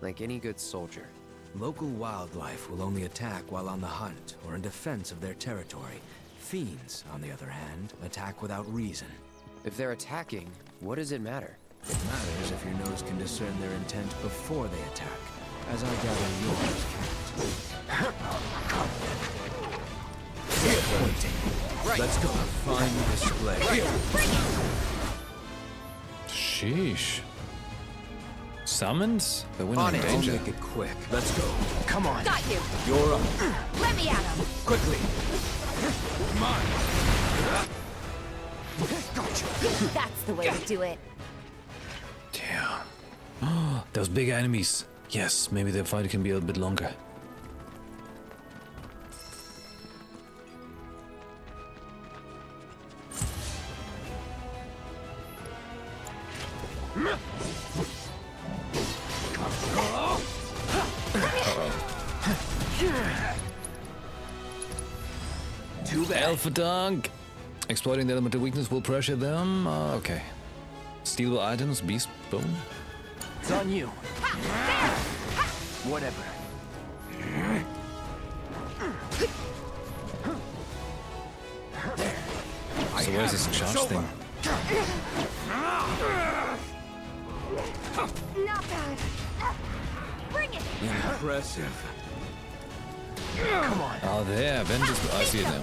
Like any good soldier. Local wildlife will only attack while on the hunt or in defense of their territory. Fiends, on the other hand, attack without reason. If they're attacking, what does it matter? It matters if your nose can discern their intent before they attack, as I gather yours can't. Pointing. Right. Let's go. Fine display. Sheesh. Summons? But we're not in danger. I'll make it quick. Let's go. Come on. Got you. You're up. Let me at him. Quickly. Come on. Gotcha. That's the way to do it. Damn. Oh, those big enemies. Yes, maybe the fight can be a little bit longer. Too bad. Alpha Dunk. Exploiting the elemental weakness will pressure them. Okay. Steal items, beast bone. It's on you. Whatever. So where's this charge thing? Not bad. Bring it. Impressive. Come on. Oh, there. Vengeance. I see it now.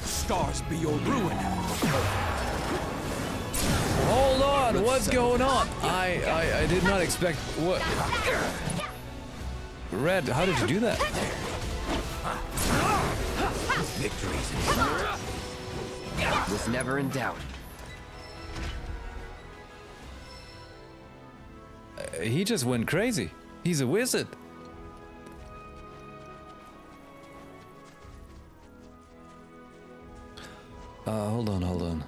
Stars be your ruin. Hold on. What's going on? I did not expect what. Red, how did you do that? Victories. Was never in doubt. He just went crazy. He's a wizard. Hold on.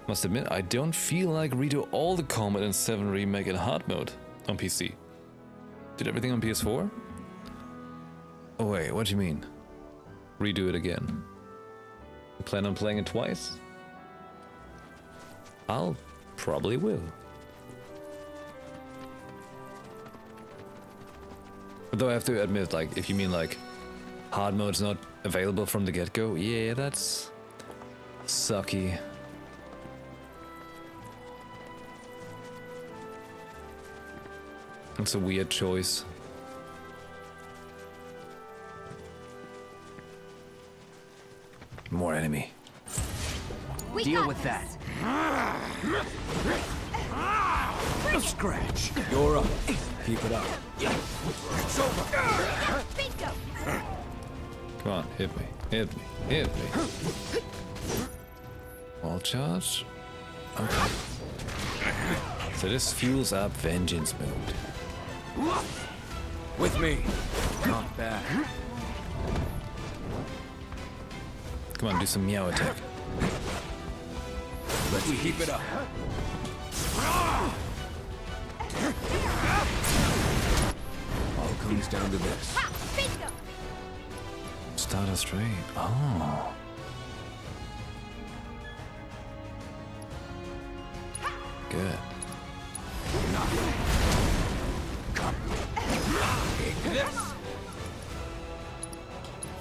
Must admit, I don't feel like redo all the combat in 7 Remake in hard mode on PC. Did everything on PS4? Oh wait, what do you mean? Redo it again? You plan on playing it twice? I'll probably will. Although I have to admit, like, if you mean like hard mode's not available from the get-go, yeah, that's sucky. It's a weird choice. More enemy. Deal with that. Scratch. You're up. Keep it up. It's over. Bingo! Come on, hit me, hit me, hit me. Wall charge? Okay. So this fuels up vengeance mode. With me. Not bad. Come on, do some meow attack. Let's keep it up. All comes down to this. Bingo! Stardust Ray. Oh. Good.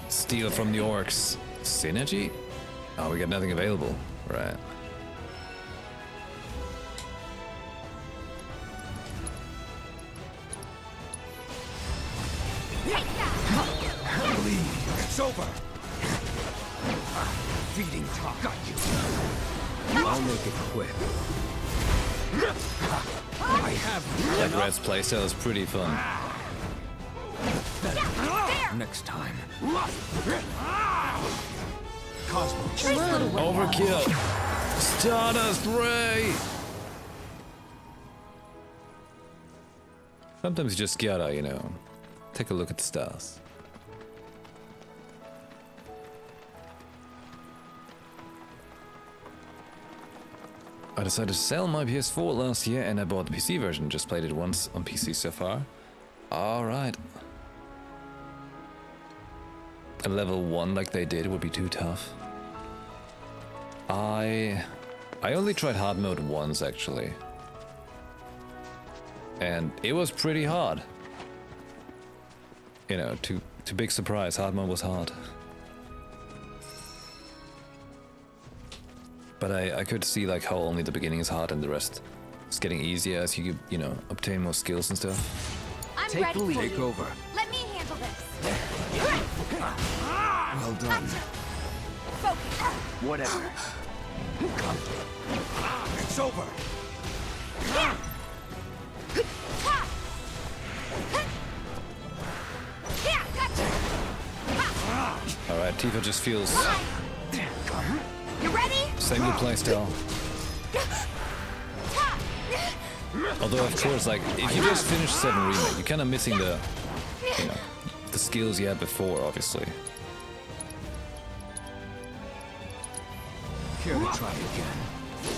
Steal from the orcs. Synergy? Oh, we got nothing available. Right. It's over. Feeding talk. Got you. I'll make it quick. I have That Red's playstyle is pretty fun. Next time. Overkill. Stardust Ray. Sometimes you just gotta, you know, take a look at the stars. I decided to sell my PS4 last year and I bought the PC version. Just played it once on PC so far. Alright. A level 1 like they did would be too tough. I only tried hard mode once actually. And it was pretty hard. You know, to big surprise, hard mode was hard. But I could see like how only the beginning is hard and the rest is getting easier as you know, obtain more skills and stuff. I'm Take ready the lead. for Take you. over. Let me handle this. Well done. Focus. whatever. It's over. Alright, Tifa just feels You ready? single playstyle. Although of course, like, if you just finished 7 Remake, you're kinda missing the, you know, the skills you had before, obviously. Care to try again?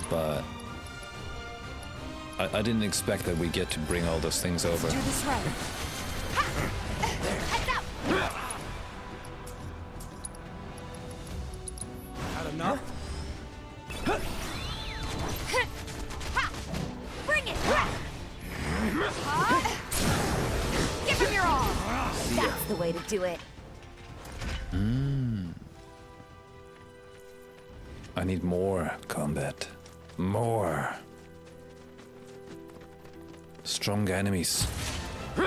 But I didn't expect that we get to bring all those things over. Do this right. Heads up. Had enough? Bring it. Give him your all. That's the way to do it. I need more combat. More. Stronger enemies. I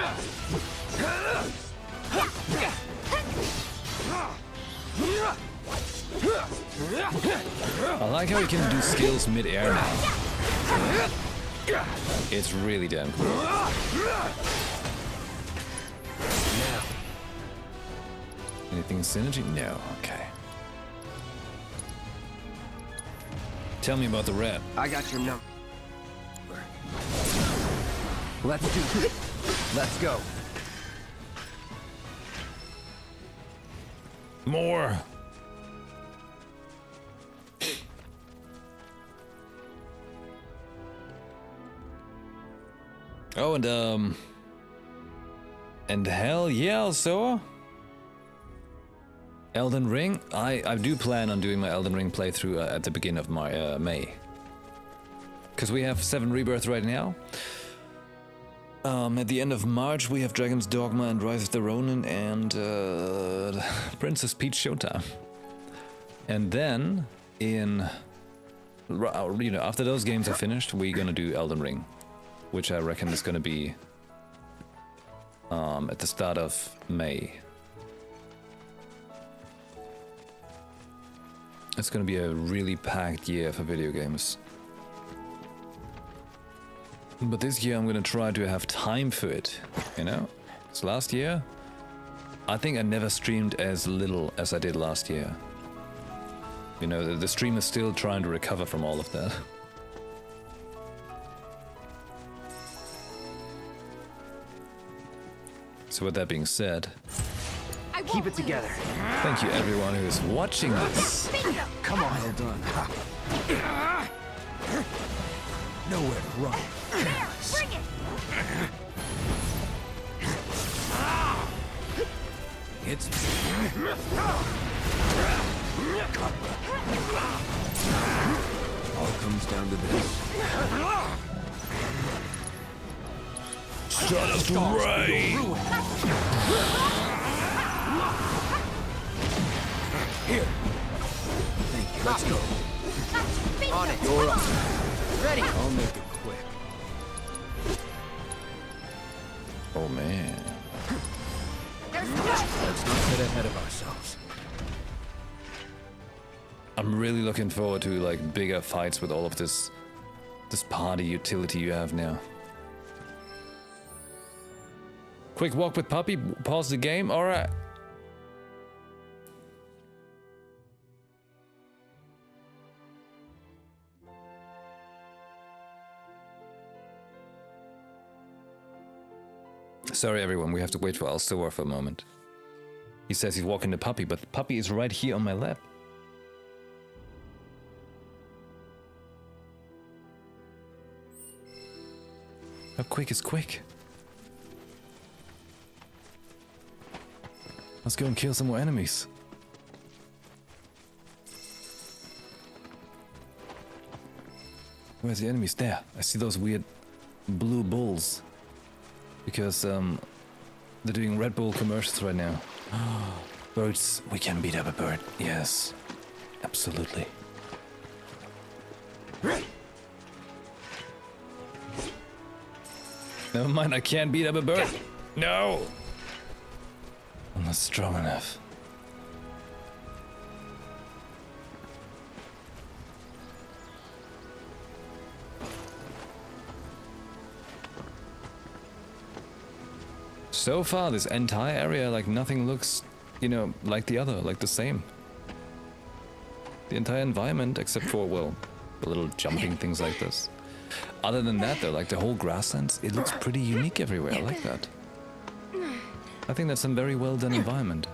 like how you can do skills mid-air now. It's really damn cool. Anything synergy? No, okay. Tell me about the red. I got your number. Let's do it. Let's go. More. Oh, and hell yeah, also Elden Ring. I do plan on doing my Elden Ring playthrough at the beginning of my May, because we have 7 Rebirth right now. At the end of March, we have Dragon's Dogma and Rise of the Ronin and Princess Peach Showtime. And then, after those games are finished, we're gonna do Elden Ring, which I reckon is gonna be at the start of May. It's gonna be a really packed year for video games. But this year I'm gonna try to have time for it, you know? So last year, I think I never streamed as little as I did last year. You know, the stream is still trying to recover from all of that. So with that being said, keep it together. thank you everyone who is watching this. Come on. Well done. Nowhere to run. There, bring it! It's all comes down to this. Son of the rain! Here. Thank you. Let's go. On it. You're up. Ready. I'll make it quick. Oh man. Let's not get ahead of ourselves. I'm really looking forward to like bigger fights with all of this party utility you have now. Quick walk with puppy, pause the game, alright. Sorry everyone, we have to wait for Alstor for a moment. He says he's walking the puppy, but the puppy is right here on my lap. How quick is quick? Let's go and kill some more enemies. Where's the enemies? There. I see those weird blue bulls. Because they're doing Red Bull commercials right now. Birds, we can beat up a bird. Yes, absolutely. Never mind, I can't beat up a bird. No! I'm not strong enough. So far, this entire area, like nothing looks, you know, like the other, like the same. The entire environment, except for, well, the little jumping things like this. Other than that, though, like the whole grasslands, it looks pretty unique everywhere. I like that. I think that's a very well done environment.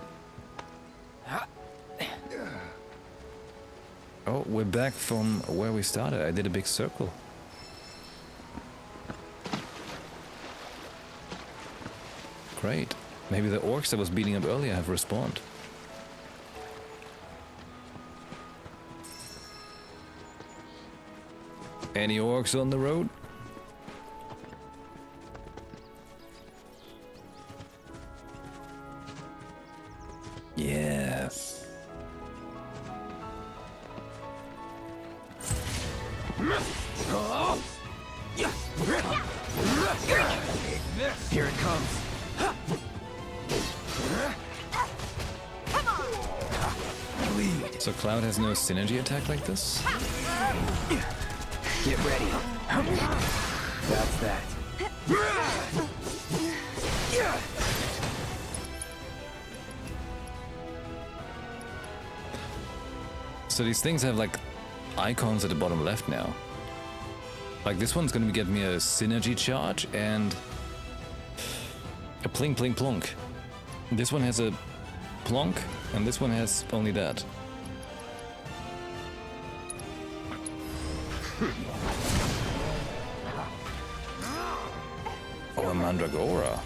Oh, we're back from where we started. I did a big circle. Great. Maybe the orcs that was beating up earlier have respawned. Any orcs on the road? Yes. Here it comes. So Cloud has no synergy attack like this? Get ready. That's that. So these things have like icons at the bottom left now. Like this one's gonna get me a synergy charge and a pling pling plonk. This one has a plonk and this one has only that. Oh, a Mandragora.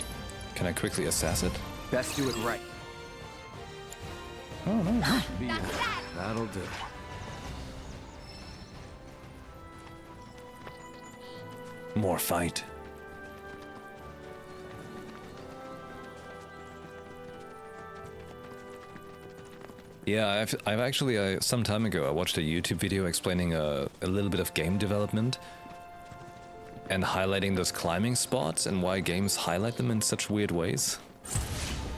Can I quickly assess it? Best do it right. Oh, no. That'll do. More fight. Yeah, I've actually, some time ago, I watched a YouTube video explaining a little bit of game development and highlighting those climbing spots and why games highlight them in such weird ways.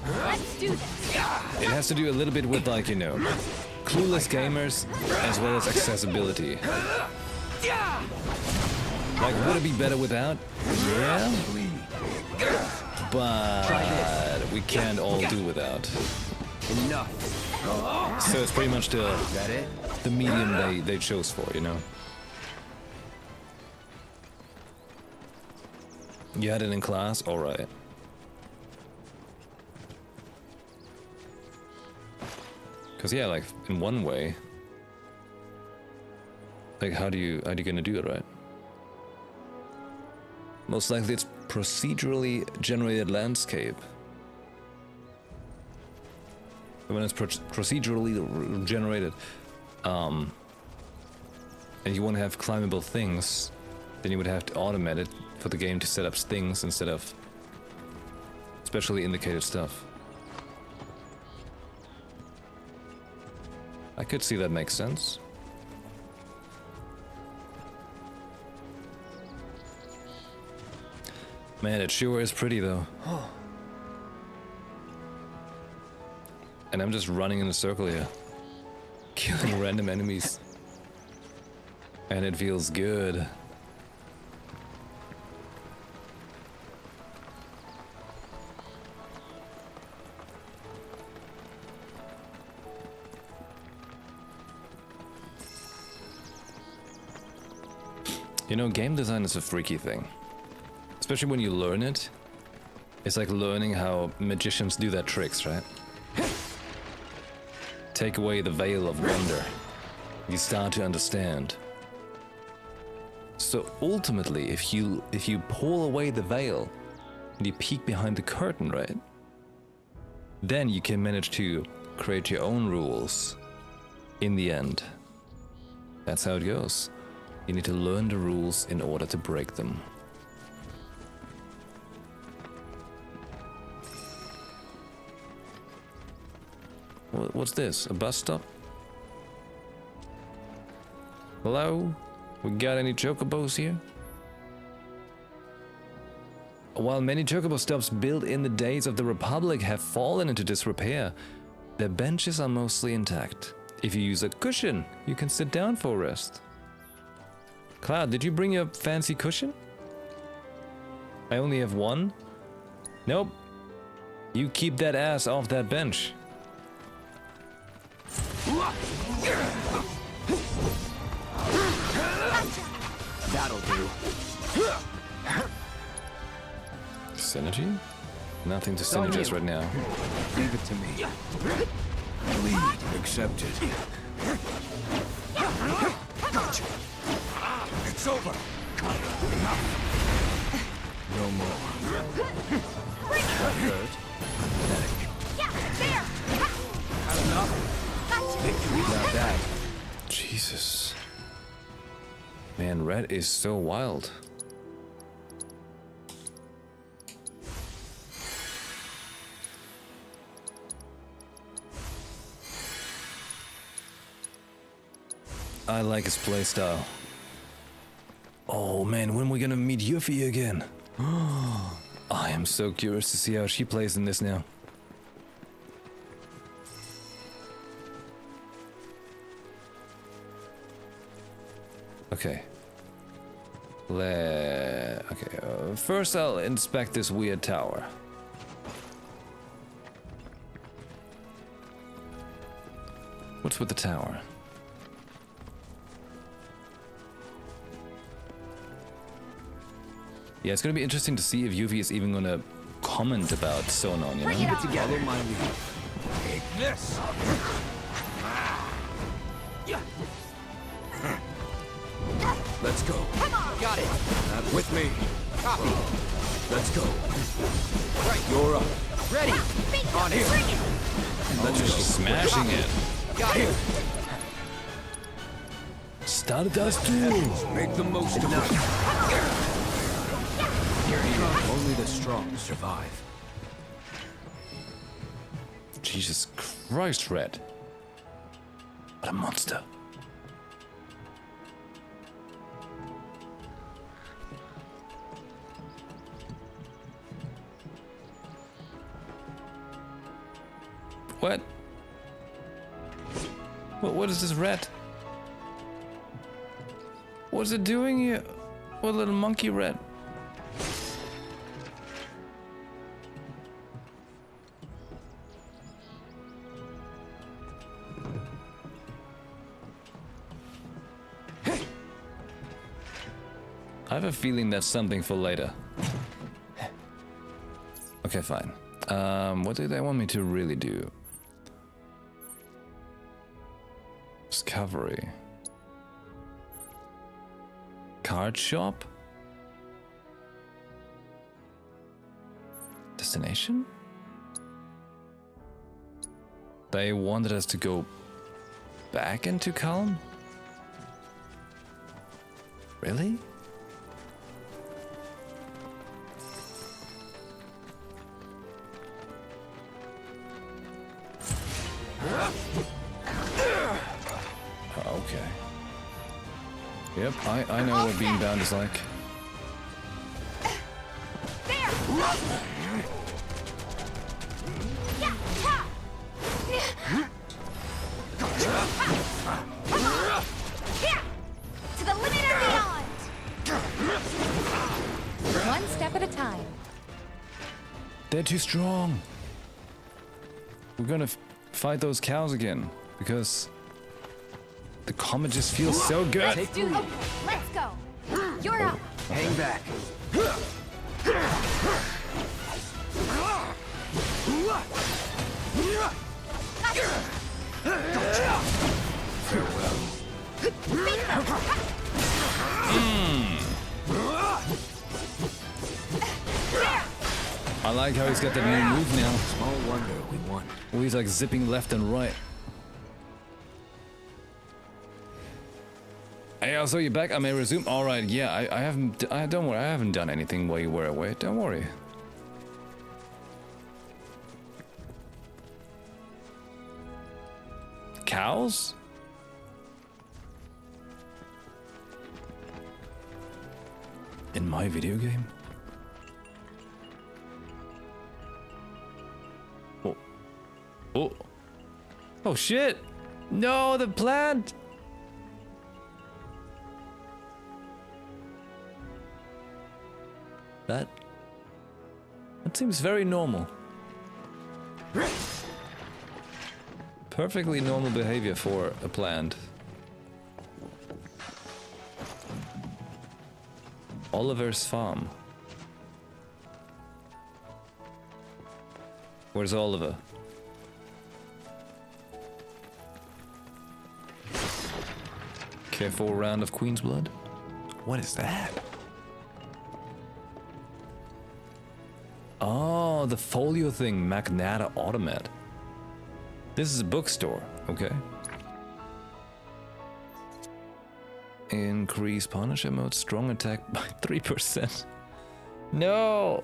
Let's do this. It has to do a little bit with, like, you know, clueless gamers as well as accessibility. Like, would it be better without? Yeah. But we can't all do without. Enough. So it's pretty much the Is that it? the medium they chose for, you know. You had it in class? Alright. Cause yeah, like in one way, like how do you gonna do it, right? Most likely it's procedurally generated landscape. When it's procedurally generated, and you want to have climbable things, then you would have to automate it for the game to set up things instead of specially indicated stuff. I could see that makes sense. Man, it sure is pretty though. And I'm just running in a circle here, killing random enemies. And it feels good. You know, game design is a freaky thing. Especially when you learn it. It's like learning how magicians do their tricks, right? Take away the veil of wonder. You start to understand. So ultimately, if you pull away the veil and you peek behind the curtain, right? Then you can manage to create your own rules in the end. That's how it goes. You need to learn the rules in order to break them. What's this? A bus stop? Hello? We got any chocobos here? While many chocobo stops built in the days of the Republic have fallen into disrepair, their benches are mostly intact. If you use a cushion, you can sit down for a rest. Cloud, did you bring your fancy cushion? I only have one. Nope. You keep that ass off that bench. That'll do. Synergy? Nothing to synergize right now. Leave it to me. Lead accepted. Gotcha. It's over. No more. That hurt. Yeah, there. Had enough? Not that. Jesus. Man, Red is so wild. I like his playstyle. Oh man, when are we gonna meet Yuffie again? I am so curious to see how she plays in this now. Okay. First I'll inspect this weird tower. What's with the tower? Yeah, it's gonna be interesting to see if Yuffie is even gonna comment about Sonon, you know? Keep it together, my lead. Take this! Let's go. Come on. Got it. Not with me. Copy. Let's go. Right. You're up. Ready. On here. Bring it. Let's go. Smashing it. Got it. Stardust duel. Make the most of it. Only the strong survive. Jesus Christ, Red. What a monster. What? What is this rat? What's it doing here? What little monkey rat? I have a feeling that's something for later. Okay, fine. What do they want me to really do? Discovery. Card shop? Destination? They wanted us to go back into Calm? Really? Okay. Yep, I know what being bound is like. To the limit and beyond. One step at a time. They're too strong. We're gonna fight those cows again because the comet just feels so good. Let's do it. Let's go. You're up. Hang back. Farewell. I like how he's got that new move now. Small wonder we won. Well, he's like zipping left and right. Hey, also you back? I may resume. All right, yeah. I haven't. Don't worry. I haven't done anything while you were away. Don't worry. Cows? In my video game? Oh. Oh. Oh shit! No, the plant! That seems very normal. Perfectly normal behavior for a plant. Oliver's farm. Where's Oliver? Care for a round of Queen's Blood? What is that? Oh, the folio thing, Magnata Automat. This is a bookstore, okay. Increase Punisher mode, strong attack by 3%. No!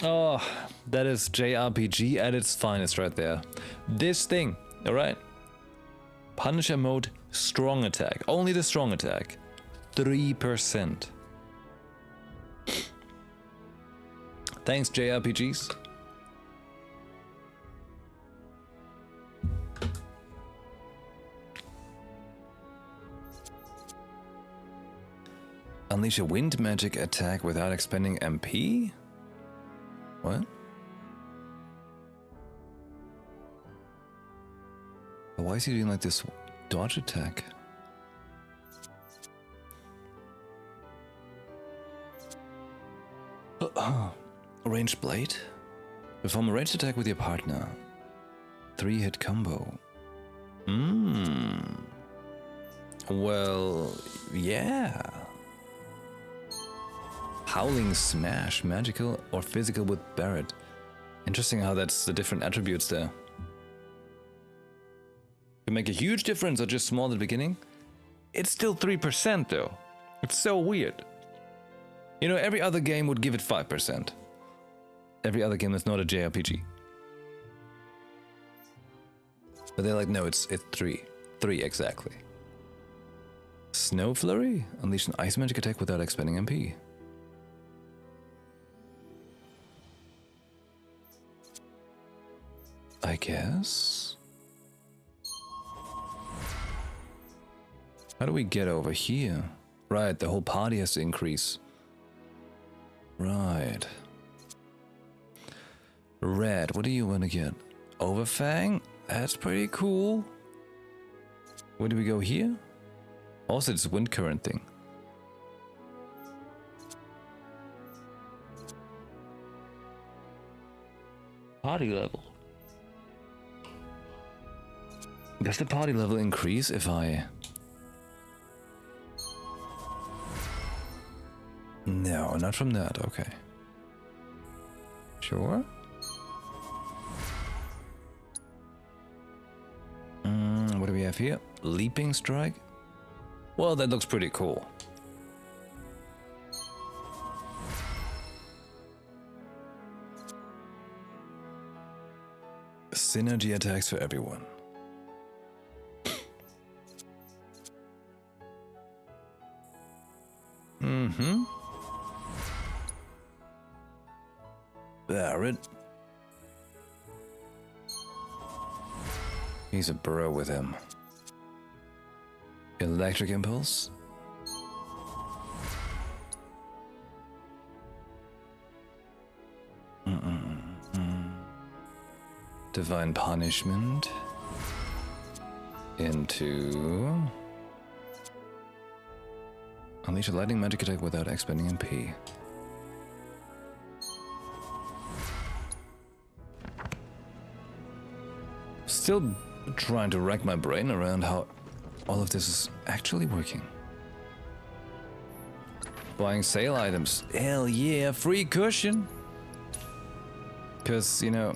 Oh, that is JRPG at its finest right there. This thing, alright? Punisher mode, strong attack. Only the strong attack. 3%. Thanks, JRPGs. Unleash a wind magic attack without expending MP? What? Why is he doing like this dodge attack? Ranged blade? Perform a ranged attack with your partner. 3-hit combo. Well, yeah. Howling Smash, magical or physical with Barret. Interesting how that's the different attributes there. Can make a huge difference or just small at the beginning. It's still 3% though. It's so weird. You know, every other game would give it 5%. Every other game that's not a JRPG. But they're like, no, it's 3. 3 exactly. Snow Flurry? Unleash an ice magic attack without expending MP. I guess. How do we get over here? Right, the whole party has to increase. Right. Red, what do you want to get? Overfang? That's pretty cool. Where do we go here? Also, it's a wind current thing. Party level. Does the party level increase if I... No, not from that, okay. Sure. What do we have here? Leaping strike? Well, that looks pretty cool. Synergy attacks for everyone. Mm-hmm. Barret. He's a bro with him. Electric Impulse. Divine Punishment. Into... Unleash a lightning magic attack without expending MP. Still trying to rack my brain around how all of this is actually working. Buying sale items. Hell yeah, free cushion! Because, you know,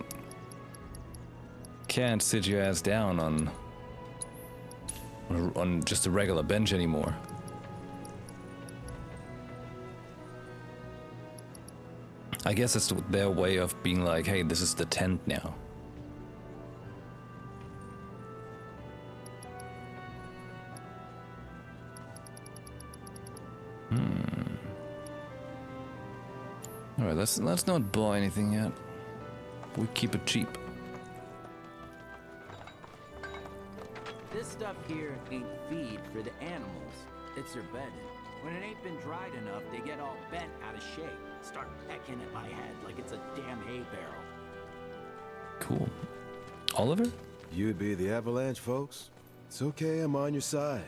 can't sit your ass down on just a regular bench anymore. I guess it's their way of being like, hey, this is the tent now. Alright, let's not buy anything yet. We keep it cheap. This stuff here ain't feed for the animals. It's their bedding. When it ain't been dried enough, they get all bent out of shape. Start pecking at my head like it's a damn hay barrel. Cool. Oliver? You'd be the Avalanche, folks. It's okay, I'm on your side.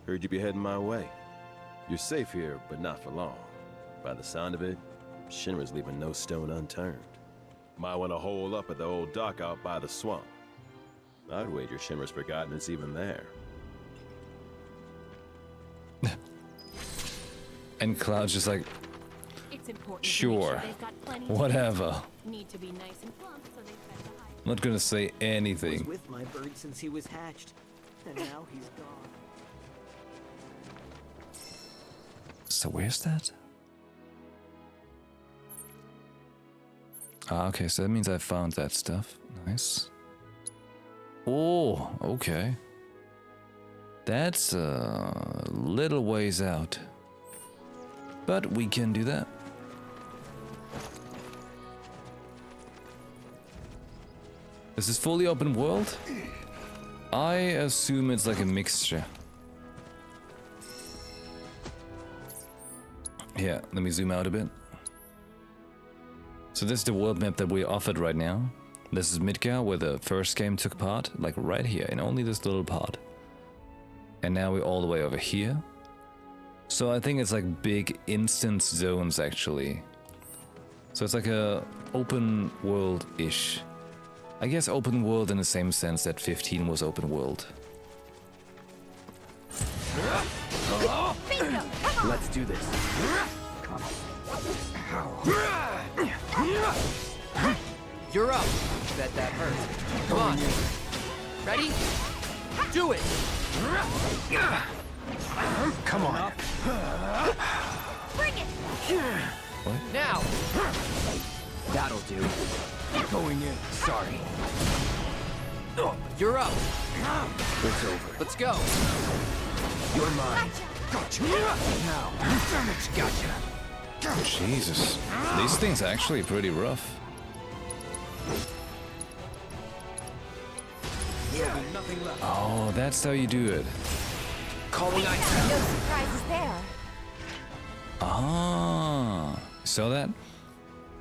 Heard you be heading my way. You're safe here, but not for long. By the sound of it, Shinra's leaving no stone unturned. Might want to hole up at the old dock out by the swamp. I'd wager Shinra's forgotten it's even there. And Cloud's just like, It's important sure, whatever. Need to be nice and plump so they fed the high. I'm not gonna say anything. Was with my bird since he was hatched, and now he's gone. So where's that? Ah, okay, so that means I found that stuff. Nice. Oh, okay. That's a little ways out. But we can do that. This is fully open world? I assume it's like a mixture. Yeah, let me zoom out a bit. So this is the world map that we're offered right now. This is Midgar, where the first game took part, like right here, in only this little part. And now we're all the way over here. So I think it's like big instance zones, actually. So it's like a open world-ish. I guess open world in the same sense that 15 was open world. Let's do this. You're up. Bet that hurts. Come on. Ready? Do it. Come on. Bring it! What? Now. That'll do. Going in. Sorry. You're up. It's over. Let's go. You're mine. Gotcha. Now. Gotcha. Jesus. These things are actually pretty rough. Nothing left. Oh, that's how you do it. Calling No ice. surprises there. Ah. You saw that?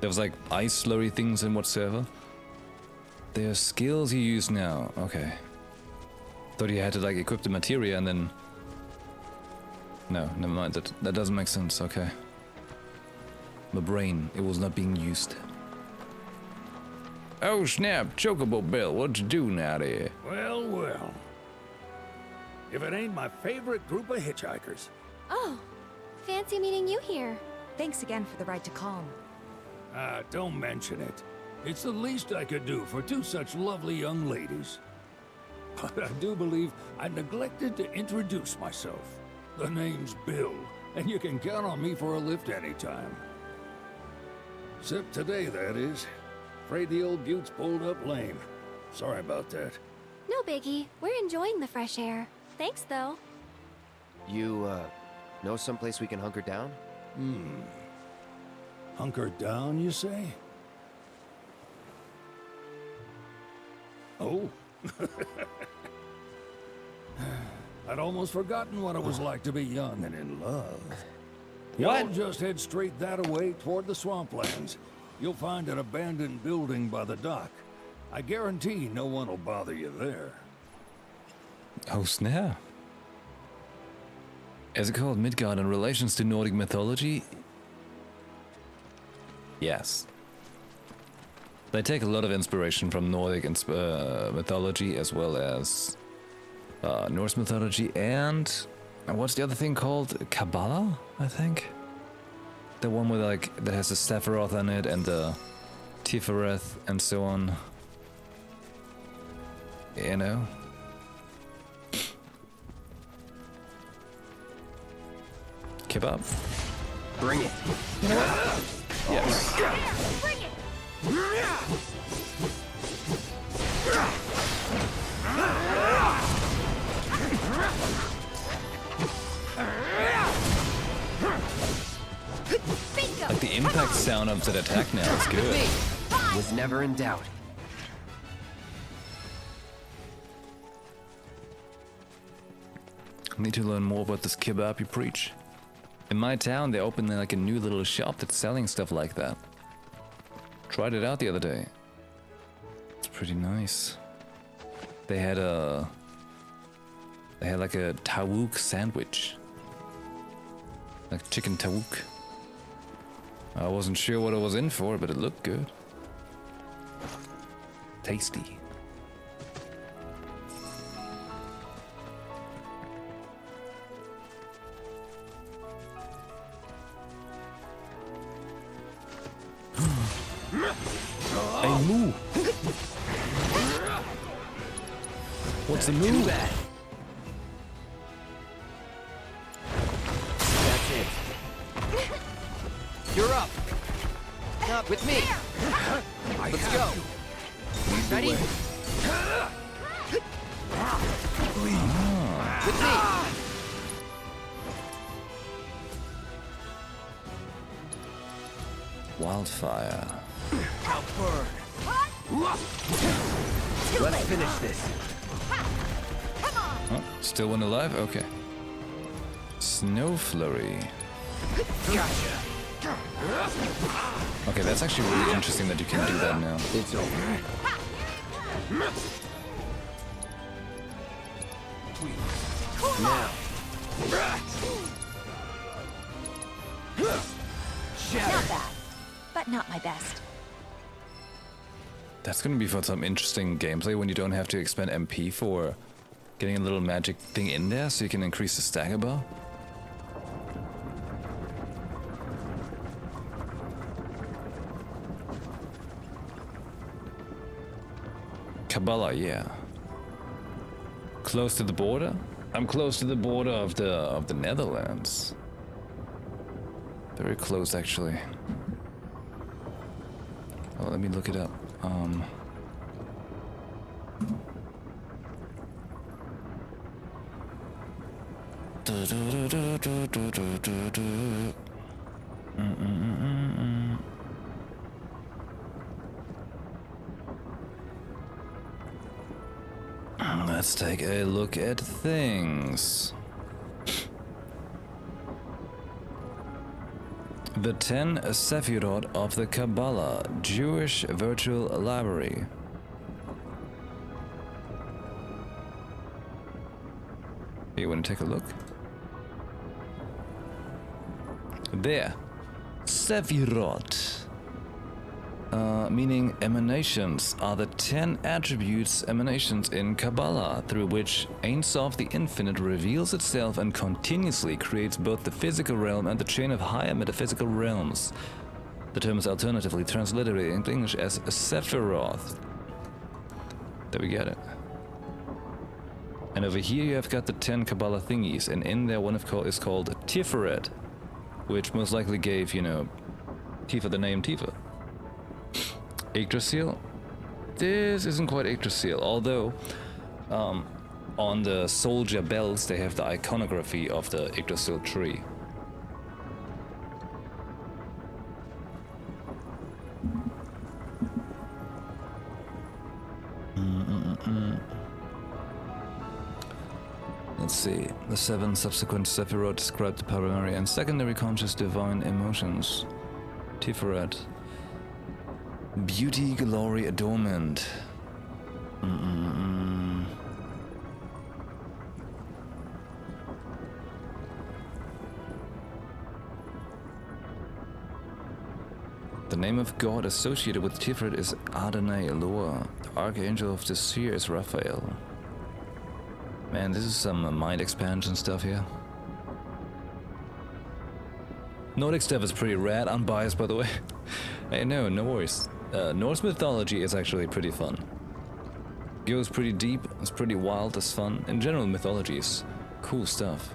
There was like ice slurry things in whatsoever. There are skills you use now. Okay. Thought you had to like equip the materia and then... No, never mind. That doesn't make sense. Okay. My brain, it was not being used. Oh snap, Chocobo Bill, what'd you do now there? Well, well. If it ain't my favorite group of hitchhikers. Oh, fancy meeting you here. Thanks again for the ride to Calm. Don't mention it. It's the least I could do for two such lovely young ladies. But I do believe I neglected to introduce myself. The name's Bill, and you can count on me for a lift anytime. Except today, that is. Afraid the old Butte's pulled up lame. Sorry about that. No biggie. We're enjoying the fresh air. Thanks, though. You, know someplace we can hunker down? Hunker down, you say? Oh. I'd almost forgotten what it was like to be young and in love. Y'all just head straight that away toward the swamplands. You'll find an abandoned building by the dock. I guarantee no one will bother you there. Oh snap. Is it called Midgard in relations to Nordic mythology? Yes. They take a lot of inspiration from Nordic mythology as well as Norse mythology and what's the other thing called? Kabbalah, I think? The one with like that has the Sephiroth on it and the Tifereth and so on. You know? Kebab. Bring it. You know what? Yes. Bring it! Like the impact sound of that attack now is good. Was never in doubt. I need to learn more about this kebab you preach. In my town, they opened like a new little shop that's selling stuff like that. Tried it out the other day. It's pretty nice. They had like a tawuk sandwich. Like chicken tawuk. I wasn't sure what I was in for, but it looked good. Tasty. Hey, moo! What's the move? That's it. You're up. Not with me. Let's go. Ready? With me. Wildfire. I'll burn. Let's finish this. Oh, still one alive? Okay. Snow flurry. Gotcha. Okay, that's actually really interesting that you can do that now. It's over. Now. Not bad, but not my best. That's gonna be for some interesting gameplay when you don't have to expend MP for getting a little magic thing in there so you can increase the stagger bar. Kabbalah, yeah. Close to the border? I'm close to the border of the Netherlands. Very close, actually. Oh, let me look it up. Let's take a look at things. The 10 Sephirot of the Kabbalah, Jewish Virtual Library. You want to take a look? There. Sephirot. Meaning emanations are the 10 attributes emanations in Kabbalah through which Ein Sof the Infinite reveals itself and continuously creates both the physical realm and the chain of higher metaphysical realms. The term is alternatively transliterated in English as Sephiroth. There we get it. And over here you have got the 10 Kabbalah thingies, and in there one is called Tiferet, which most likely gave, you know, Tifa the name Tifa. Yggdrasil? This isn't quite Yggdrasil, although on the soldier belts they have the iconography of the Yggdrasil tree. Let's see. The 7 subsequent Sephiroth describe the primary and secondary conscious divine emotions. Tiferet. Beauty, glory, adornment. The name of God associated with Tiferet is Adonai Eloah. The archangel of the seer is Raphael. Man, this is some mind expansion stuff here. Nordic stuff is pretty rad, unbiased by the way. Hey, no worries. Norse mythology is actually pretty fun. It goes pretty deep, it's pretty wild, it's fun. In general, mythology is cool stuff.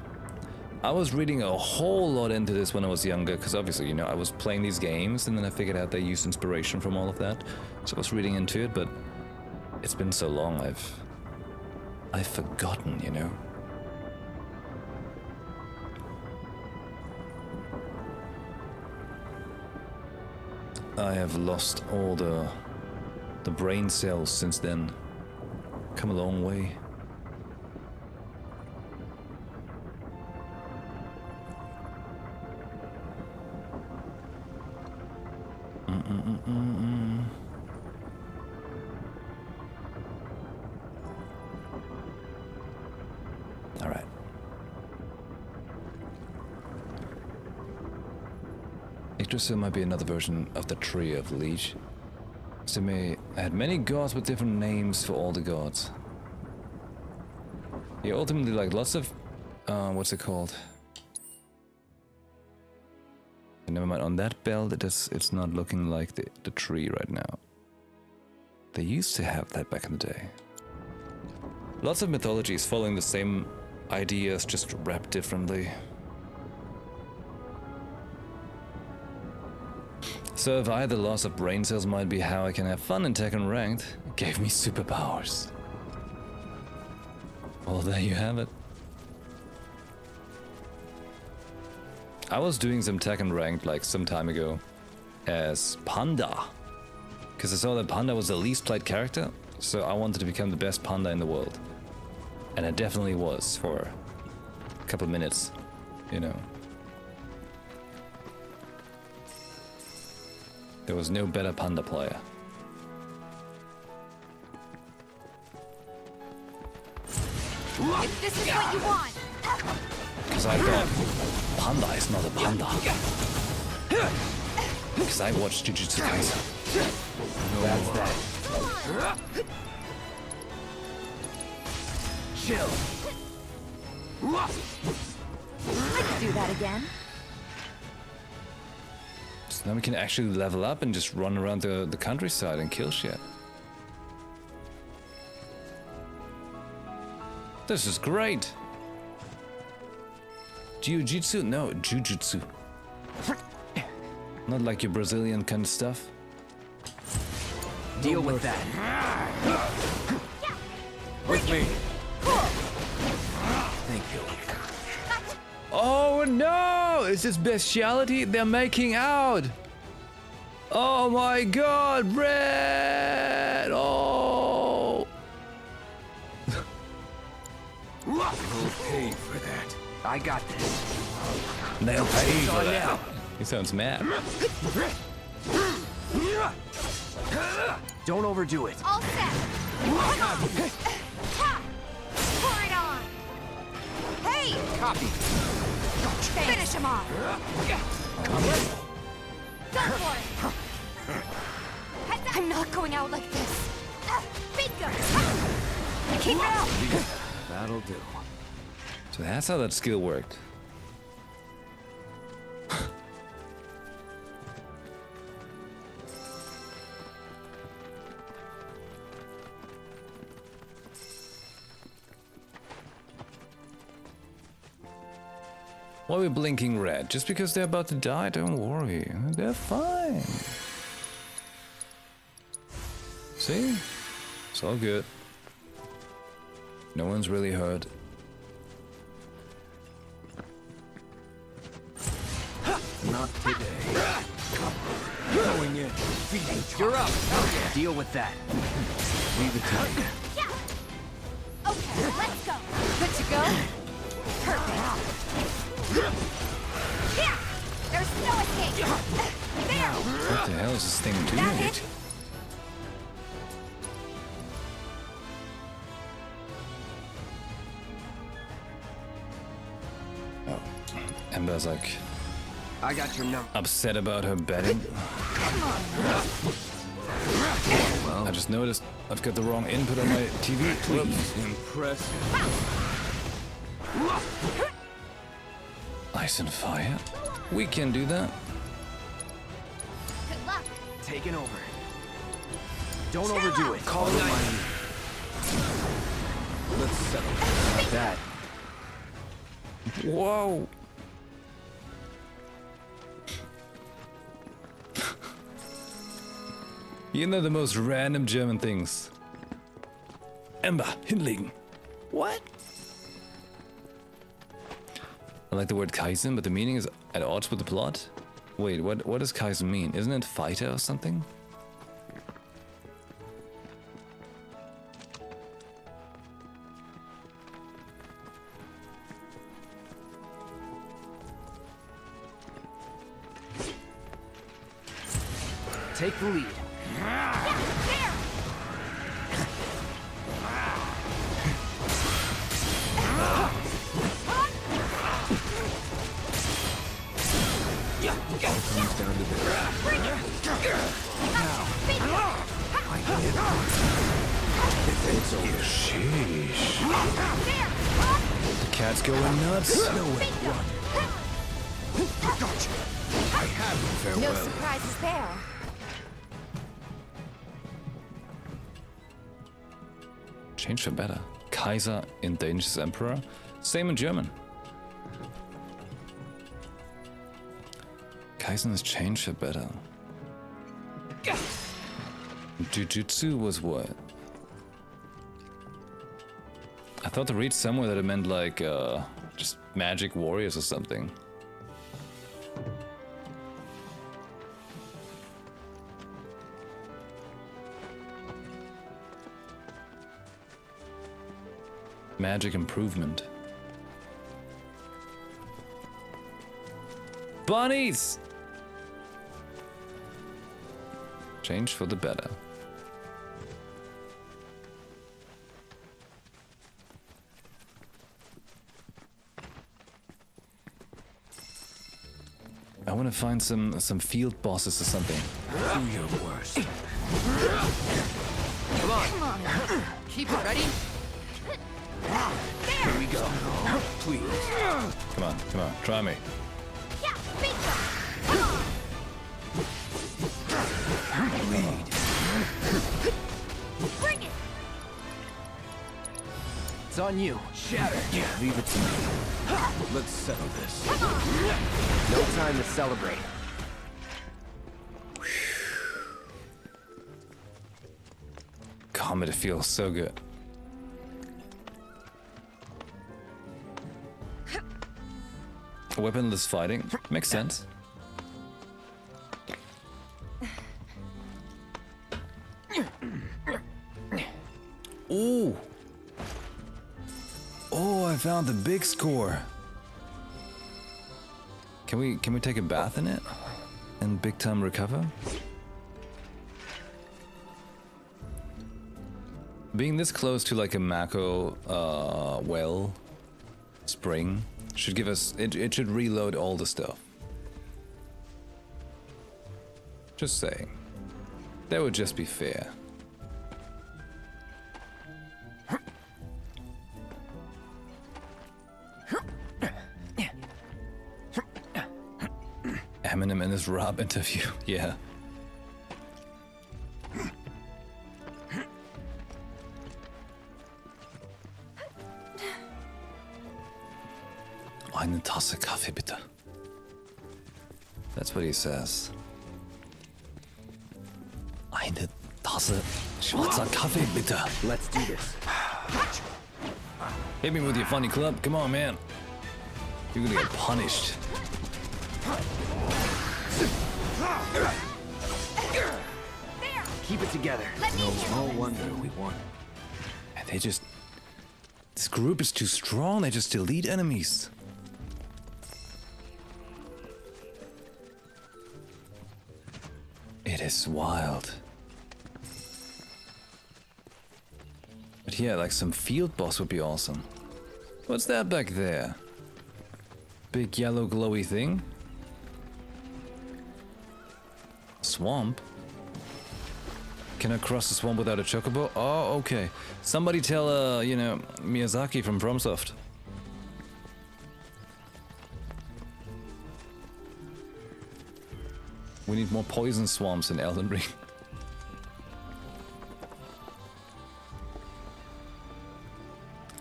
I was reading a whole lot into this when I was younger, because obviously, you know, I was playing these games, and then I figured out they used inspiration from all of that. So I was reading into it, but it's been so long, I've forgotten, you know. I have lost all the brain cells since then. Come a long way. All right. Yggdrasil might be another version of the Tree of Leech. Sime had many gods with different names for all the gods. Yeah, ultimately, like, lots of, what's it called? Never mind, on that belt, it's not looking like the tree right now. They used to have that back in the day. Lots of mythologies following the same ideas, just wrapped differently. So if the loss of brain cells might be how I can have fun in Tekken Ranked, it gave me superpowers. Well, there you have it. I was doing some Tekken Ranked like some time ago as Panda, because I saw that Panda was the least played character, so I wanted to become the best Panda in the world. And I definitely was for a couple minutes, you know. There was no better Panda player. If this is what you want. Because I thought, Panda is not a panda. Because I watched Jujutsu Kaisen. That's that. Chill. I could do that again. So now we can actually level up and just run around the countryside and kill shit. This is great. Jiu-jitsu? No, jujutsu. Not like your Brazilian kind of stuff. Deal with that. With me. Thank you. Oh no! Is this bestiality? They're making out! Oh my god, Red! Oh! You'll pay for that. I got this. They'll pay for that. He sounds mad. Don't overdo it. All set. Come on. Ha! Pour it on. Hey! Copy. Finish him off. Go for it. I'm not going out like this. Bingo. Keep it up. That'll do. So that's how that skill worked. Why are we blinking red? Just because they're about to die? Don't worry. They're fine. See? It's all good. No one's really hurt. Not today. Going in. You're up. Deal with that. Leave it to me. Okay, let's go. Good to go? Perfect. Yeah! There's no escape! There! What the hell is this thing doing? That it? Oh. Ember's like... I got your number. Upset about her betting. Come on! Well, I just noticed I've got the wrong input on my TV. Please, impressive. Ice and fire? We can do that. Good luck! Taking over. Don't overdo it. Call it mine. Let's settle that. Whoa! You know the most random German things. Ember, hinlegen. What? I like the word Kaizen, but the meaning is at odds with the plot. Wait, what does Kaizen mean? Isn't it fighter or something? Take the lead. Comes down to this. It's over. Sheesh. The cat's going nuts. Nowhere to run. Gotcha. I have you. Farewell. No surprises there. Change for better. Kaiser endanges Emperor. Same in German. Kaizen has changed for better. Jujutsu was what? I thought to read somewhere that it meant like just magic warriors or something. Magic improvement. Bunnies! Change for the better. I want to find some field bosses or something. Do your worst. Come on. Keep it ready. Here we go. Please. Come on, try me. Yeah, bingo! Come on! Lead. Bring it! It's on you. Shatter. Yeah, leave it to me. Let's settle this. Come on! No time to celebrate. God, it feels so good. Weaponless fighting. Makes sense. Ooh. Oh, I found the big score. Can we take a bath in it? And big time recover? Being this close to like a Mako well spring should give us it should reload all the stuff. Just saying. That would just be fair. Eminem in his Rob interview, yeah. Eine Tasse Kaffee, bitte. That's what he says. Eine Tasse schwarzer Kaffee, bitte. Let's do this. Hit me with your funny club. Come on, man. You're gonna get punished. Keep it together. No wonder we won. And they just... This group is too strong. They just delete enemies. It is wild. But yeah, like some field boss would be awesome. What's that back there? Big yellow glowy thing? Swamp? Can I cross the swamp without a chocobo? Oh, okay. Somebody tell, you know, Miyazaki from FromSoft. We need more poison swamps in Elden Ring.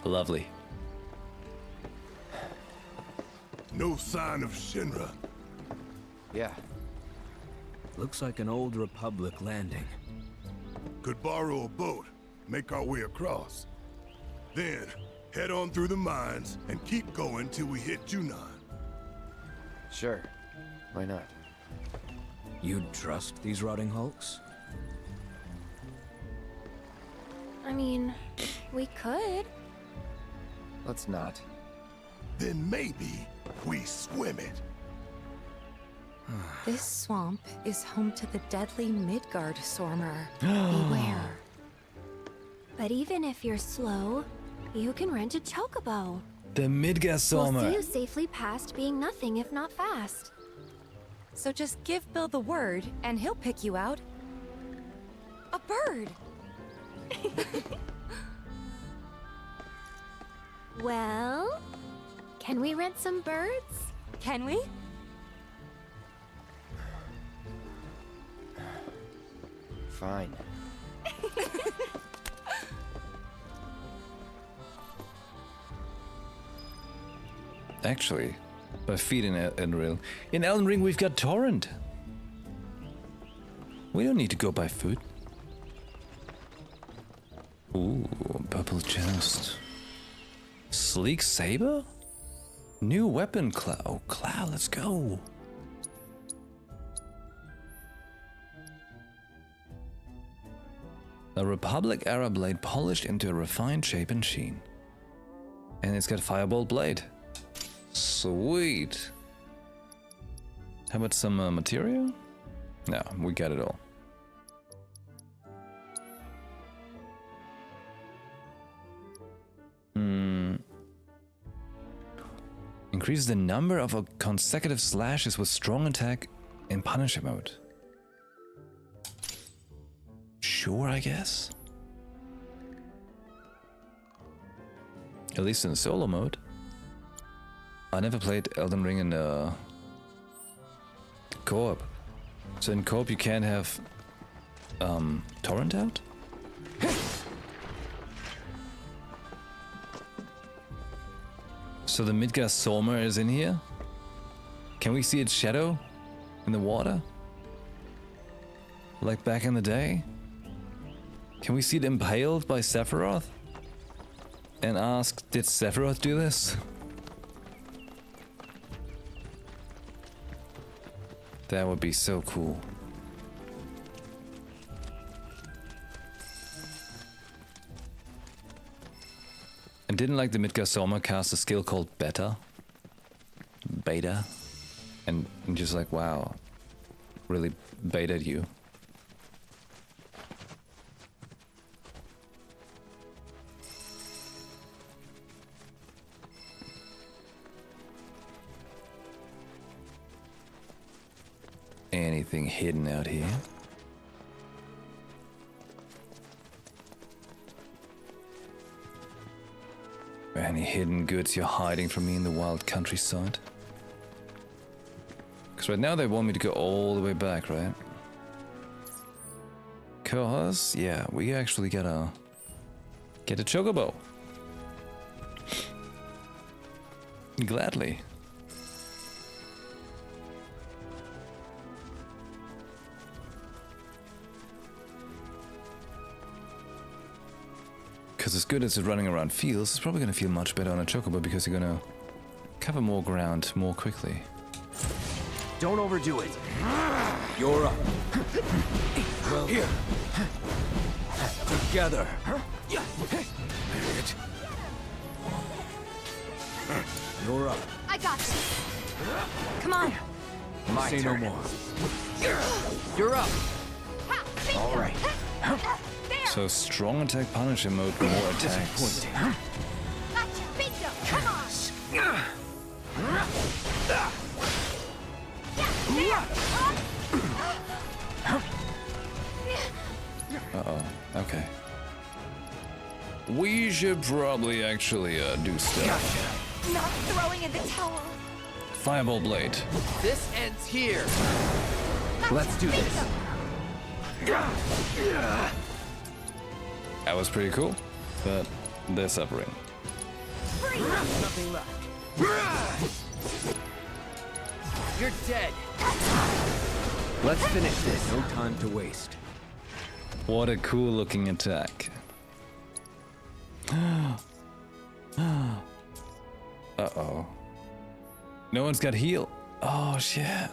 Lovely. No sign of Shinra. Yeah. Looks like an old Republic landing. Could borrow a boat, make our way across. Then, head on through the mines and keep going till we hit Junon. Sure. Why not? You'd trust these rotting hulks? I mean, we could. Let's not. Then maybe we swim it. This swamp is home to the deadly Midgard Sormer. Beware. But even if you're slow, you can rent a chocobo. The Midgard We'll see Sormer. you safely past being nothing if not fast. So just give Bill the word, and he'll pick you out. A bird! Well, can we rent some birds? Can we? Fine. Actually, by feet in Elden Ring. In Elden Ring, we've got Torrent. We don't need to go by foot. Ooh, purple chest. Sleek saber? New weapon, Cloud. Oh, Cloud, let's go. A Republic era blade polished into a refined shape and sheen. And it's got Firebolt blade. Sweet. How about some material? No, we got it all. Increases the number of consecutive slashes with strong attack in Punisher mode. Sure, I guess. At least in solo mode. I never played Elden Ring in co-op. So in co-op you can't have torrent out? So the Midgard Sormer is in here? Can we see its shadow in the water? Like back in the day? Can we see it impaled by Sephiroth? And ask, did Sephiroth do this? That would be so cool. And didn't like the Midgar Soma cast a skill called Beta? Beta? And just like, wow. Really baited you. Anything hidden out here? Any hidden goods you're hiding from me in the wild countryside? Because right now they want me to go all the way back, right? Cause, yeah, we actually gotta get a chocobo. Gladly. Because as good as it's running around feels, it's probably going to feel much better on a chocobo because you're going to cover more ground more quickly. Don't overdo it. You're up. Well, here. Together. You're up. I got this. Come on. My Say turn. No more. You're up. All right. So strong attack Punisher mode, more attacks. Gotcha, bingo. Come on. Uh-oh, okay. We should probably actually do stuff. Not throwing in the towel. Fireball blade. This ends here. Let's do this. That was pretty cool, but they're suffering. Nothing left. You're dead. Let's finish this. No time to waste. What a cool looking attack. Uh-oh. No one's got heal. Oh, shit.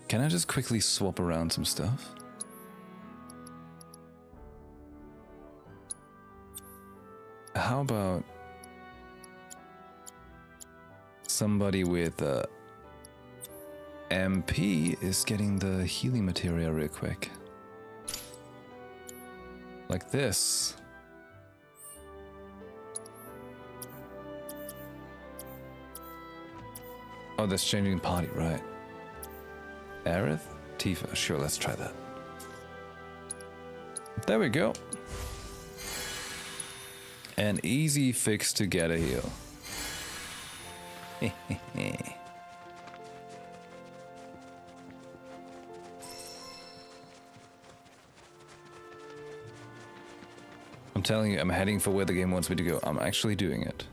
Can I just quickly swap around some stuff? How about somebody with MP is getting the healing material real quick? Like this. Oh, that's changing party, right? Aerith? Tifa, sure, let's try that. There we go. An easy fix to get a heal. I'm telling you, I'm heading for where the game wants me to go. I'm actually doing it.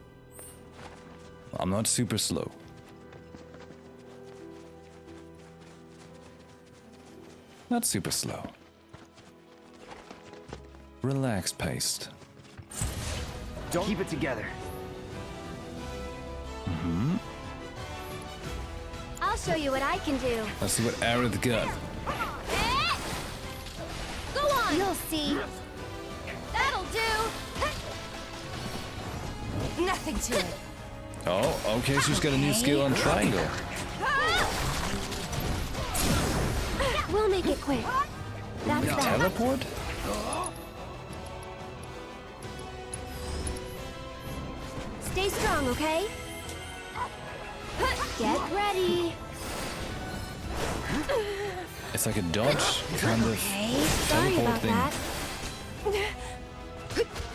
I'm not super slow. Not super slow. Relaxed paced. Don't keep it together. Mm-hmm. I'll show you what I can do. Let's see what Aerith got. Go on. You'll see. That'll do. Nothing to it. Oh, okay, she's got a new skill on triangle. We'll make it quick. That's that. Teleport? Stay strong, okay? Get ready. It's like a dodge kind of Sorry teleport about thing. that.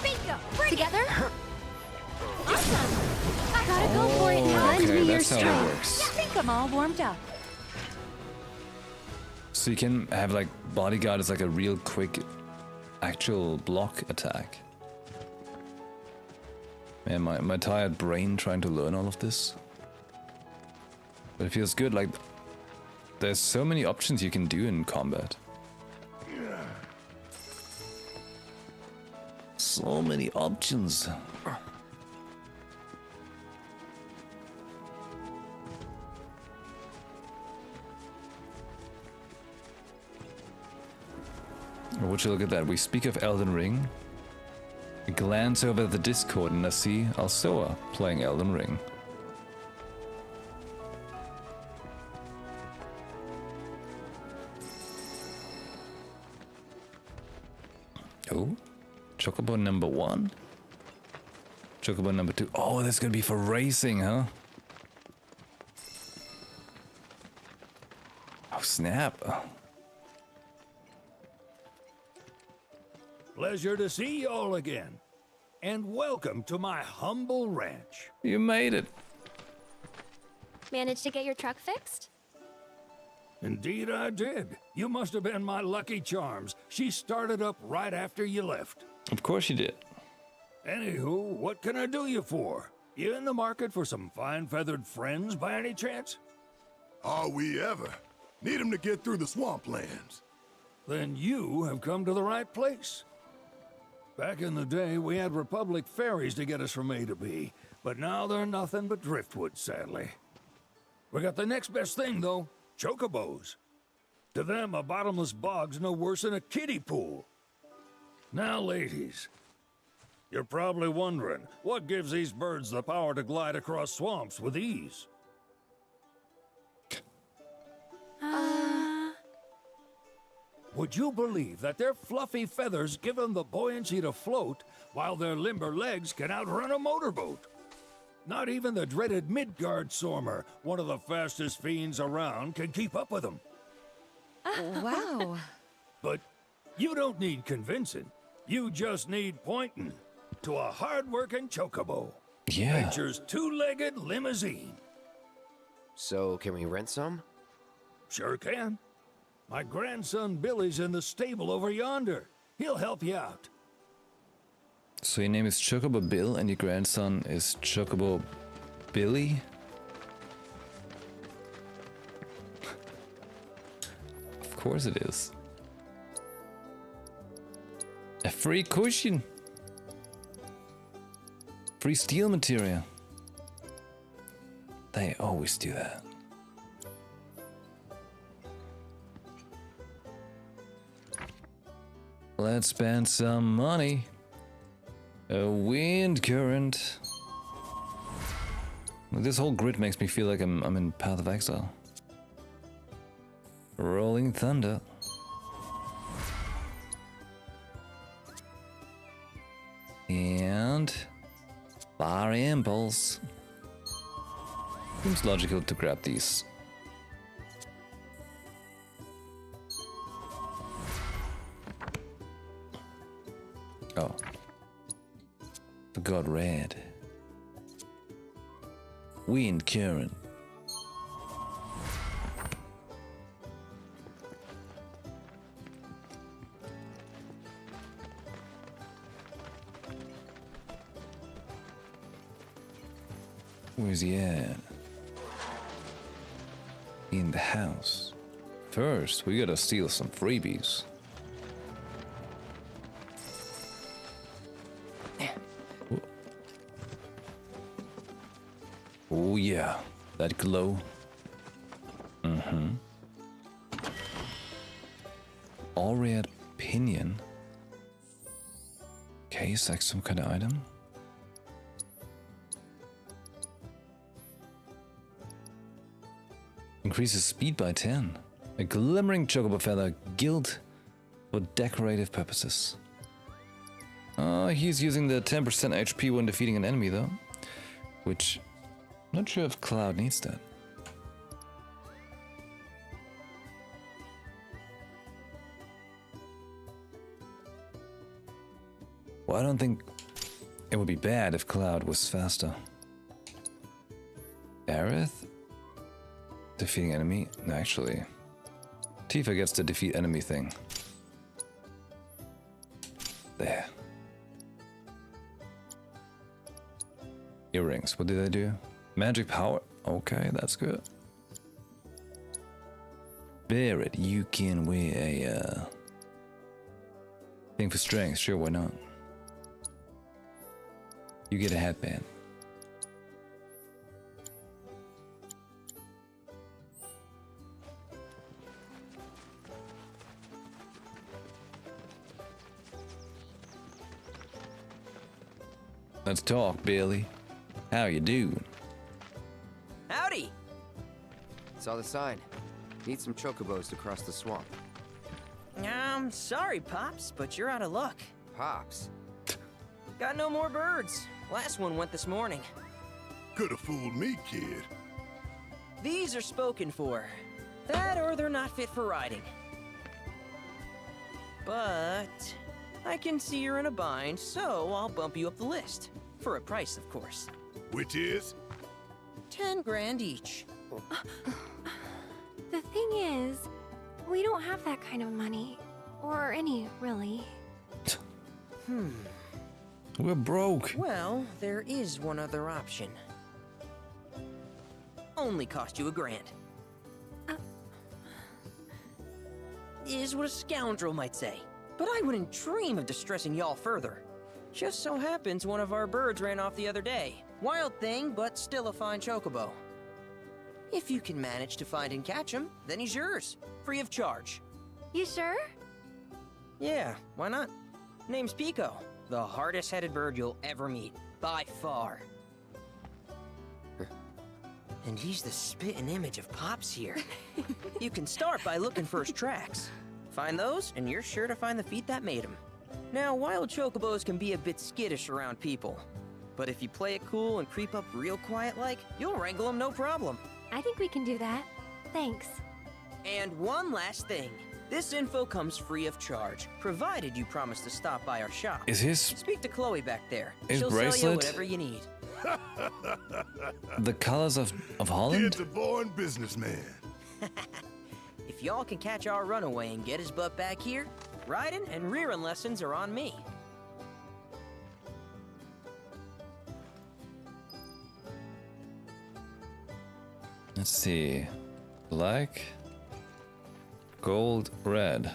Bingo. Together. Awesome. Gotta go for it now. Okay, Lend me your that's how it strength. works. I think I'm all warmed up. So you can have like bodyguard as like a real quick actual block attack. Man, my tired brain trying to learn all of this. But it feels good, like there's so many options you can do in combat. So many options. Would you look at that? We speak of Elden Ring. I glance over the Discord and I see Alsoa playing Elden Ring. Oh, Chocobo number 1. Chocobo number 2. Oh, that's gonna be for racing, huh? Oh, snap. Pleasure to see you all again. And welcome to my humble ranch. You made it. Managed to get your truck fixed? Indeed I did. You must have been my lucky charms. She started up right after you left. Of course you did. Anywho, what can I do you for? You in the market for some fine-feathered friends by any chance? Are we ever? Need 'em to get through the swamplands. Then you have come to the right place. Back in the day, we had Republic ferries to get us from A to B, but now they're nothing but driftwood, sadly. We got the next best thing, though. Chocobos. To them, a bottomless bog's no worse than a kiddie pool. Now, ladies, you're probably wondering, what gives these birds the power to glide across swamps with ease? Would you believe that their fluffy feathers give them the buoyancy to float, while their limber legs can outrun a motorboat? Not even the dreaded Midgard Sormer, one of the fastest fiends around, can keep up with them. Wow. But you don't need convincing. You just need pointing to a hard-working chocobo. Yeah. Nature's two-legged limousine. So, can we rent some? Sure can. My grandson Billy's in the stable over yonder. He'll help you out. So your name is Chocobo Bill and your grandson is Chocobo Billy? Of course it is. A free cushion. Free steel material. They always do that. Let's spend some money. A wind current. This whole grid makes me feel like I'm in Path of Exile. Rolling thunder. And fire impulse. Seems logical to grab these. Oh. Forgot red. Wind current. Where's he at? In the house. First, we gotta steal some freebies. Oh yeah, that glow. Mm-hmm. All red pinion. Okay, it's like some kind of item. Increases speed by 10. A glimmering chocobo feather, gilt for decorative purposes. He's using the 10% HP when defeating an enemy though. Which, I'm not sure if Cloud needs that. Well, I don't think it would be bad if Cloud was faster. Aerith? Defeating enemy? No, actually. Tifa gets the defeat enemy thing. There. Earrings, what do they do? Magic power? Okay, that's good. Barret, you can wear a thing for strength, sure, why not? You get a headband. Let's talk, Billy. How you doing? Howdy! Saw the sign. Need some chocobos to cross the swamp. Sorry, Pops, but you're out of luck. Pops? Got no more birds. Last one went this morning. Could've fooled me, kid. These are spoken for. That or they're not fit for riding. But I can see you're in a bind, so I'll bump you up the list. For a price, of course. Which is? 10 grand each. The thing is, we don't have that kind of money. Or any, really. We're broke. Well, there is one other option. Only cost you $1 grand. Is what a scoundrel might say. But I wouldn't dream of distressing y'all further. Just so happens one of our birds ran off the other day. Wild thing, but still a fine chocobo. If you can manage to find and catch him, then he's yours. Free of charge. You sure? Yeah, why not? Name's Pico. The hardest-headed bird you'll ever meet. By far. And he's the spitting image of Pops here. You can start by looking for his tracks. Find those, and you're sure to find the feet that made him. Now, wild chocobos can be a bit skittish around people. But if you play it cool and creep up real quiet-like, you'll wrangle them no problem. I think we can do that. Thanks. And one last thing. This info comes free of charge, provided you promise to stop by our shop. Is his... Speak to Chloe back there. His She'll bracelet? sell you whatever you need. The colors of Holland? Kid's a born businessman. If y'all can catch our runaway and get his butt back here, riding and rearing lessons are on me. Let's see. Black, gold, red.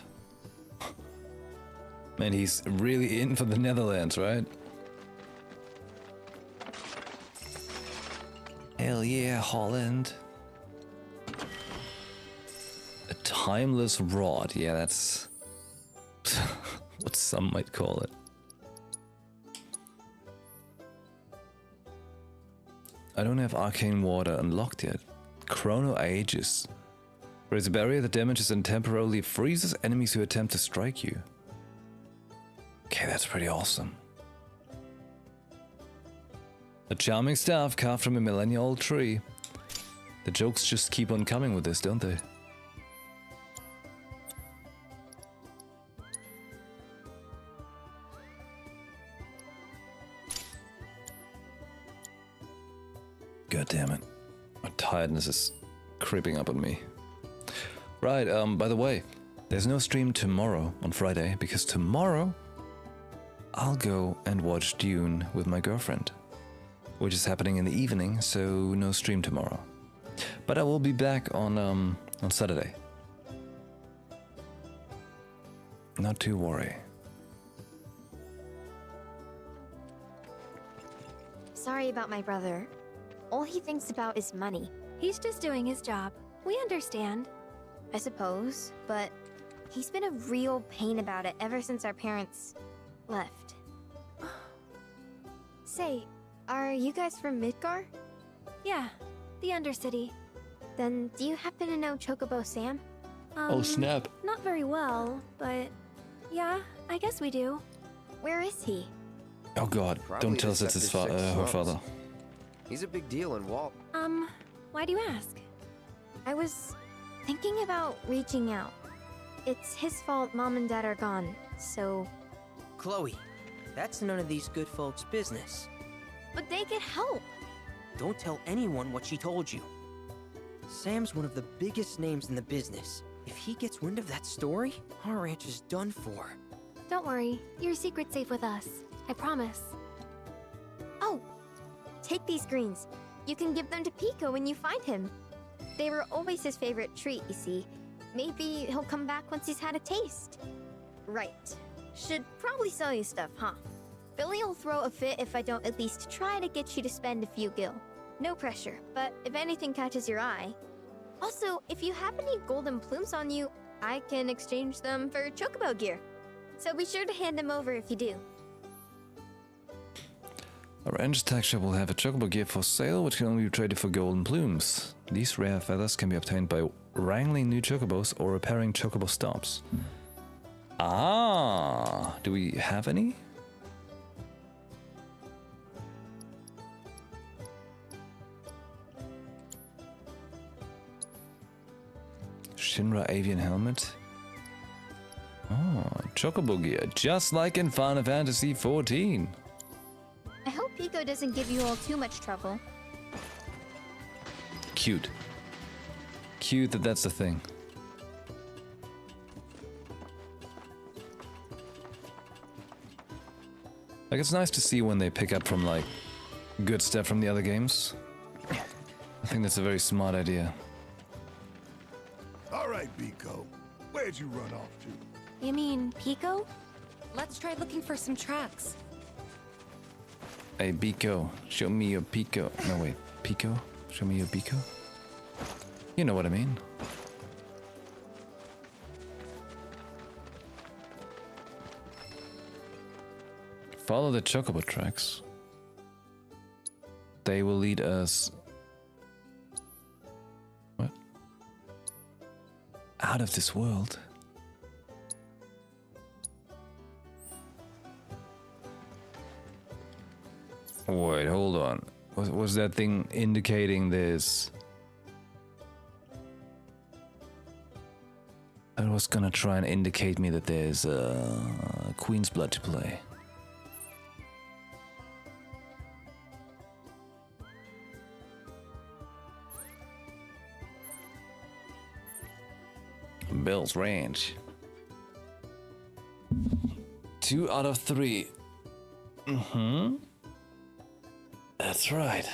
Man, he's really in for the Netherlands, right? Hell yeah, Holland. A timeless rod. Yeah, that's what some might call it. I don't have arcane water unlocked yet. Chrono Aegis. Raise a barrier that damages and temporarily freezes enemies who attempt to strike you. Okay, that's pretty awesome. A charming staff carved from a millennia-old tree. The jokes just keep on coming with this, don't they? God damn it. My tiredness is creeping up on me. Right, by the way, there's no stream tomorrow on Friday because tomorrow I'll go and watch Dune with my girlfriend, which is happening in the evening, so no stream tomorrow. But I will be back on Saturday. Not to worry. Sorry about my brother. All he thinks about is money. He's just doing his job. We understand. I suppose, but he's been a real pain about it ever since our parents left. Say, are you guys from Midgar? Yeah, the Undercity. Then do you happen to know Chocobo Sam? Oh snap. Not very well, but yeah, I guess we do. Where is he? Oh god, Probably don't tell us it's his her father. He's a big deal in Walt. Why do you ask? I was thinking about reaching out. It's his fault Mom and Dad are gone, so... Chloe, that's none of these good folks' business. But they could help. Don't tell anyone what she told you. Sam's one of the biggest names in the business. If he gets wind of that story, our ranch is done for. Don't worry, your secret's safe with us. I promise. Oh, take these greens. You can give them to Pico when you find him. They were always his favorite treat, you see. Maybe he'll come back once he's had a taste. Right. Should probably sell you stuff, huh? Billy'll throw a fit if I don't at least try to get you to spend a few gil. No pressure, but if anything catches your eye... Also, if you have any golden plumes on you, I can exchange them for chocobo gear. So be sure to hand them over if you do. Our range attack shop will have a chocobo gear for sale, which can only be traded for golden plumes. These rare feathers can be obtained by wrangling new chocobos or repairing chocobo stops. Ah, do we have any? Shinra avian helmet. Oh, chocobo gear, just like in Final Fantasy XIV. I hope Pico doesn't give you all too much trouble. Cute. Cute that that's the thing. Like, it's nice to see when they pick up from, like, good stuff from the other games. I think that's a very smart idea. All right, Biko. Where'd you run off to? You mean Pico? Let's try looking for some tracks. Hey, Biko, show me your Pico. No, wait, Pico? Show me your Biko? You know what I mean. Follow the chocobo tracks. They will lead us... What? Out of this world. Wait, hold on. Was that thing indicating this? I was gonna try and indicate me that there's Queen's Blood to play. Bill's Ranch. 2 out of 3. Mm-hmm. That's right.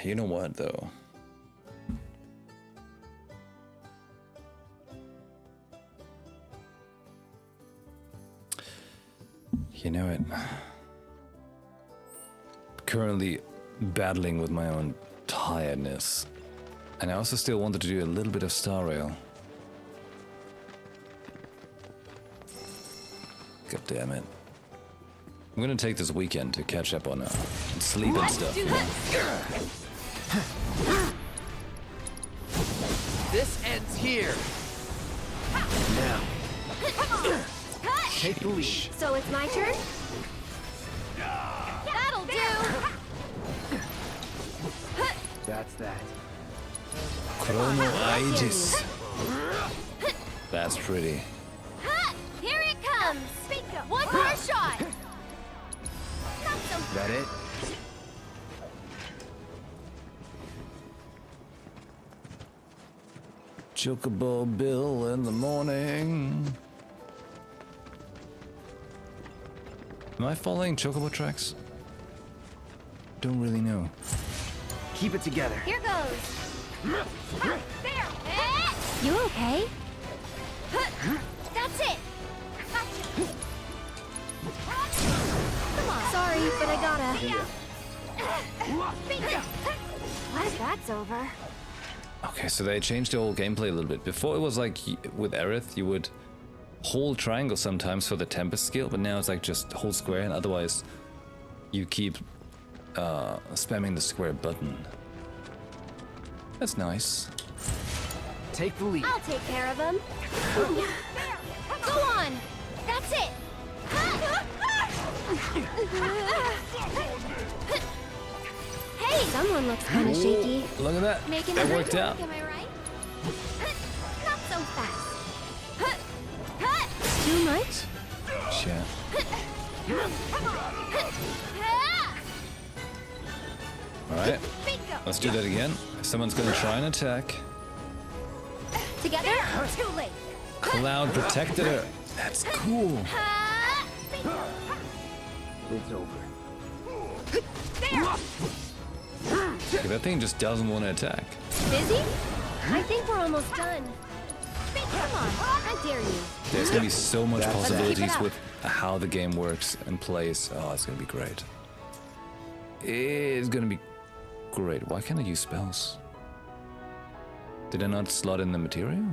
You know what, though? You know it. Currently battling with my own tiredness. And I also still wanted to do a little bit of Star Rail. God damn it. I'm gonna take this weekend to catch up on sleep and stuff. You know? This ends here. Now, take the lead. So it's my turn? That'll do! That's that. Chrono Aegis. That's pretty. Here it comes! One more shot! That it? Chocobo Bill in the morning. Am I following Chocobo tracks? Don't really know. Keep it together. Here goes! There! You okay? That's it! Come on. Sorry, but I gotta. Glad that's over. Okay, so they changed the whole gameplay a little bit. Before it was like with Aerith, you would hold triangle sometimes for the Tempest skill, but now it's like just hold square, and otherwise you keep spamming the square button. That's nice. Take the lead. I'll take care of him. Go on! That's it! Hey! Someone looks kind of shaky. Look at that. Making That a worked good out. look, am I right? Not so fast. Too much? Shit. Alright. Let's do that again. Someone's gonna try and attack. Together? Too late. Cloud protected her. That's cool. It's over. Okay, that thing just doesn't want to attack. Busy? I think we're almost done. Come on, I dare you. There's gonna be so much Let's keep it possibilities up. with how the game works and plays. Oh, it's gonna be great. It's gonna be great. Why can't I use spells? Did I not slot in the material?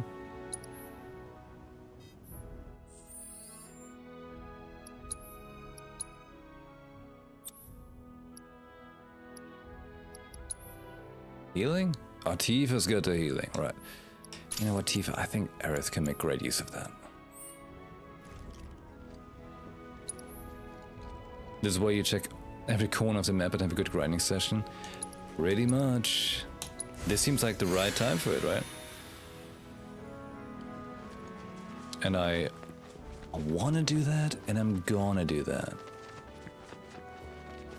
Healing? Oh, Tifa's good to healing, right. You know what, Tifa? I think Aerith can make great use of that. This is where you check every corner of the map and have a good grinding session. Pretty much. This seems like the right time for it, right? And I want to do that, and I'm gonna do that.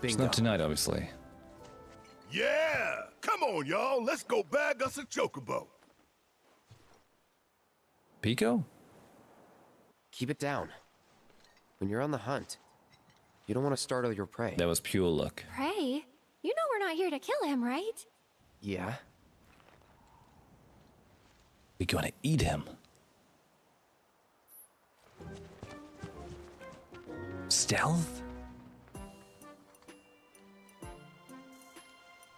It's not tonight, obviously. Yeah! Come on, y'all. Let's go bag us a chocobo. Pico? Keep it down. When you're on the hunt, you don't want to startle your prey. That was pure luck. Prey? You know we're not here to kill him, right? Yeah. We're gonna eat him. Stealth?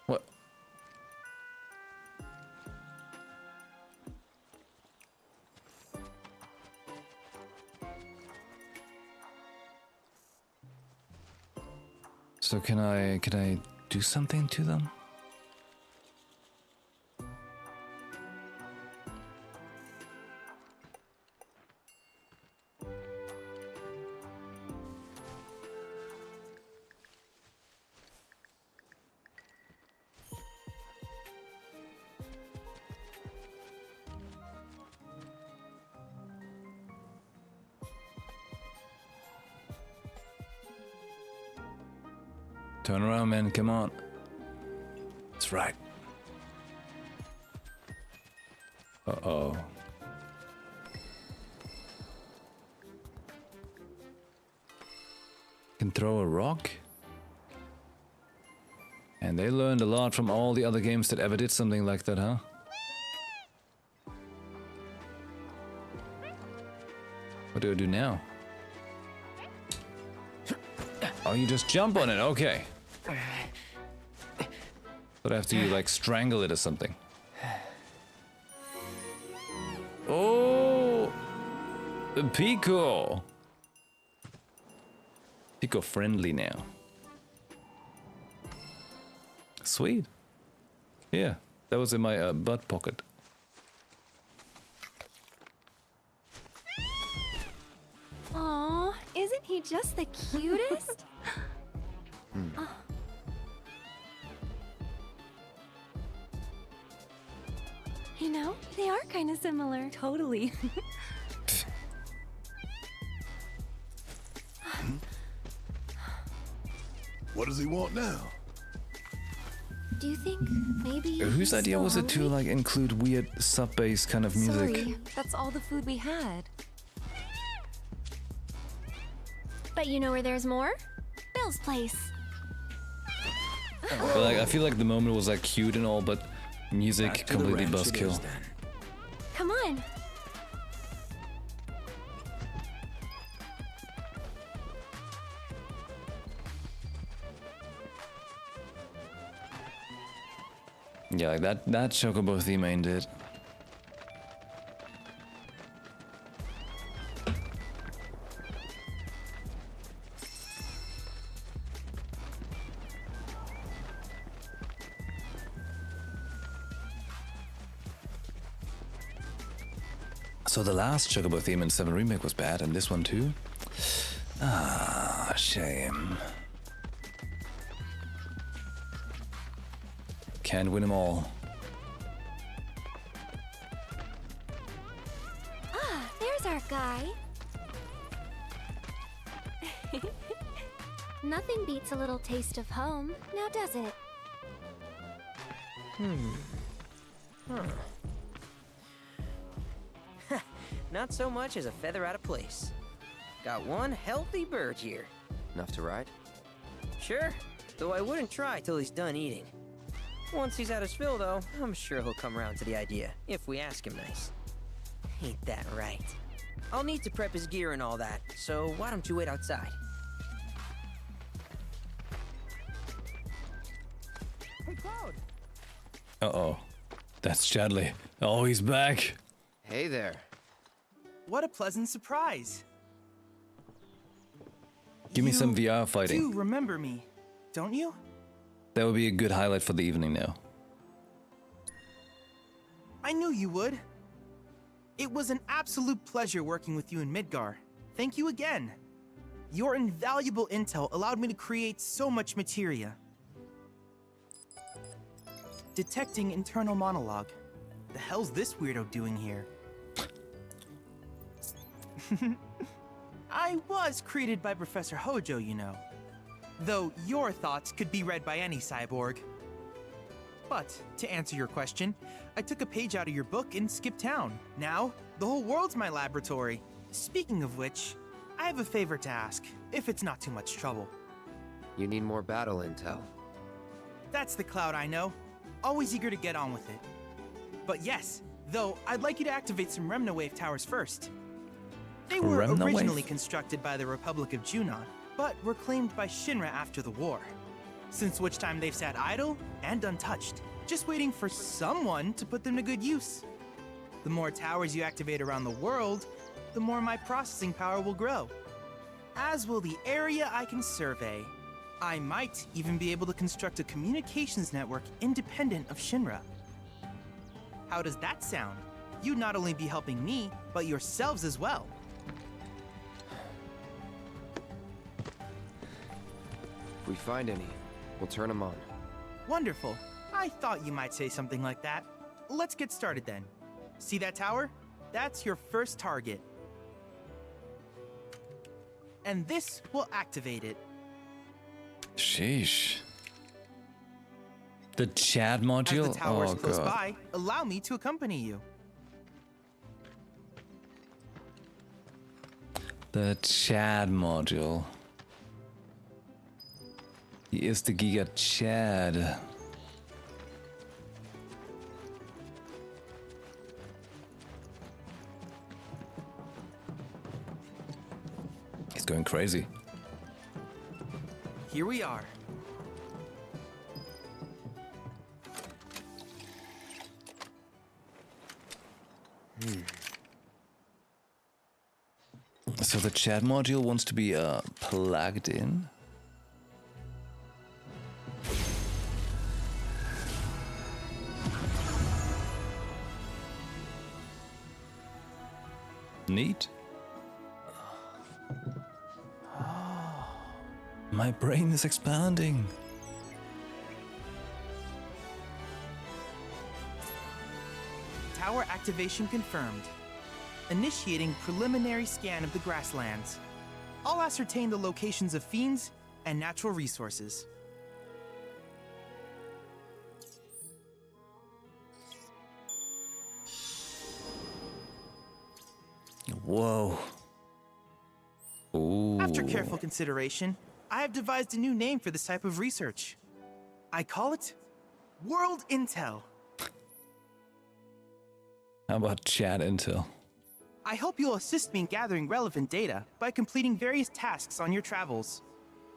What? So can I do something to them? Turn around, man, come on. That's right. Uh-oh. Can throw a rock? And they learned a lot from all the other games that ever did something like that, huh? What do I do now? Oh, you just jump on it, okay. But after you like strangle it or something. Oh, Pico. Pico friendly now. Sweet. Yeah, that was in my butt pocket. Aw, isn't he just the cutest? Oh. You know, they are kind of similar. Totally. What does he want now? Do you think maybe Whose he's idea still was it to hungry? like include weird sub-bass kind of music? Sorry, that's all the food we had. But you know where there's more? Bill's place. But like, I feel like the moment was like cute and all, but music Back to the completely ranch it is, buzzkill. then. Come on. Yeah, like that Chocobo theme ain't it. So the last Chocobo theme in 7 Remake was bad, and this one too? Ah, shame. Can't win them all. Ah, there's our guy. Nothing beats a little taste of home, now does it? Not so much as a feather out of place. Got one healthy bird here. Enough to ride? Sure, though I wouldn't try till he's done eating. Once he's had his fill, though, I'm sure he'll come around to the idea, if we ask him nice. Ain't that right? I'll need to prep his gear and all that, so why don't you wait outside? Hey, Cloud! Uh-oh. That's Chadley. Oh, he's back. Hey there. What a pleasant surprise. Give me some VR You fighting. do remember me, don't you? That would be a good highlight for the evening now. I knew you would. It was an absolute pleasure working with you in Midgar. Thank you again. Your invaluable intel allowed me to create so much materia. Detecting internal monologue. The hell's this weirdo doing here? I was created by Professor Hojo, you know. Though your thoughts could be read by any cyborg. But, to answer your question, I took a page out of your book and skipped town. Now, the whole world's my laboratory. Speaking of which, I have a favor to ask, if it's not too much trouble. You need more battle intel. That's the Cloud I know. Always eager to get on with it. But yes, though, I'd like you to activate some Remna Wave towers first. They were Remna originally Wave? constructed by the Republic of Junon, but were claimed by Shinra after the war. Since which time they've sat idle and untouched, just waiting for someone to put them to good use. The more towers you activate around the world, the more my processing power will grow. As will the area I can survey. I might even be able to construct a communications network independent of Shinra. How does that sound? You'd not only be helping me, but yourselves as well. If we find any, we'll turn them on. Wonderful. I thought you might say something like that. Let's get started then. See that tower? That's your first target. And this will activate it. Sheesh. The chat As module? the tower's Oh close god. by, allow me to accompany you. The chat module. Hier ist der Giga Chad. He's going crazy. Here we are. So the chat module wants to be plugged in. Neat. My brain is expanding. Tower activation confirmed. Initiating preliminary scan of the grasslands. I'll ascertain the locations of fiends and natural resources. Whoa. Ooh. After careful consideration, I have devised a new name for this type of research. I call it World Intel. How about chat intel? I hope you'll assist me in gathering relevant data by completing various tasks on your travels.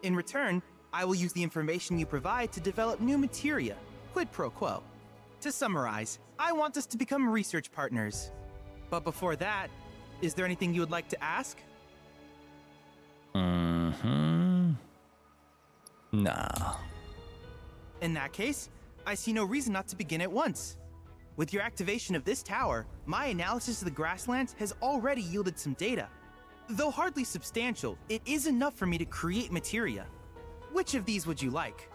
In return, I will use the information you provide to develop new materia, quid pro quo. To summarize, I want us to become research partners. But before that, is there anything you would like to ask? Nah. In that case, I see no reason not to begin at once. With your activation of this tower, my analysis of the grasslands has already yielded some data. Though hardly substantial, it is enough for me to create materia. Which of these would you like?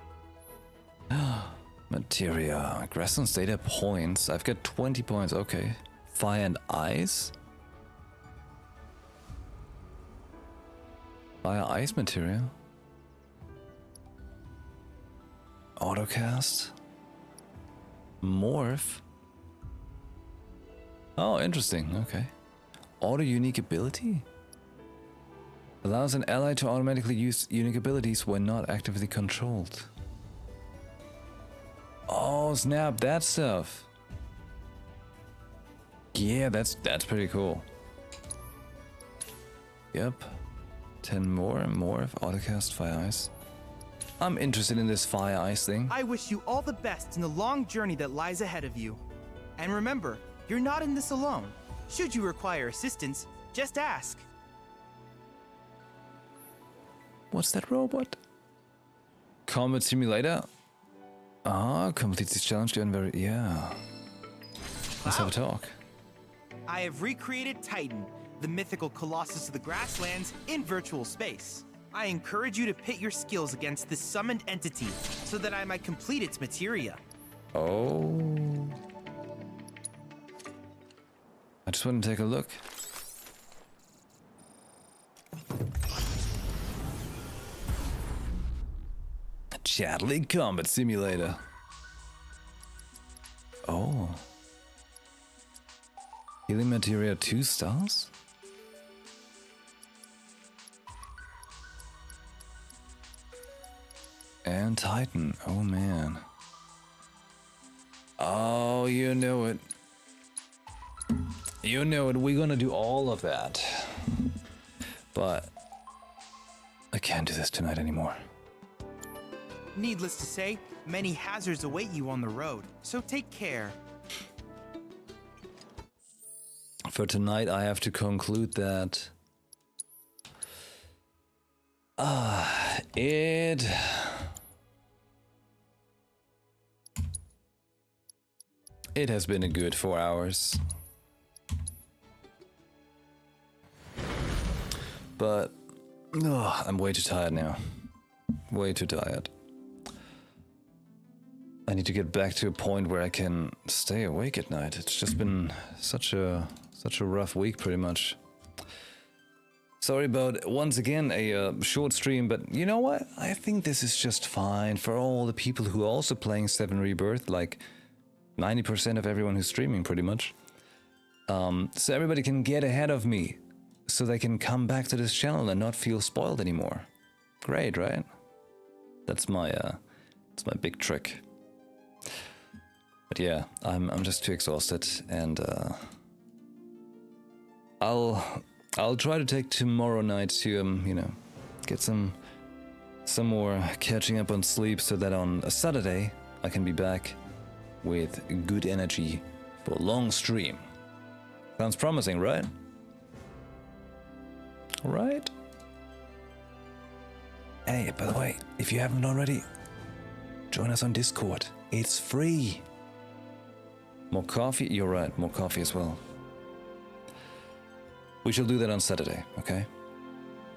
Materia. Grasslands data points. I've got 20 points. Okay. Fire and ice? Fire ice materia. Autocast. Morph. Oh, interesting. Okay. Auto unique ability? Allows an ally to automatically use unique abilities when not actively controlled. Oh, snap, that stuff. Yeah, that's pretty cool. Yep. 10 more of autocast fire ice. I'm interested in this fire ice thing. I wish you all the best in the long journey that lies ahead of you. And remember, you're not in this alone. Should you require assistance, just ask. What's that robot? Combat simulator? Ah, complete this challenge to very yeah. Let's have a talk. I have recreated Titan, the mythical colossus of the grasslands, in virtual space. I encourage you to pit your skills against this summoned entity so that I might complete its materia. Oh. I just want to take a look. Chatly Combat Simulator. Oh. Healing Materia 2 stars? And Titan. Oh man. Oh, you know it. You know it. We're gonna do all of that. But I can't do this tonight anymore. Needless to say, many hazards await you on the road, so take care. For tonight, I have to conclude that it has been a good 4 hours. But I'm way too tired now. Way too tired. I need to get back to a point where I can stay awake at night. It's just been such a rough week, pretty much. Sorry about, once again, a short stream, but you know what? I think this is just fine for all the people who are also playing 7 Rebirth, like 90% of everyone who's streaming, pretty much. So everybody can get ahead of me, so they can come back to this channel and not feel spoiled anymore. Great, right? That's my big trick. But yeah, I'm just too exhausted, and I'll try to take tomorrow night to you know, get some more catching up on sleep, so that on a Saturday I can be back with good energy for a long stream. Sounds promising, right? Right? Hey, by the way, if you haven't already, join us on Discord. It's free. More coffee? You're right, more coffee as well. We shall do that on Saturday, okay?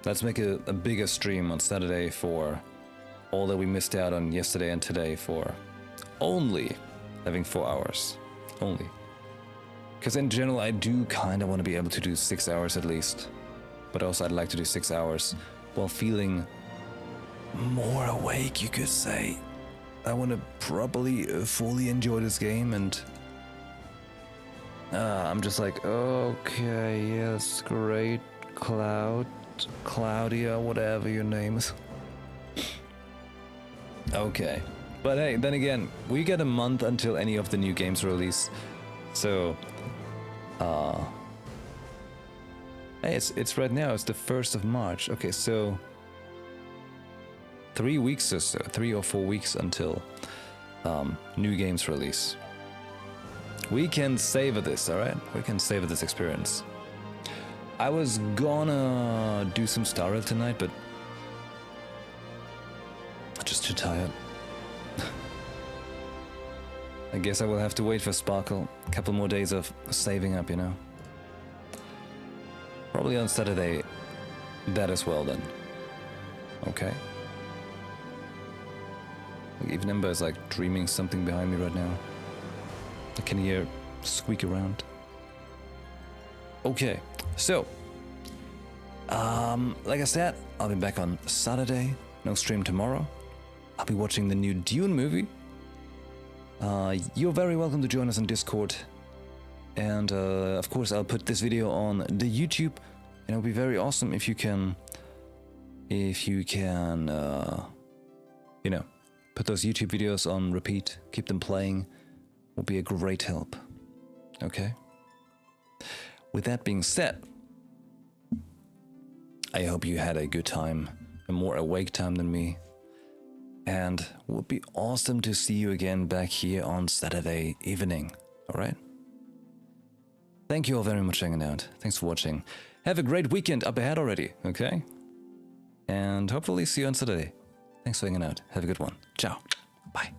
Let's make a bigger stream on Saturday for all that we missed out on yesterday and today, for only having 4 hours. Only. Because in general, I do kind of want to be able to do 6 hours at least. But also I'd like to do 6 hours while feeling more awake, you could say. I want to properly, fully enjoy this game, and I'm just like, okay, yes, great, Claudia, whatever your name is. Okay, but hey, then again, we get a month until any of the new games release, so, hey, it's right now, it's the 1st of March, okay, so 3 weeks or so, 3 or 4 weeks until new games release. We can savor this, alright? We can savor this experience. I was gonna do some Star Rail tonight, but I'm just too tired. I guess I will have to wait for Sparkle. A couple more days of saving up, you know? Probably on Saturday, that as well then. Okay. Even Ember is like dreaming something behind me right now. I can hear squeak around. Okay, so like I said, I'll be back on Saturday. No stream tomorrow. I'll be watching the new Dune movie. You're very welcome to join us on Discord. And of course, I'll put this video on the YouTube. And it'll be very awesome if you can, you know, put those YouTube videos on repeat, keep them playing, will be a great help. Okay? With that being said, I hope you had a good time, a more awake time than me, and it would be awesome to see you again back here on Saturday evening, alright? Thank you all very much for hanging out. Thanks for watching. Have a great weekend up ahead already, okay? And hopefully see you on Saturday. Thanks for hanging out. Have a good one. Ciao. Bye.